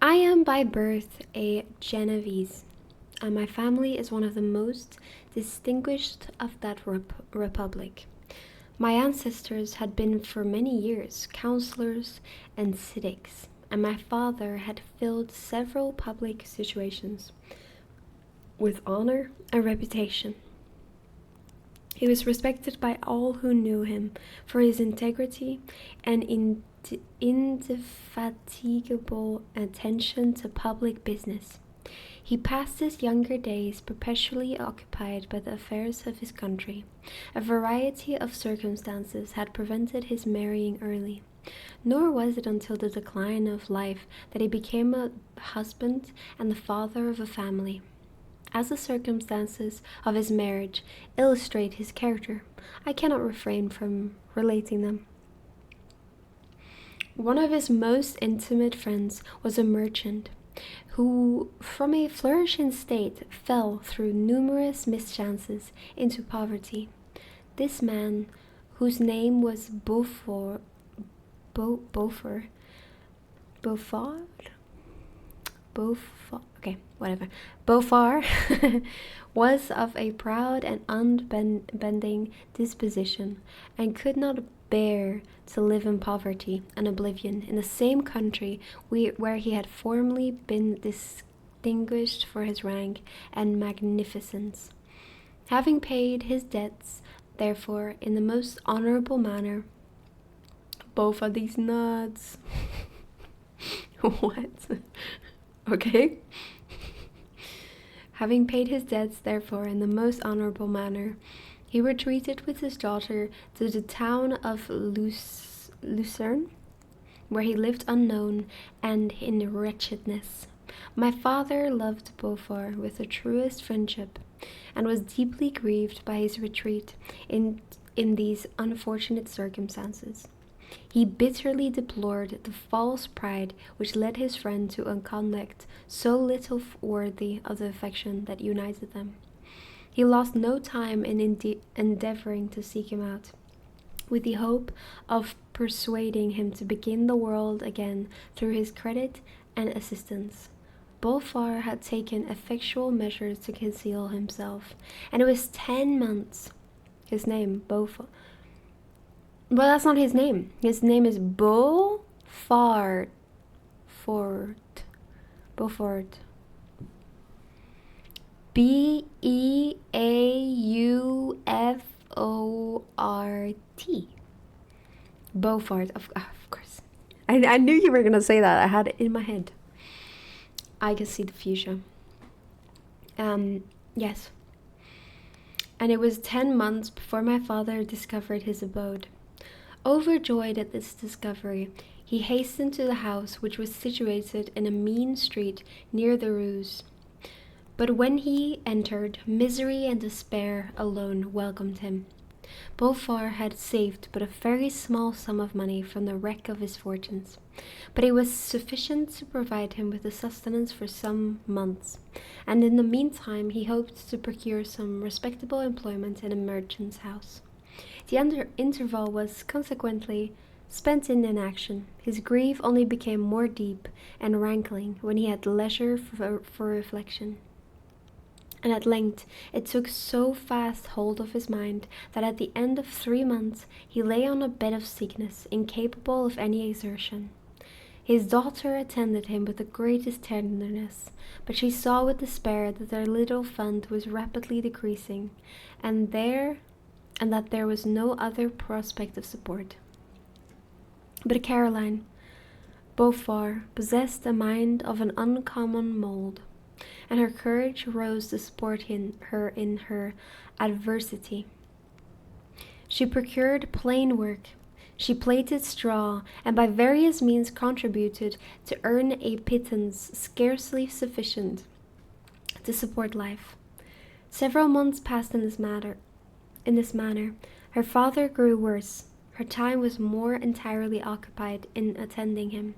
I am by birth a Genovese, and my family is one of the most distinguished of that republic. My ancestors had been for many years counselors and civics, and my father had filled several public situations with honor and reputation. He was respected by all who knew him for his integrity and indefatigable attention to public business. He passed his younger days perpetually occupied by the affairs of his country. A variety of circumstances had prevented his marrying early, nor was it until the decline of life that he became a husband and the father of a family. As the circumstances of his marriage illustrate his character, I cannot refrain from relating them. One of his most intimate friends was a merchant, who from a flourishing state fell through numerous mischances into poverty. This man, whose name was Beaufort, was of a proud and unbending disposition, and could not bear to live in poverty and oblivion in the same country where he had formerly been distinguished for his rank and magnificence. Having paid his debts, therefore, in the most honorable manner, both of these nuts. What? Okay. Having paid his debts, therefore, in the most honorable manner, he retreated with his daughter to the town of Lucerne, where he lived unknown and in wretchedness. My father loved Beaufort with the truest friendship, and was deeply grieved by his retreat in these unfortunate circumstances. He bitterly deplored the false pride which led his friend to a conduct so little worthy of the affection that united them. He lost no time in endeavoring to seek him out, with the hope of persuading him to begin the world again through his credit and assistance. Beaufort had taken effectual measures to conceal himself, and it was 10 months. His name, Beaufort. Well, that's not his name. His name is Beaufort. Beaufort. Beaufort. Beaufort, of course. I knew you were going to say that. I had it in my head. I can see the future. Yes. And it was 10 months before my father discovered his abode. Overjoyed at this discovery, he hastened to the house, which was situated in a mean street near the Ruse. But when he entered, misery and despair alone welcomed him. Beaufort had saved but a very small sum of money from the wreck of his fortunes, but it was sufficient to provide him with a sustenance for some months, and in the meantime he hoped to procure some respectable employment in a merchant's house. The interval was consequently spent in inaction. His grief only became more deep and rankling when he had leisure for reflection. And at length it took so fast hold of his mind that at the end of 3 months he lay on a bed of sickness, incapable of any exertion. His daughter attended him with the greatest tenderness, but she saw with despair that their little fund was rapidly decreasing, and that there was no other prospect of support. But Caroline Beaufort possessed a mind of an uncommon mould, and her courage rose to support her in her adversity. She procured plain work, she plaited straw, and by various means contributed to earn a pittance scarcely sufficient to support life. Several months passed in this manner. Her father grew worse. Her time was more entirely occupied in attending him.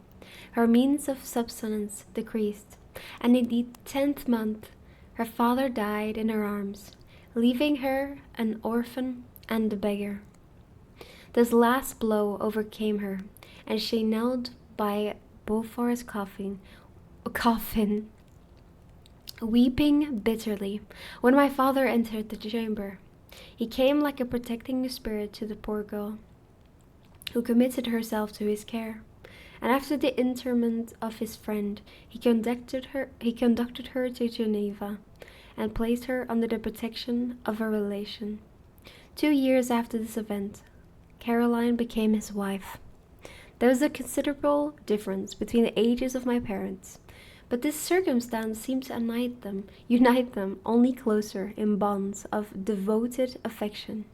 Her means of subsistence decreased, and in the 10th month her father died in her arms, leaving her an orphan and a beggar. This last blow overcame her, and she knelt by Beaufort's coffin, weeping bitterly. When my father entered the chamber, he came like a protecting spirit to the poor girl, who committed herself to his care. And after the interment of his friend, he conducted her to Geneva, and placed her under the protection of a relation. 2 years after this event, Caroline became his wife. There was a considerable difference between the ages of my parents, but this circumstance seemed to unite them only closer in bonds of devoted affection.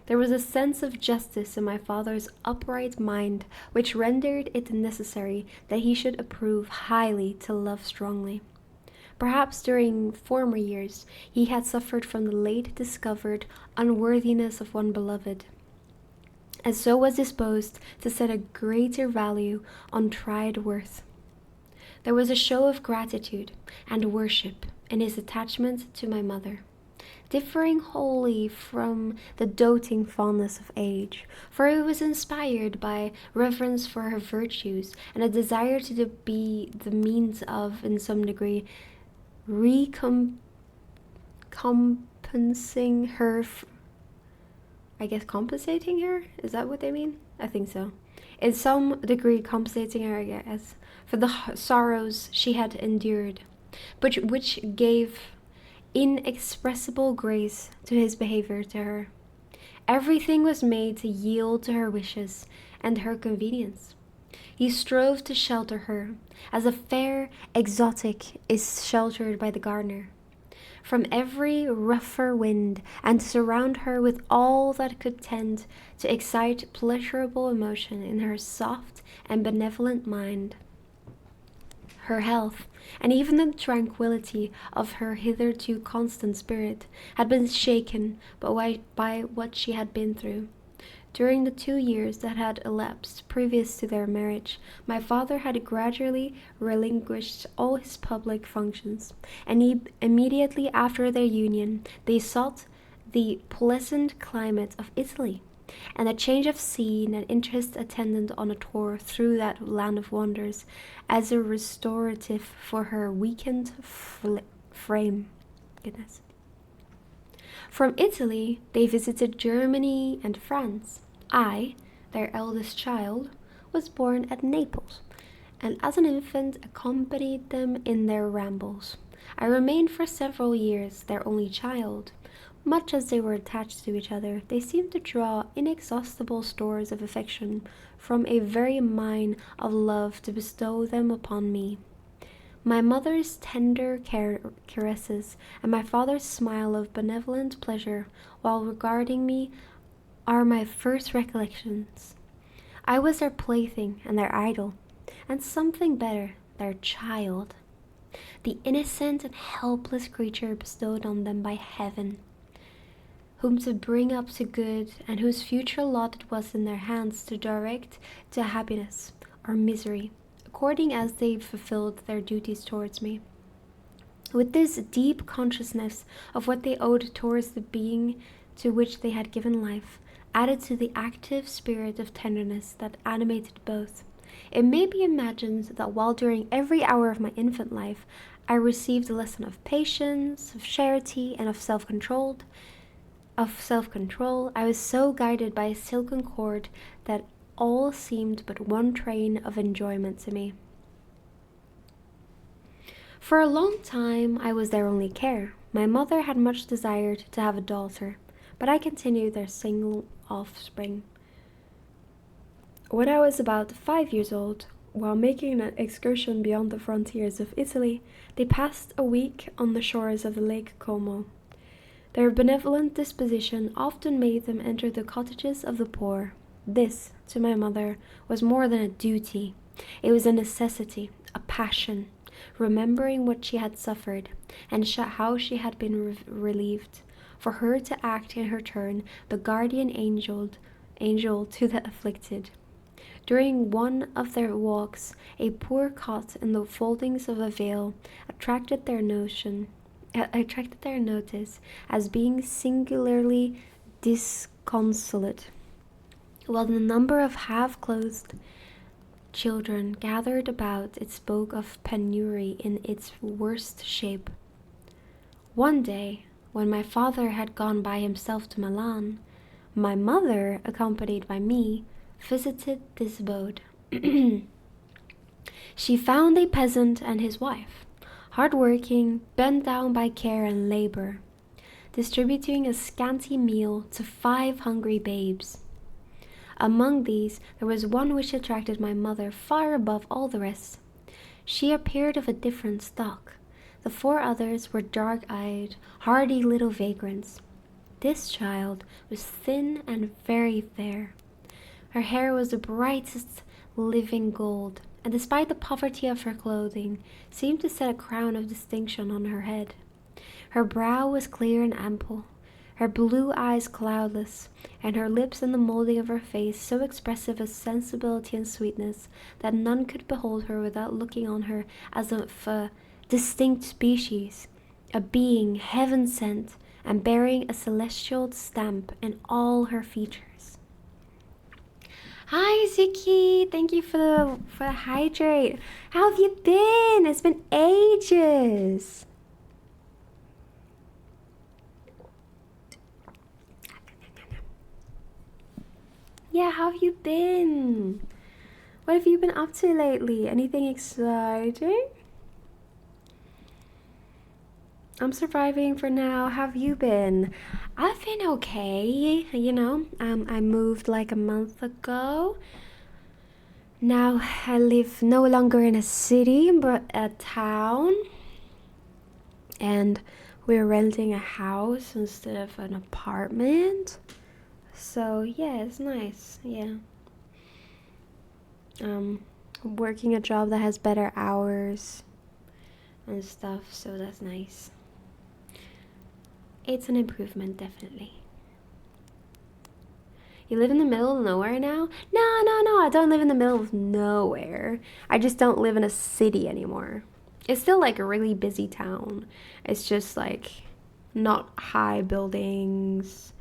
There was a sense of justice in my father's upright mind which rendered it necessary that he should approve highly to love strongly. Perhaps during former years he had suffered from the late discovered unworthiness of one beloved, and so was disposed to set a greater value on tried worth. There was a show of gratitude and worship in his attachment to my mother, differing wholly from the doting fondness of age, for it was inspired by reverence for her virtues and a desire to be the means of, in some degree, compensating her. Compensating her? Is that what they mean? I think so. In some degree, compensating her, I guess, for the sorrows she had endured, but which gave inexpressible grace to his behavior to her. Everything was made to yield to her wishes and her convenience. He strove to shelter her, as a fair exotic is sheltered by the gardener, from every rougher wind, and to surround her with all that could tend to excite pleasurable emotion in her soft and benevolent mind. Her health, and even the tranquillity of her hitherto constant spirit, had been shaken by what she had been through. During the 2 years that had elapsed previous to their marriage, my father had gradually relinquished all his public functions, and immediately after their union they sought the pleasant climate of Italy, and a change of scene and interest attendant on a tour through that land of wonders as a restorative for her weakened frame. Goodness. From Italy, they visited Germany and France. I, their eldest child, was born at Naples, and as an infant accompanied them in their rambles. I remained for several years their only child. Much as they were attached to each other, they seemed to draw inexhaustible stores of affection from a very mine of love to bestow them upon me. My mother's tender caresses and my father's smile of benevolent pleasure while regarding me are my first recollections. I was their plaything and their idol, and something better, their child, the innocent and helpless creature bestowed on them by heaven, whom to bring up to good, and whose future lot it was in their hands to direct to happiness or misery, according as they fulfilled their duties towards me. With this deep consciousness of what they owed towards the being to which they had given life, added to the active spirit of tenderness that animated both, it may be imagined that while during every hour of my infant life I received a lesson of patience, of charity, and of self-control. I was so guided by a silken cord that all seemed but one train of enjoyment to me. For a long time, I was their only care. My mother had much desired to have a daughter, but I continued their single offspring. When I was about 5 years old, while making an excursion beyond the frontiers of Italy, they passed a week on the shores of the Lake Como. Their benevolent disposition often made them enter the cottages of the poor. This, to my mother, was more than a duty. It was a necessity, a passion, remembering what she had suffered, and how she had been relieved, for her to act in her turn the guardian angel to the afflicted. During one of their walks, a poor cot in the foldings of a veil attracted their notice as being singularly disconsolate, while the number of half-clothed children gathered about it spoke of penury in its worst shape. One day, when my father had gone by himself to Milan, my mother, accompanied by me, visited this abode. She found a peasant and his wife, hard-working, bent down by care and labor, distributing a scanty meal to 5 hungry babes. Among these, there was one which attracted my mother far above all the rest. She appeared of a different stock. The 4 others were dark-eyed, hardy little vagrants. This child was thin and very fair. Her hair was the brightest living gold, and despite the poverty of her clothing, seemed to set a crown of distinction on her head. Her brow was clear and ample, her blue eyes cloudless, and her lips and the molding of her face so expressive of sensibility and sweetness that none could behold her without looking on her as of a distinct species, a being heaven-sent and bearing a celestial stamp in all her features. Hi, Ziki. Thank you for the hydrate. How have you been? It's been ages. Yeah, how have you been? What have you been up to lately? Anything exciting? I'm surviving for now. How have you been? I've been okay, I moved like a month ago. Now I live no longer in a city, but a town. And we're renting a house instead of an apartment. So yeah, it's nice, yeah. Working a job that has better hours and stuff, so that's nice. It's an improvement, definitely. You live in the middle of nowhere now? No, I don't live in the middle of nowhere. I just don't live in a city anymore. It's still like a really busy town. It's just like not high buildings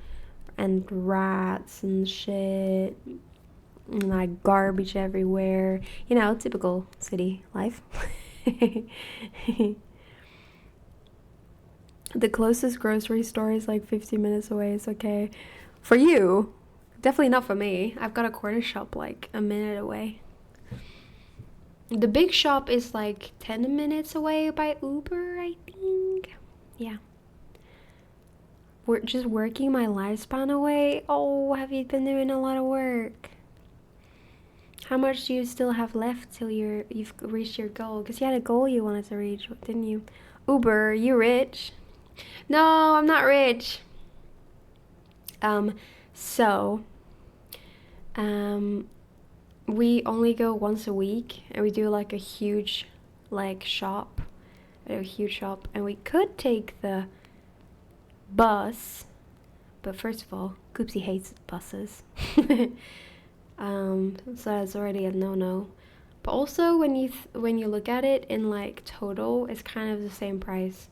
and rats and shit and like garbage everywhere. Typical city life. The closest grocery store is like 50 minutes away. It's okay. For you, definitely not for me. I've got a corner shop like a minute away. The big shop is like 10 minutes away by Uber, I think. Yeah. We're just working my lifespan away. Oh, have you been doing a lot of work? How much do you still have left till you've reached your goal? Because you had a goal you wanted to reach, didn't you? Uber, you rich? No, I'm not rich. We only go once a week, and we do like a huge, shop. And we could take the bus, but first of all, Goopsie hates buses. So that's already a no-no. But also, when you look at it in like total, it's kind of the same price.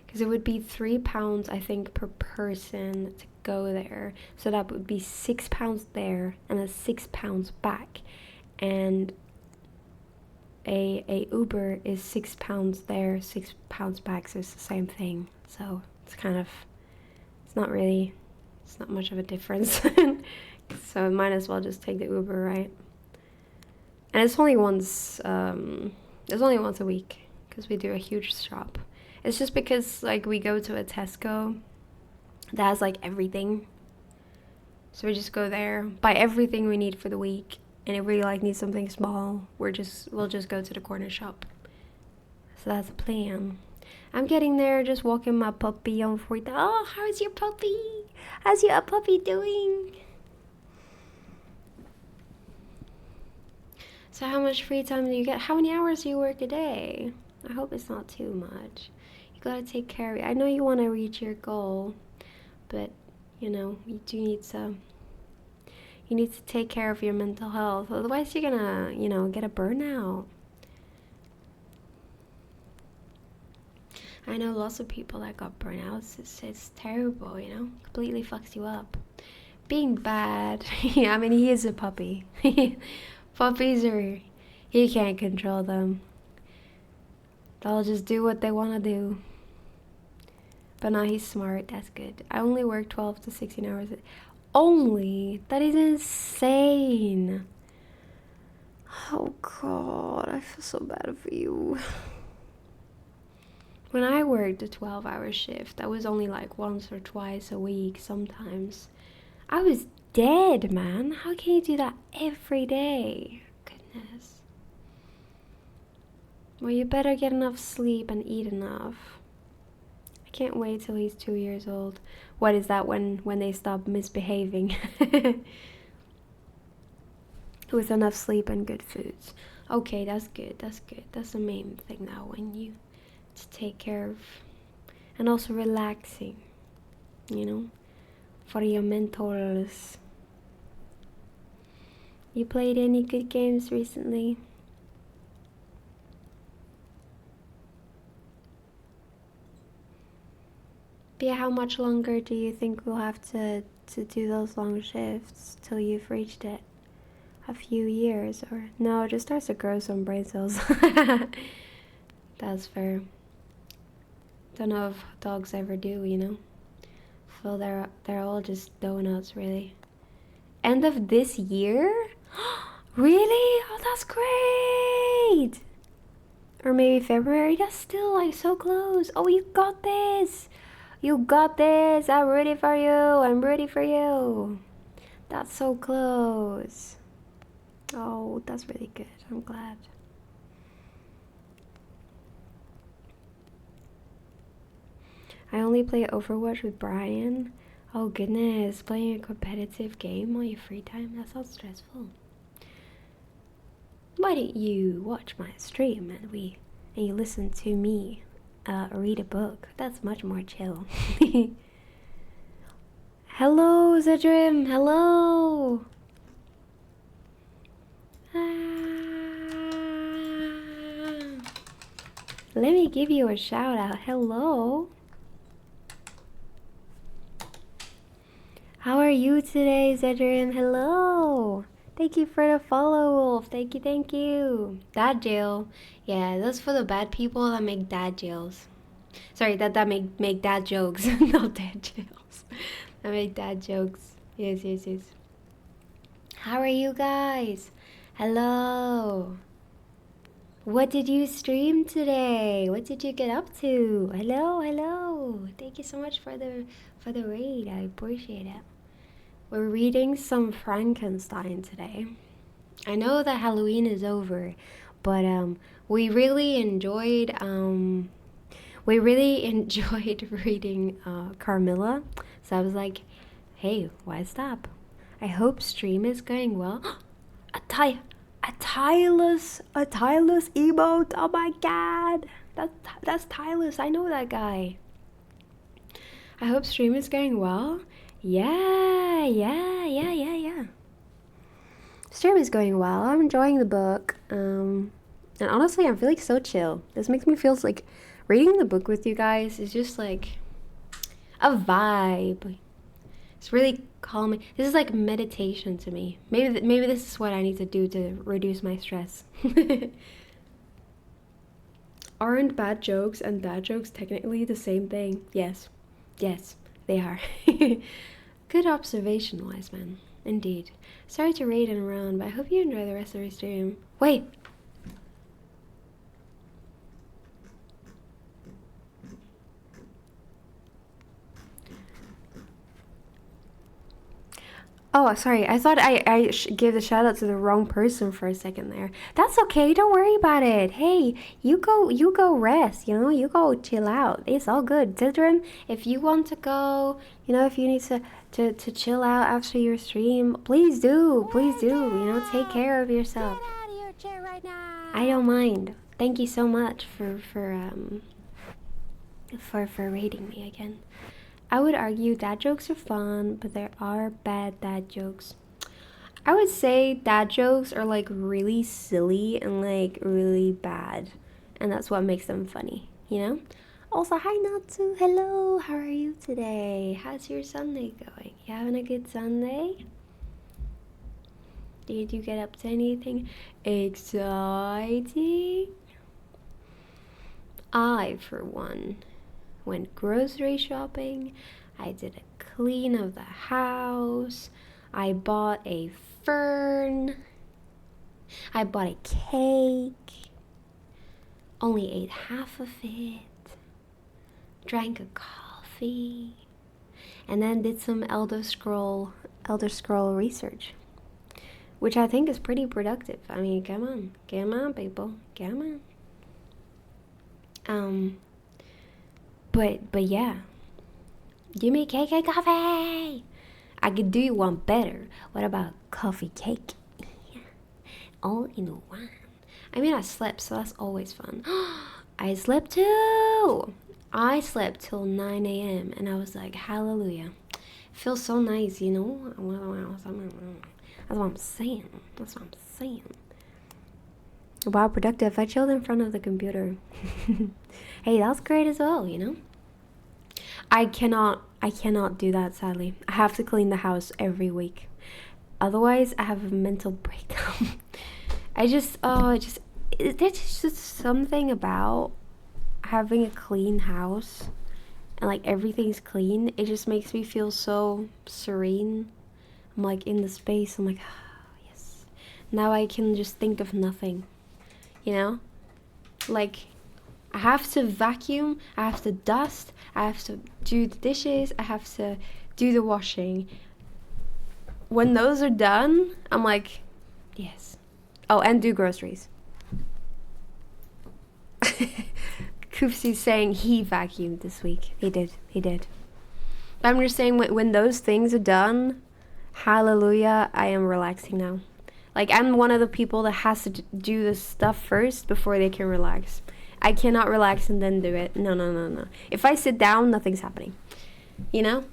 Because it would be £3, I think, per person to go there. So that would be £6 there and then £6 back. And a Uber is £6 there, £6 back, so it's the same thing. So it's kind of, it's not really, it's not much of a difference. So might as well just take the Uber, right? And it's only once a week because we do a huge shop. It's just because like we go to a Tesco that has like everything. So we just go there, buy everything we need for the week, and if we like need something small, we'll just go to the corner shop. So that's the plan. I'm getting there, just walking my puppy on 4th. Oh, how's your puppy? How's your puppy doing? So how much free time do you get? How many hours do you work a day? I hope it's not too much. You gotta take care of it. I know you want to reach your goal, but you know, you need to take care of your mental health. Otherwise you're gonna, you know, get a burnout. I know lots of people that got burnouts. It's terrible, you know? Completely fucks you up. Being bad. Yeah, I mean, he is a puppy. Puppies are, you can't control them. They'll just do what they want to do. But now he's smart, that's good. I only work 12 to 16 hours. Only? That is insane. Oh God, I feel so bad for you. When I worked a 12-hour shift, that was only like once or twice a week sometimes. I was dead, man. How can you do that every day? Goodness. Well, you better get enough sleep and eat enough. I can't wait till he's 2 years old. What is that, when they stop misbehaving? With enough sleep and good foods. Okay, that's good, that's good. That's the main thing now, when you to take care of. And also relaxing, you know, for your mentals. You played any good games recently? But yeah, how much longer do you think we'll have to do those long shifts till you've reached it? A few years, or no, it just starts to grow some brain cells. That's fair. Don't know if dogs ever do, you know? So they're all just donuts, really. End of this year? Really? Oh, that's great! Or maybe February? That's still like so close. Oh, you got this! You got this! I'm ready for you! I'm ready for you! That's so close. Oh, that's really good. I'm glad. I only play Overwatch with Brian. Oh goodness, playing a competitive game on your free time? That sounds stressful. Why don't you watch my stream and you listen to me read a book? That's much more chill. Hello, Zedrim. Hello. Let me give you a shout out. Hello. How are you today, Zedrin? Hello. Thank you for the follow, Wolf. Thank you, thank you. Dad jail. Yeah, that's for the bad people that make dad jails. Sorry, that make dad jokes. Not dad jails. That make dad jokes. Yes, yes, yes. How are you guys? Hello. What did you stream today? What did you get up to? Hello, hello. Thank you so much for the raid. I appreciate it. We're reading some Frankenstein today. I know that Halloween is over, but we really enjoyed reading Carmilla. So I was like, hey, why stop? I hope stream is going well. A Tylus emote. Oh my god, that's Tylus. I know that guy. I hope stream is going well. Yeah. Stream is going well. I'm enjoying the book. And honestly, I'm feeling so chill. This makes me feel like reading the book with you guys is just like a vibe. It's really calming. This is like meditation to me. Maybe this is what I need to do to reduce my stress. Aren't bad jokes and dad jokes technically the same thing? Yes. Yes, they are. Good observation, wise man. Indeed. Sorry to raid and around, but I hope you enjoy the rest of your stream. Wait! Oh, sorry. I thought I gave the shout out to the wrong person for a second there. That's okay. Don't worry about it. Hey, you go rest. You know, you go chill out. It's all good. Tidrim, if you want to go, you know, if you need to chill out after your stream, please do. Please do. You know, take care of yourself. Get out of your chair right now. I don't mind. Thank you so much for rating me again. I would argue dad jokes are fun, but there are bad dad jokes. I would say dad jokes are like really silly and like really bad, and that's what makes them funny, you know? Also, hi Natsu, hello, how are you today? How's your Sunday going? You having a good Sunday? Did you get up to anything exciting? I, for one, went grocery shopping. I did a clean of the house. I bought a fern. I bought a cake. Only ate half of it. Drank a coffee. And then did some Elder Scroll research, which I think is pretty productive. I mean, come on people, come on. But yeah, give me cake and coffee. I could do you one better. What about coffee cake? All in one. I mean, I slept, so that's always fun. I slept too. I slept till 9 a.m. and I was like, hallelujah. Feels so nice, you know? That's what I'm saying. Wow, productive. I chilled in front of the computer. Hey, that's great as well, you know? I cannot do that, sadly. I have to clean the house every week. Otherwise, I have a mental breakdown. There's just something about having a clean house and like everything's clean. It just makes me feel so serene. I'm like in the space. I'm like, oh, yes. Now I can just think of nothing, you know? Like, I have to vacuum, I have to dust, I have to do the dishes, I have to do the washing. When those are done, I'm like, yes. Oh, and do groceries. Koopsy's saying he vacuumed this week. He did. But I'm just saying, when those things are done, hallelujah, I am relaxing now. Like, I'm one of the people that has to do this stuff first before they can relax. I cannot relax and then do it. No. If I sit down, nothing's happening. You know?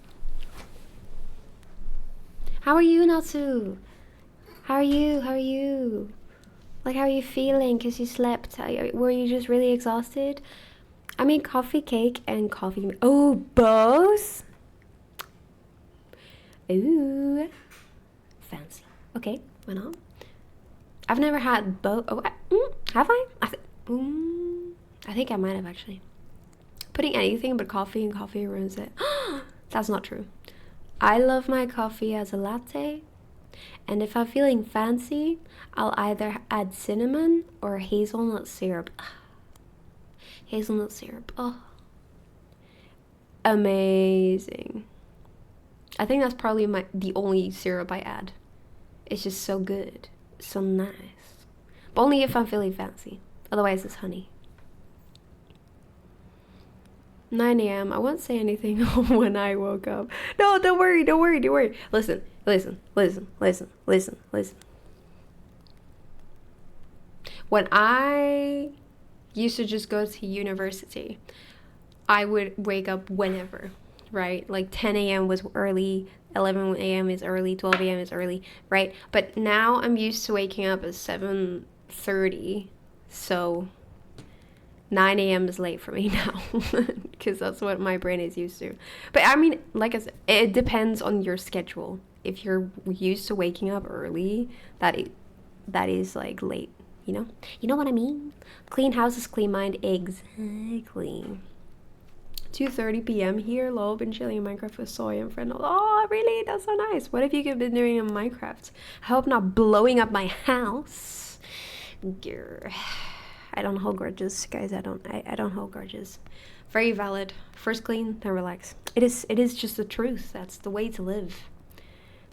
How are you, Natsu? How are you? Like, how are you feeling? Because you slept. Were you just really exhausted? I made coffee cake and coffee. Oh, both? Ooh. Fancy. Okay, why not? I've never had both. Oh, have I? I think I might have, actually. Putting anything but coffee in coffee ruins it. That's not true. I love my coffee as a latte. And if I'm feeling fancy, I'll either add cinnamon or hazelnut syrup. Hazelnut syrup. Oh. Amazing. I think that's probably the only syrup I add. It's just so good. So nice. But only if I'm feeling fancy. Otherwise, it's honey. 9 a.m. I won't say anything when I woke up. No, don't worry. Listen. When I used to just go to university, I would wake up whenever, right? Like 10 a.m. was early, 11 a.m. is early, 12 a.m. is early, right? But now I'm used to waking up at 7:30, so 9 a.m. is late for me now because that's what my brain is used to. But I mean, like I said, it depends on your schedule. If you're used to waking up early, that is like late, you know? You know what I mean? Clean house is clean mind. Exactly. 2:30 p.m. here. Lol, been chilling in Minecraft with Soy and friend. Oh, really? That's so nice. What have you been doing in Minecraft? I hope not blowing up my house. Grr. I don't hold grudges, guys. I don't hold grudges. Very valid. First clean, then relax. It is just the truth. That's the way to live.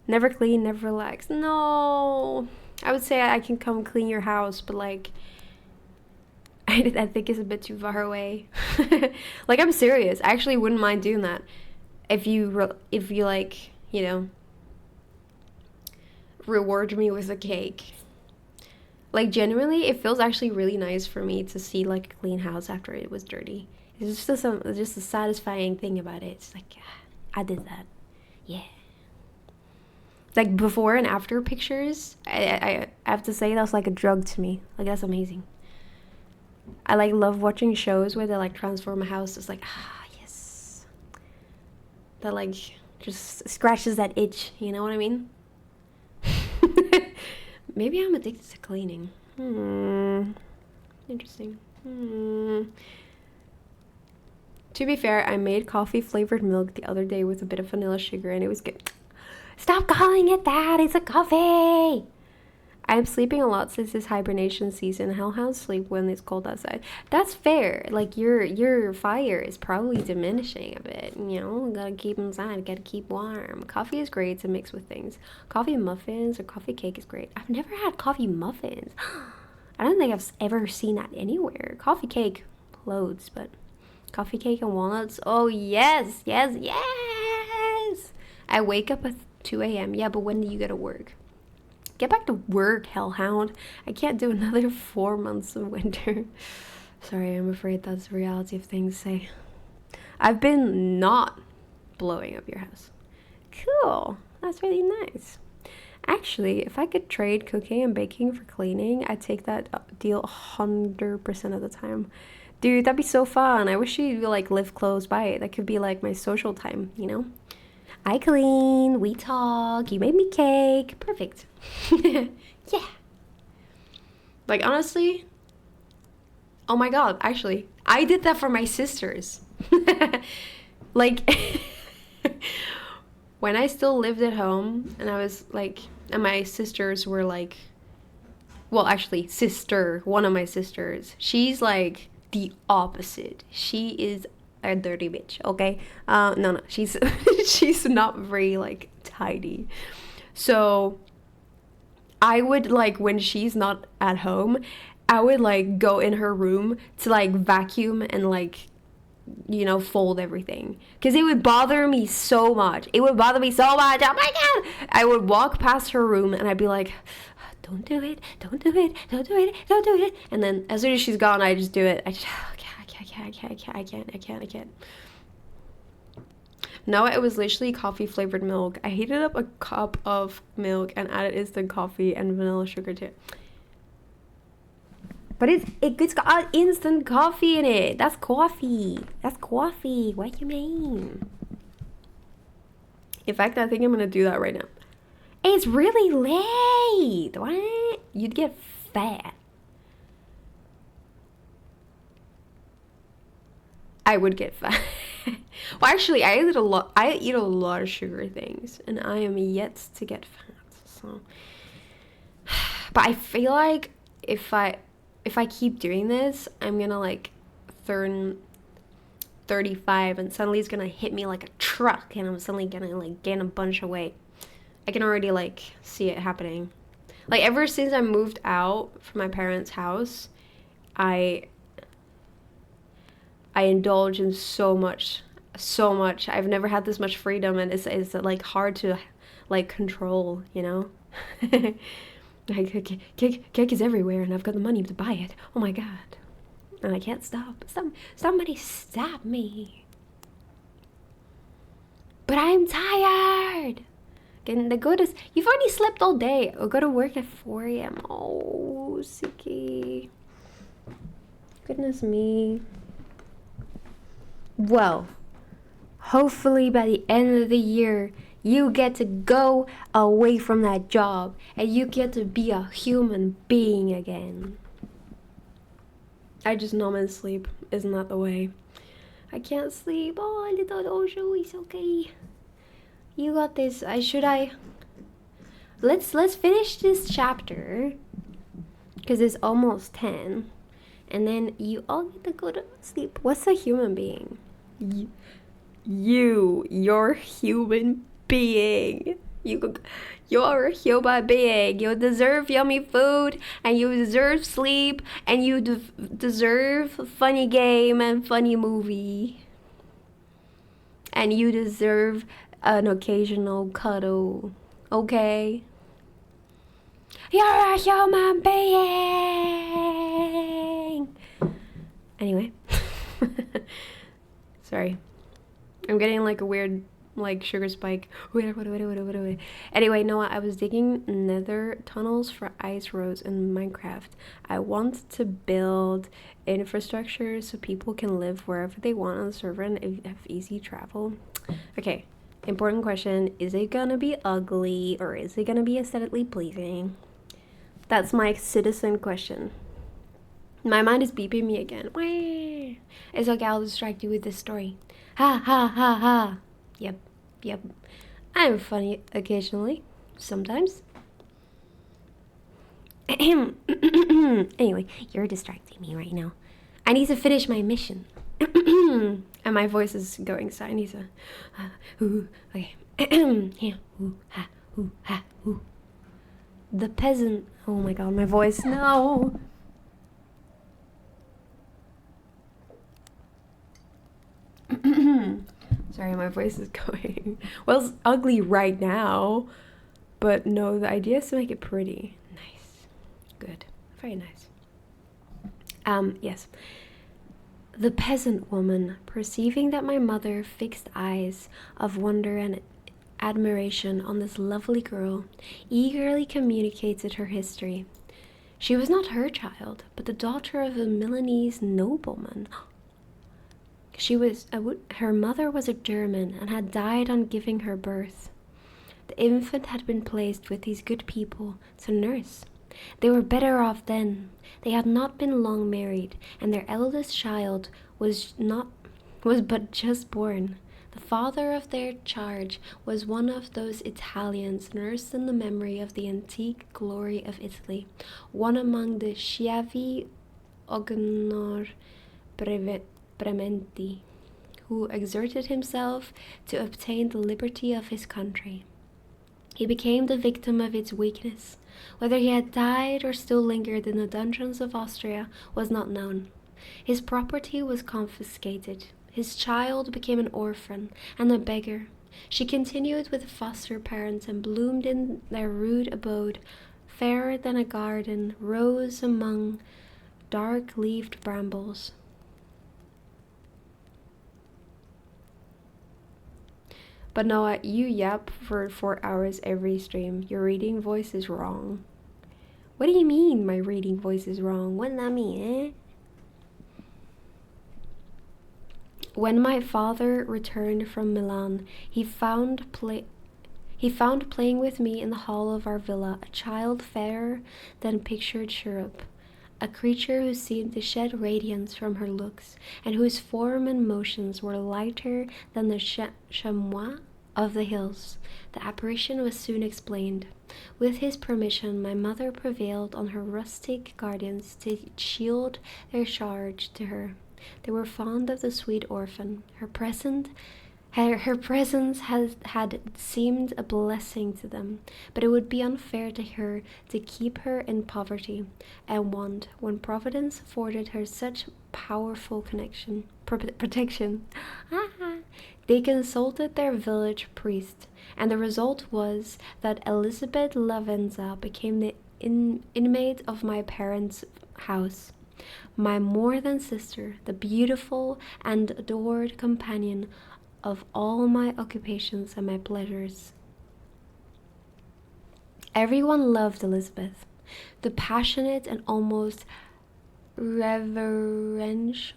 Never clean, never relax. No. I would say I can come clean your house, but like I think it's a bit too far away. Like, I'm serious. I actually wouldn't mind doing that if you like, you know, reward me with a cake. Like, genuinely, it feels actually really nice for me to see like a clean house after it was dirty. It's just a satisfying thing about it. It's like, I did that. Yeah. Like, before and after pictures, I have to say that's like a drug to me. Like, that's amazing. I like love watching shows where they like transform a house. It's like, yes. That like just scratches that itch, you know what I mean? Maybe I'm addicted to cleaning. Interesting. To be fair, I made coffee flavored milk the other day with a bit of vanilla sugar and it was good. Stop calling it that! It's a coffee! I'm sleeping a lot since it's hibernation season. Hellhounds sleep when it's cold outside. That's fair. Like, your fire is probably diminishing a bit. You know, gotta keep inside, gotta keep warm. Coffee is great to mix with things. Coffee muffins or coffee cake is great. I've never had coffee muffins. I don't think I've ever seen that anywhere. Coffee cake, loads, but coffee cake and walnuts. Oh, yes, yes, yes! I wake up at 2 a.m. Yeah, but when do you go to work? Get back to work, hellhound. I can't do another 4 months of winter. Sorry, I'm afraid that's the reality of things. Say, I've been not blowing up your house. Cool. That's really nice. Actually, if I could trade cooking and baking for cleaning, I'd take that deal 100% of the time. Dude, that'd be so fun. I wish you'd like live close by it. That could be like my social time, you know? I clean, we talk, you made me cake. Perfect. Yeah. Like, honestly, oh my god, actually, I did that for my sisters. Like, when I still lived at home and I was like, and my sisters were like, well, actually, one of my sisters, she's like the opposite. She is a dirty bitch, okay? No, she's she's not very like tidy. So I would like, when she's not at home, I would like go in her room to like vacuum and like, you know, fold everything, because it would bother me so much. Oh my god, I would walk past her room and I'd be like, don't do it, don't do it, don't do it, don't do it. And then as soon as she's gone, I just do it. I can't. No, it was literally coffee flavored milk. I heated up a cup of milk and added instant coffee and vanilla sugar to it. But it's got instant coffee in it. That's coffee. What do you mean? In fact, I think I'm gonna do that right now. It's really late. What? You'd get fat. I would get fat. Well, actually, I eat a lot of sugar things, and I am yet to get fat. So, but I feel like if I keep doing this, I'm gonna like turn 35, and suddenly it's gonna hit me like a truck, and I'm suddenly gonna like gain a bunch of weight. I can already like see it happening. Like, ever since I moved out from my parents' house, I indulge in so much. I've never had this much freedom, and it's like hard to like control, you know? Like, cake is everywhere, and I've got the money to buy it. Oh my god. And I can't stop. Somebody stop me. But I'm tired. You've already slept all day. I'll go to work at 4 a.m. Oh, sicky. Goodness me. Well, hopefully by the end of the year, you get to go away from that job and you get to be a human being again. I just numb and sleep. Isn't that the way? I can't sleep. Oh, little Osho, it's okay. You got this. Let's finish this chapter, because it's almost 10, and then you all get to go to sleep. What's a human being? You're a human being. You're a human being. You deserve yummy food, and you deserve sleep, and you deserve a funny game and funny movie, and you deserve an occasional cuddle. Okay? You're a human being. Anyway. Sorry. I'm getting like a weird sugar spike. Wait. Anyway, Noah, I was digging nether tunnels for ice roads in Minecraft. I want to build infrastructure so people can live wherever they want on the server and have easy travel. Okay, important question. Is it gonna be ugly or is it gonna be aesthetically pleasing? That's my citizen question. My mind is beeping me again. It's okay, I'll distract you with this story. Ha ha ha ha. Yep. I'm funny occasionally. Sometimes. Anyway, you're distracting me right now. I need to finish my mission. And my voice is going, so I need to... okay. The peasant... Oh my god, my voice. No! Sorry, my voice is going. Well, it's ugly right now, but no, the idea is to make it pretty. Nice. Good. Very nice. Yes. The peasant woman, perceiving that my mother fixed eyes of wonder and admiration on this lovely girl, eagerly communicated her history. She was not her child, but the daughter of a Milanese nobleman. Her mother was a German and had died on giving her birth. The infant had been placed with these good people to nurse. They were better off then. They had not been long married, and their eldest child was but just born. The father of their charge was one of those Italians nursed in the memory of the antique glory of Italy, one among the Schiavi Ognor Brementi, who exerted himself to obtain the liberty of his country. He became the victim of its weakness. Whether he had died or still lingered in the dungeons of Austria was not known. His property was confiscated. His child became an orphan and a beggar. She continued with foster parents and bloomed in their rude abode, fairer than a garden, rose among dark-leaved brambles. But Noah, you yap for 4 hours every stream. Your reading voice is wrong. What do you mean my reading voice is wrong? What does that mean, When my father returned from Milan, he found playing with me in the hall of our villa a child fairer than pictured cherub, a creature who seemed to shed radiance from her looks, and whose form and motions were lighter than the chamois of the hills. The apparition was soon explained. With his permission, my mother prevailed on her rustic guardians to shield their charge to her. They were fond of the sweet orphan. Her presence had seemed a blessing to them, but it would be unfair to her to keep her in poverty and want when Providence afforded her such powerful protection. They consulted their village priest, and the result was that Elizabeth Lavenza became the inmate of my parents' house. My more than sister, the beautiful and adored companion of all my occupations and my pleasures. Everyone loved Elizabeth. The passionate and almost reverential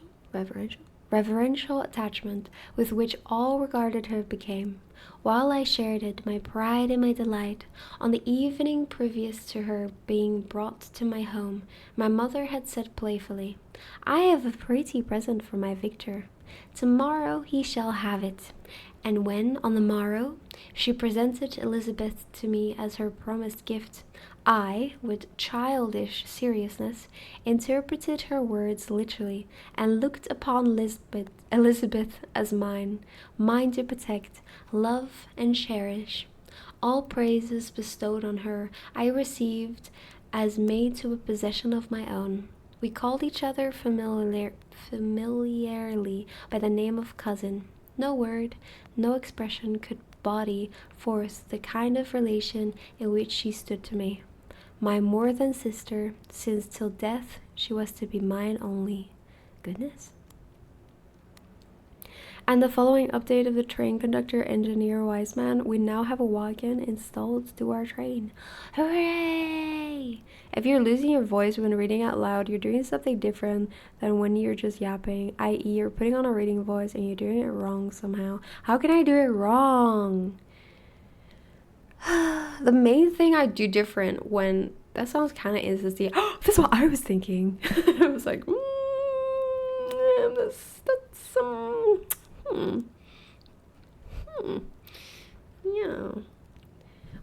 attachment with which all regarded her became, While I shared it, my pride and my delight, on the evening previous to her being brought to my home, my mother had said playfully, "I have a pretty present for my Victor. Tomorrow he shall have it." And when, on the morrow, she presented Elizabeth to me as her promised gift, I, with childish seriousness, interpreted her words literally, and looked upon Elizabeth as mine, mine to protect, love, and cherish. All praises bestowed on her I received as made to a possession of my own. We called each other familiarly by the name of cousin. No word, no expression could body forth the kind of relation in which she stood to me. My more than sister, since till death she was to be mine only. Goodness. And the following update of the train conductor engineer Wiseman, we now have a wagon installed to our train. Hooray! If you're losing your voice when reading out loud, you're doing something different than when you're just yapping, i.e. you're putting on a reading voice and you're doing it wrong somehow. How can I do it wrong? The main thing I do different when that sounds kind of is the that's what I was thinking. I was like, yeah.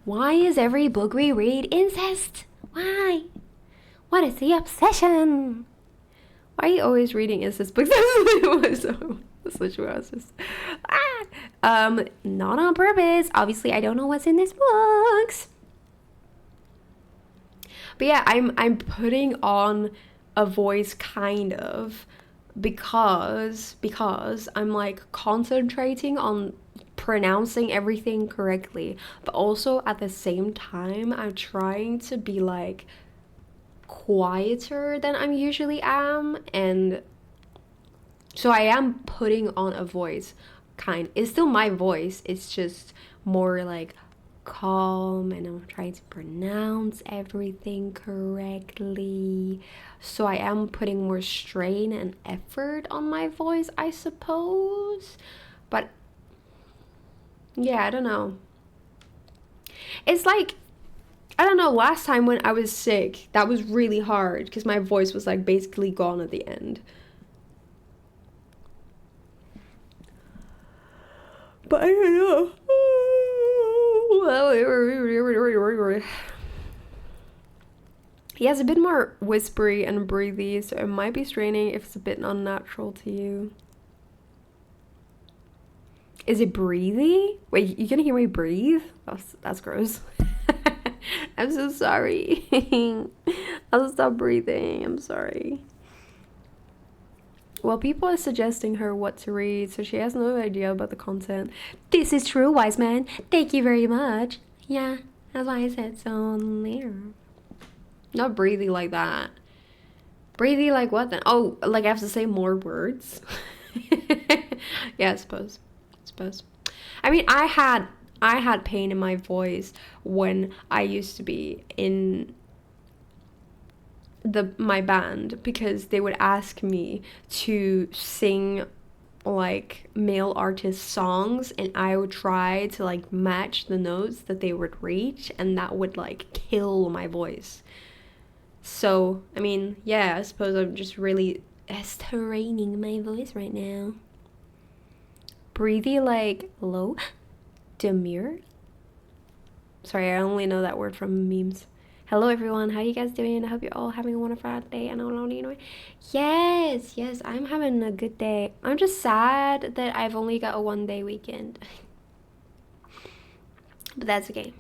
Why is every book we read incest? Why? What is the obsession? Why are you always reading incest books? That's literally what I was just not on purpose. Obviously, I don't know what's in these books. But yeah, I'm putting on a voice kind of because I'm like concentrating on pronouncing everything correctly, but also at the same time I'm trying to be like quieter than I'm usually am, and so I am putting on a voice it's still my voice, it's just more like calm, and I'm trying to pronounce everything correctly, so I am putting more strain and effort on my voice, I suppose. But yeah, I don't know, it's like, I don't know, last time when I was sick, that was really hard because my voice was like basically gone at the end. But I don't know. He has a bit more whispery and breathy, so it might be straining if it's a bit unnatural to you. Is it breathy? Wait, you can hear me breathe? That's gross. I'm so sorry. I'll stop breathing. I'm sorry. Well, people are suggesting her what to read, so she has no idea about the content. This is true, wise man. Thank you very much. Yeah, that's why I said so there. Not breathy like that. Breathy like what then? Oh, like I have to say more words? Yeah, I suppose. I mean, I had pain in my voice when I used to be in my band, because they would ask me to sing like male artist songs, and I would try to like match the notes that they would reach, and that would like kill my voice. So I mean, yeah, I suppose I'm just really straining my voice right now. Breathy like low, demure. Sorry, I only know that word from memes. Hello everyone, how you guys doing? I hope you're all having a wonderful day. And yes, I'm having a good day. I'm just sad that I've only got a 1-day weekend. But that's okay.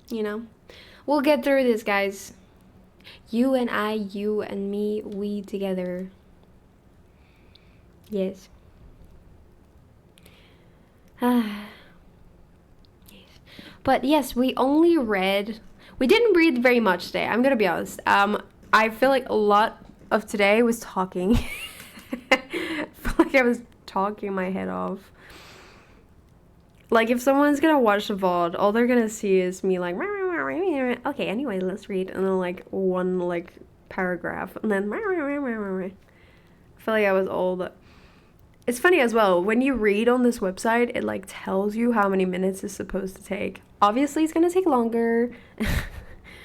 You know? We'll get through this, guys. You and I, you and me, we together. Yes. But yes, we didn't read very much today, I'm gonna be honest. I feel like a lot of today was talking. I feel like I was talking my head off. Like, if someone's gonna watch the VOD, all they're gonna see is me like, okay, anyway, let's read, and then like one like paragraph, and then I feel like I was old. It's funny as well, when you read on this website, it like tells you how many minutes it's supposed to take. Obviously, it's gonna take longer, but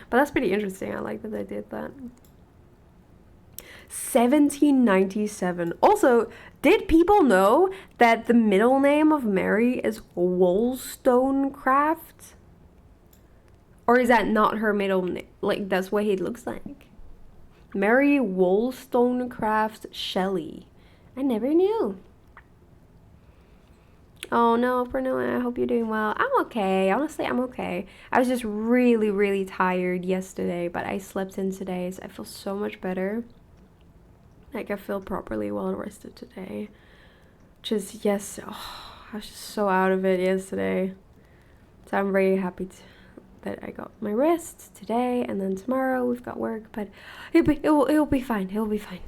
that's pretty interesting. I like that they did that. 1797. Also, did people know that the middle name of Mary is Wollstonecraft? Or is that not her middle name? Like, that's what he looks like. Mary Wollstonecraft Shelley. I never knew. Oh no, Pernilla, I hope you're doing well. I'm okay. Honestly, I'm okay. I was just really, really tired yesterday, but I slept in today, so I feel so much better. Like, I feel properly well rested today. Just, yes, oh, I was just so out of it yesterday. So I'm very happy that I got my rest today, and then tomorrow we've got work, but it'll be fine. It'll be fine.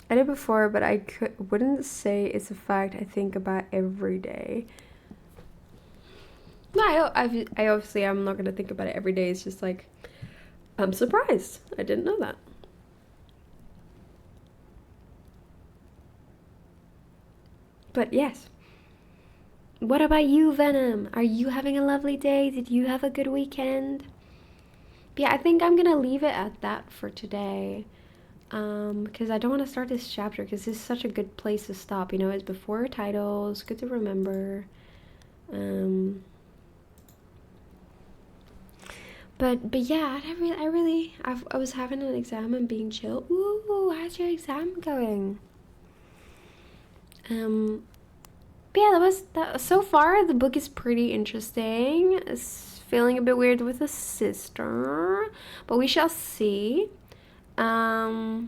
I did before, but I wouldn't say it's a fact I think about every day. No, I obviously I'm not gonna think about it every day. It's just like, I'm surprised. I didn't know that. But yes. What about you, Venom? Are you having a lovely day? Did you have a good weekend? But yeah, I think I'm gonna leave it at that for today. Because I don't want to start this chapter because this is such a good place to stop. You know, it's before titles, good to remember. But yeah, I was having an exam and being chill. Ooh, how's your exam going? But yeah, that. So far, the book is pretty interesting. It's feeling a bit weird with the sister, but we shall see. I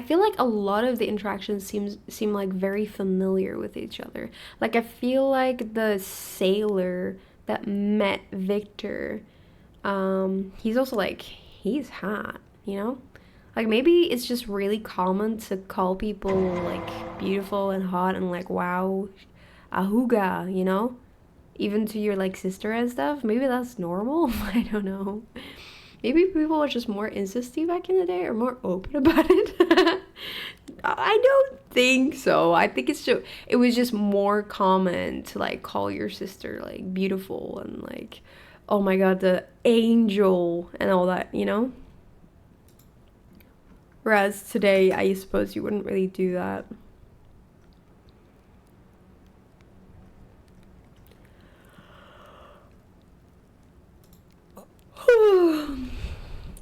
feel like a lot of the interactions seem like very familiar with each other. Like, I feel like the sailor that met Victor, he's also like, he's hot, you know? Like, maybe it's just really common to call people like beautiful and hot and like, wow, ahuga, you know? Even to your like sister and stuff. Maybe that's normal. I don't know. Maybe people were just more incesty back in the day or more open about it. I don't think so. I think it was just more common to like call your sister like beautiful and like, oh my god, the angel and all that, you know? Whereas today, I suppose you wouldn't really do that.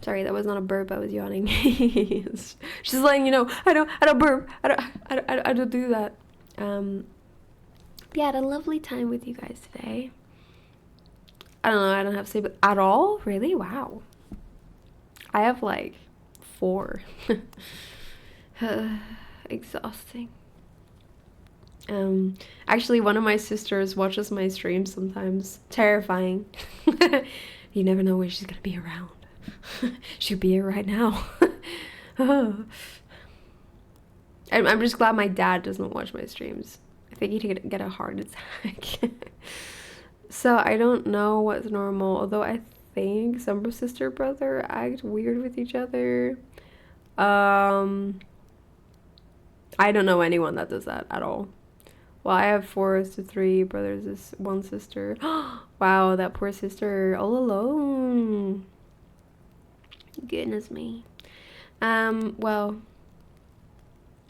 Sorry, that was not a burp. I was yawning. She's letting you know, I don't burp. I don't do that. Yeah, I had a lovely time with you guys today. I don't know. I don't have sleep at all. Really? Wow. I have like 4. Exhausting. Actually, one of my sisters watches my streams sometimes. Terrifying. You never know when she's gonna be around. She'd be here right now. I'm just glad my dad doesn't watch my streams. I think he'd get a heart attack. So I don't know what's normal, although I think some sister brother act weird with each other. I don't know anyone that does that at all. Well, I have 4:3 brothers, is 1 sister. Wow, that poor sister all alone. Goodness me. Well,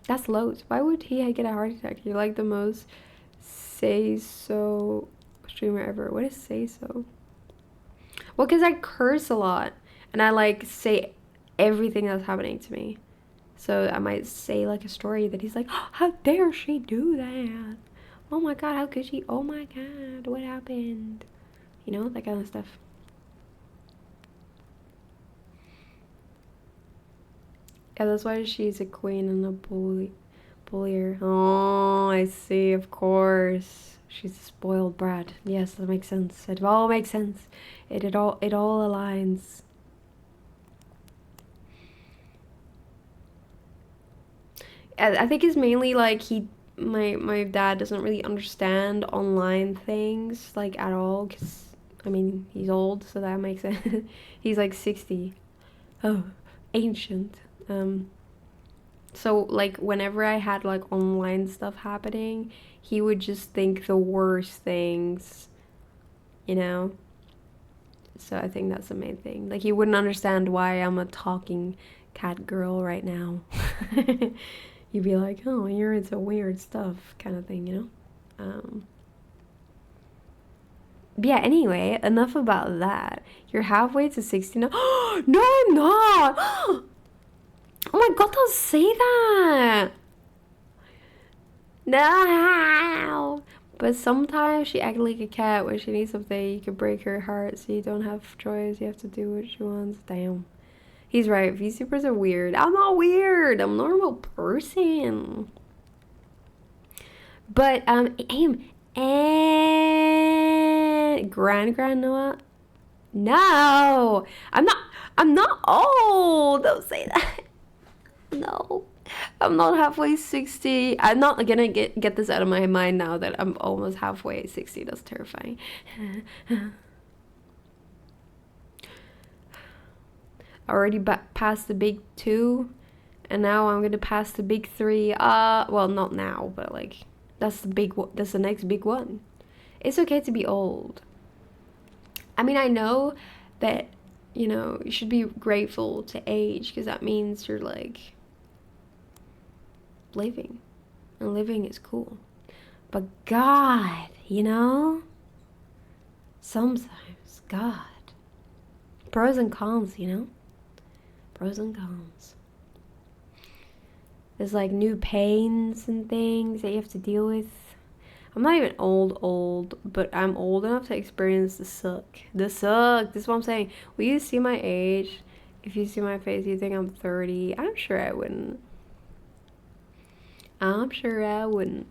that's loads. Why would he get a heart attack? You're like the most say so streamer ever. What is say so? Well, because I curse a lot and I like say everything that's happening to me. So I might say like a story that he's like, oh, how dare she do that? Oh my god, how could she? Oh my god, what happened? You know, that kind of stuff. Yeah, that's why she's a queen and a bullier. Oh, I see, of course. She's a spoiled brat. Yes, that makes sense. It all makes sense. It all aligns. I think it's mainly like my dad doesn't really understand online things like at all, because I mean he's old, so that makes sense. He's like 60. Oh, ancient. So like whenever I had like online stuff happening, he would just think the worst things, you know? So I think that's the main thing. Like he wouldn't understand why I'm a talking cat girl right now. You'd be like, oh, you're into weird stuff kind of thing, you know? But yeah, anyway, enough about that. You're halfway to 60 now. No, I'm not! Oh my god, don't say that! No! But sometimes she acts like a cat when she needs something. You can break her heart, so you don't have choice. You have to do what she wants. Damn. He's right. VTubers are weird. I'm not weird. I'm a normal person. But aim and Grand Noah. No, I'm not old. Don't say that. No, I'm not halfway 60. I'm not gonna get this out of my mind now that I'm almost halfway 60. That's terrifying. Already past the big two, and now I'm gonna pass the big three. Well, not now, but like that's the big one. That's the next big one. It's okay to be old. I mean, I know that, you know, you should be grateful to age because that means you're like living, and living is cool. But God, you know, sometimes God, pros and cons, you know, pros and cons. There's like new pains and things that you have to deal with. I'm not even old, but I'm old enough to experience the suck. The suck. This is what I'm saying. Will you see my age? If you see my face, you think I'm 30. I'm sure I wouldn't. I'm sure I wouldn't.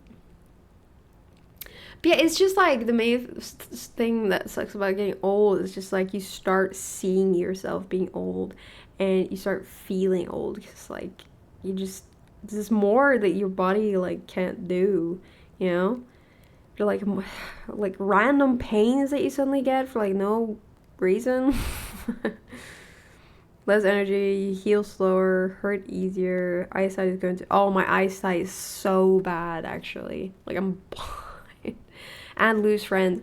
But yeah, it's just like the main thing that sucks about getting old is just like you start seeing yourself being old and you start feeling old because like you just, there's more that your body like can't do, you know? Or like random pains that you suddenly get for like no reason. Less energy, heal slower, hurt easier, eyesight is going to, oh, my eyesight is so bad actually, like I'm blind. And lose friends.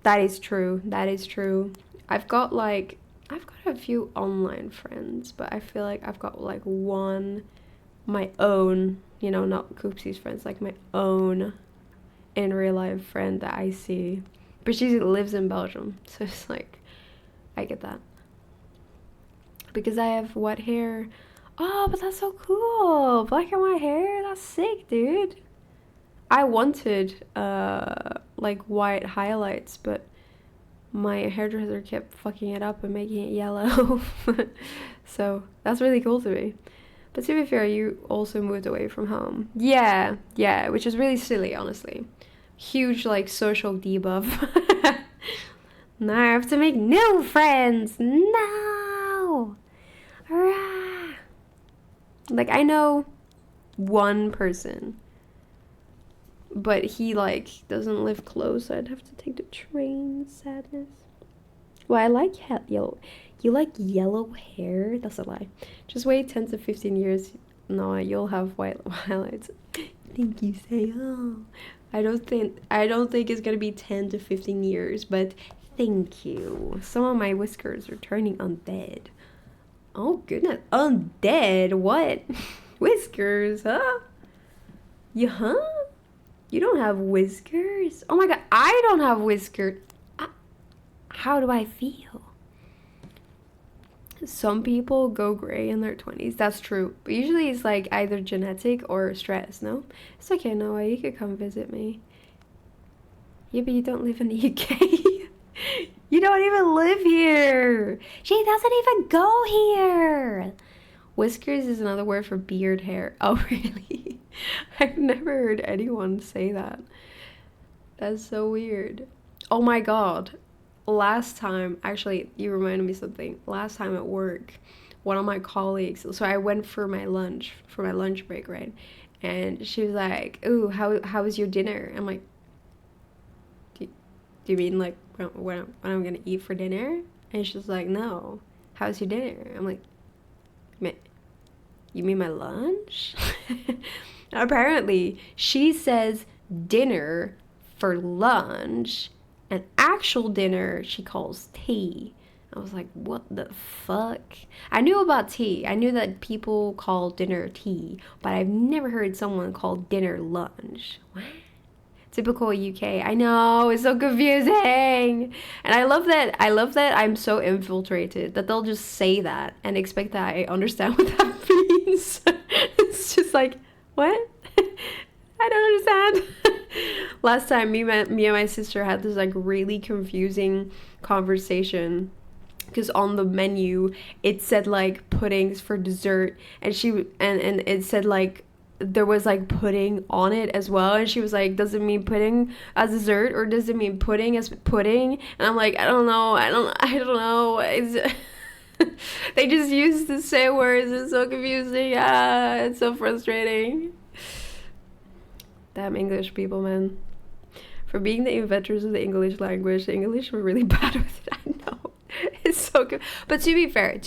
That is true, that is true. I've got a few online friends, but I feel like I've got like one, my own, you know, not Koopsie's friends, like my own in real life friend that I see, but she lives in Belgium, so it's like I get that because I have white hair. Oh, but that's so cool, black and white hair, that's sick, dude. I wanted like white highlights, but my hairdresser kept fucking it up and making it yellow. So that's really cool to me. But to be fair, you also moved away from home. Yeah, which is really silly, honestly. Huge, like, social debuff. Now I have to make new friends. No! Rah! Like, I know one person, but he, like, doesn't live close, so I'd have to take the train. Sadness. Well, I like yellow. You like yellow hair? That's a lie. Just wait 10 to 15 years. No, you'll have white highlights. Thank you, say. Oh, I don't think it's gonna be 10 to 15 years, but thank you. Some of my whiskers are turning undead. Oh goodness, undead? What? Whiskers, huh? Huh? You don't have whiskers? Oh my god, I don't have whiskers. How do I feel? Some people go gray in their 20s. That's true. But usually it's like either genetic or stress, no? It's okay, Noah. You could come visit me. Yeah, but you don't live in the UK. You don't even live here. She doesn't even go here. Whiskers is another word for beard hair. Oh, really? I've never heard anyone say that. That's so weird. Oh my god. Last time, actually, you reminded me something. Last time at work, one of my colleagues, so I went for my lunch break, right? And she was like, "Ooh, how was your dinner?" I'm like, "Do you mean like when I'm gonna eat for dinner?" And she's like, "No, how's your dinner?" I'm like, You mean my lunch? Apparently, she says dinner for lunch, and actual dinner she calls tea. I was like, what the fuck? I knew about tea. I knew that people call dinner tea, but I've never heard someone call dinner lunch. What? Typical UK. I know, it's so confusing. And I love that I'm so infiltrated that they'll just say that and expect that I understand what that means. It's just like, what? I don't understand. Last time me and my sister had this like really confusing conversation because on the menu it said like puddings for dessert, and and it said like there was like pudding on it as well, and she was like, does it mean pudding as dessert or does it mean pudding as pudding? And I'm like, I don't know, I don't know. They just use the same words. It's so confusing. It's so frustrating. Damn English people, man. For being the inventors of the English language, the English were really bad with it. I know. It's so good. But to be fair,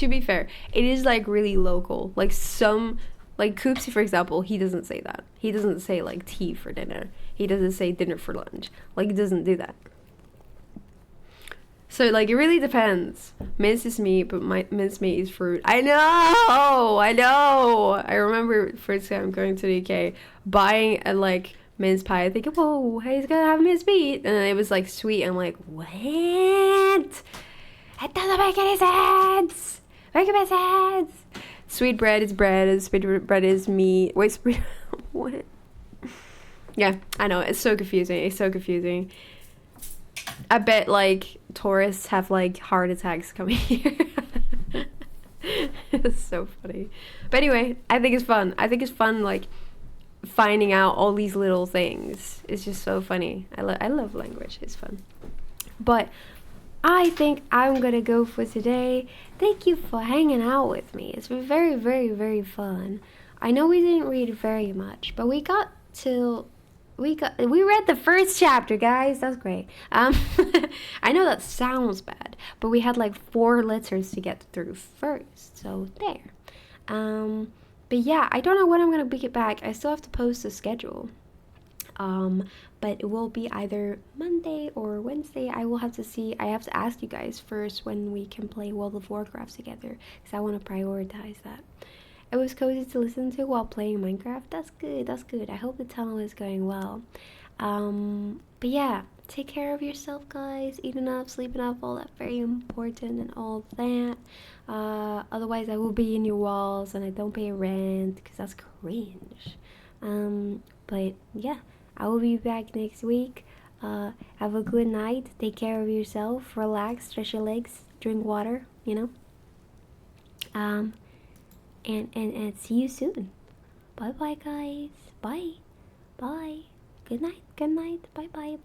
it is like really local. Like Koopsie, for example, he doesn't say that. He doesn't say like tea for dinner. He doesn't say dinner for lunch. Like, he doesn't do that. So like it really depends. Mince is meat, but my mincemeat is fruit. I know. I remember first time going to the UK, buying a like mince pie. Thinking, whoa, he's gonna have mince meat, and then it was like sweet. I'm like, what? It doesn't make any sense. Make any sense. Sweet bread is bread, and sweet bread is meat. Wait, sweet. What? Yeah, I know. It's so confusing. I bet like tourists have like heart attacks coming here. It's so funny. But anyway, I think it's fun like finding out all these little things. It's just so funny. I love language. It's fun. But I think I'm gonna go for today. Thank you for hanging out with me. It's been very, very, very fun. I know we didn't read very much, but we read the first chapter, guys. That's great. I know that sounds bad, but we had like 4 letters to get through first, so there. But yeah, I don't know when I'm gonna get back. I still have to post the schedule. But it will be either Monday or Wednesday. I will have to see. I have to ask you guys first when we can play World of Warcraft together, because I want to prioritize that. It was cozy to listen to while playing Minecraft. That's good. I hope the tunnel is going well. But yeah, take care of yourself, guys. Eat enough, sleep enough, all that very important and all that. Otherwise I will be in your walls and I don't pay rent, because that's cringe. But yeah, I will be back next week. Have a good night. Take care of yourself. Relax, stretch your legs, drink water, and see you soon. Bye bye, guys. Bye. Good night. Bye bye.